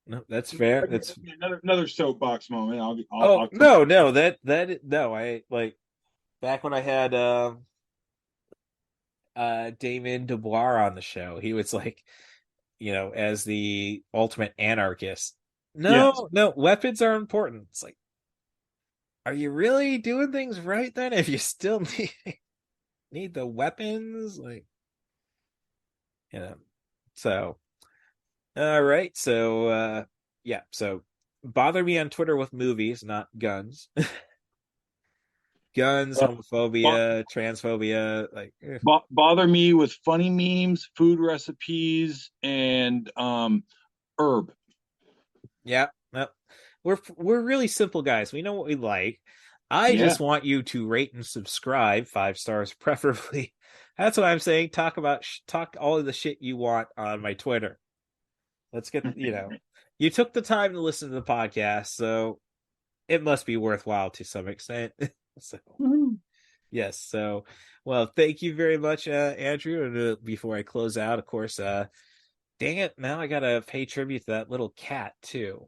No, that's fair. That's another soapbox moment. I like back when I had Damon Dubois on the show. He was like, as the ultimate anarchist. No, weapons are important. It's like, are you really doing things right then if you still need the weapons? Like, so all right. So so bother me on Twitter with movies, not guns. Guns, homophobia, transphobia, like bother me with funny memes, food recipes, and herb. Yeah, no, we're really simple guys. We know what we like. I just want you to rate and subscribe, 5 stars preferably. That's what I'm saying. Talk all of the shit you want on my Twitter. Let's get you took the time to listen to the podcast, so it must be worthwhile to some extent. So yes, so well, thank you very much, Andrew. And before I close out, of course, dang it, now I gotta pay tribute to that little cat too.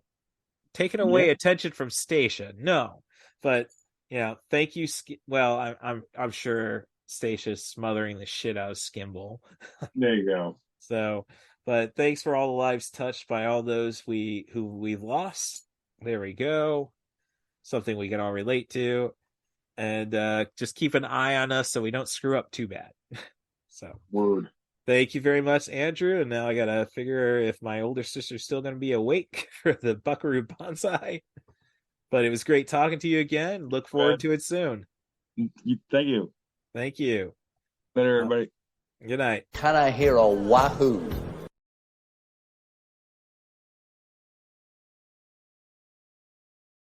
Taking away attention from Stacia, no, but thank you. Well, I'm sure Stacia's smothering the shit out of Skimble. There you go. So, but thanks for all the lives touched by all those who we've lost. There we go. Something we can all relate to. And just keep an eye on us so we don't screw up too bad. So, word. Thank you very much, Andrew. And now I gotta figure if my older sister's still gonna be awake for the Buckaroo Banzai. But it was great talking to you again. Look forward to it soon. Thank you. Thank you. Later, everybody. Good night. Can I hear a wahoo?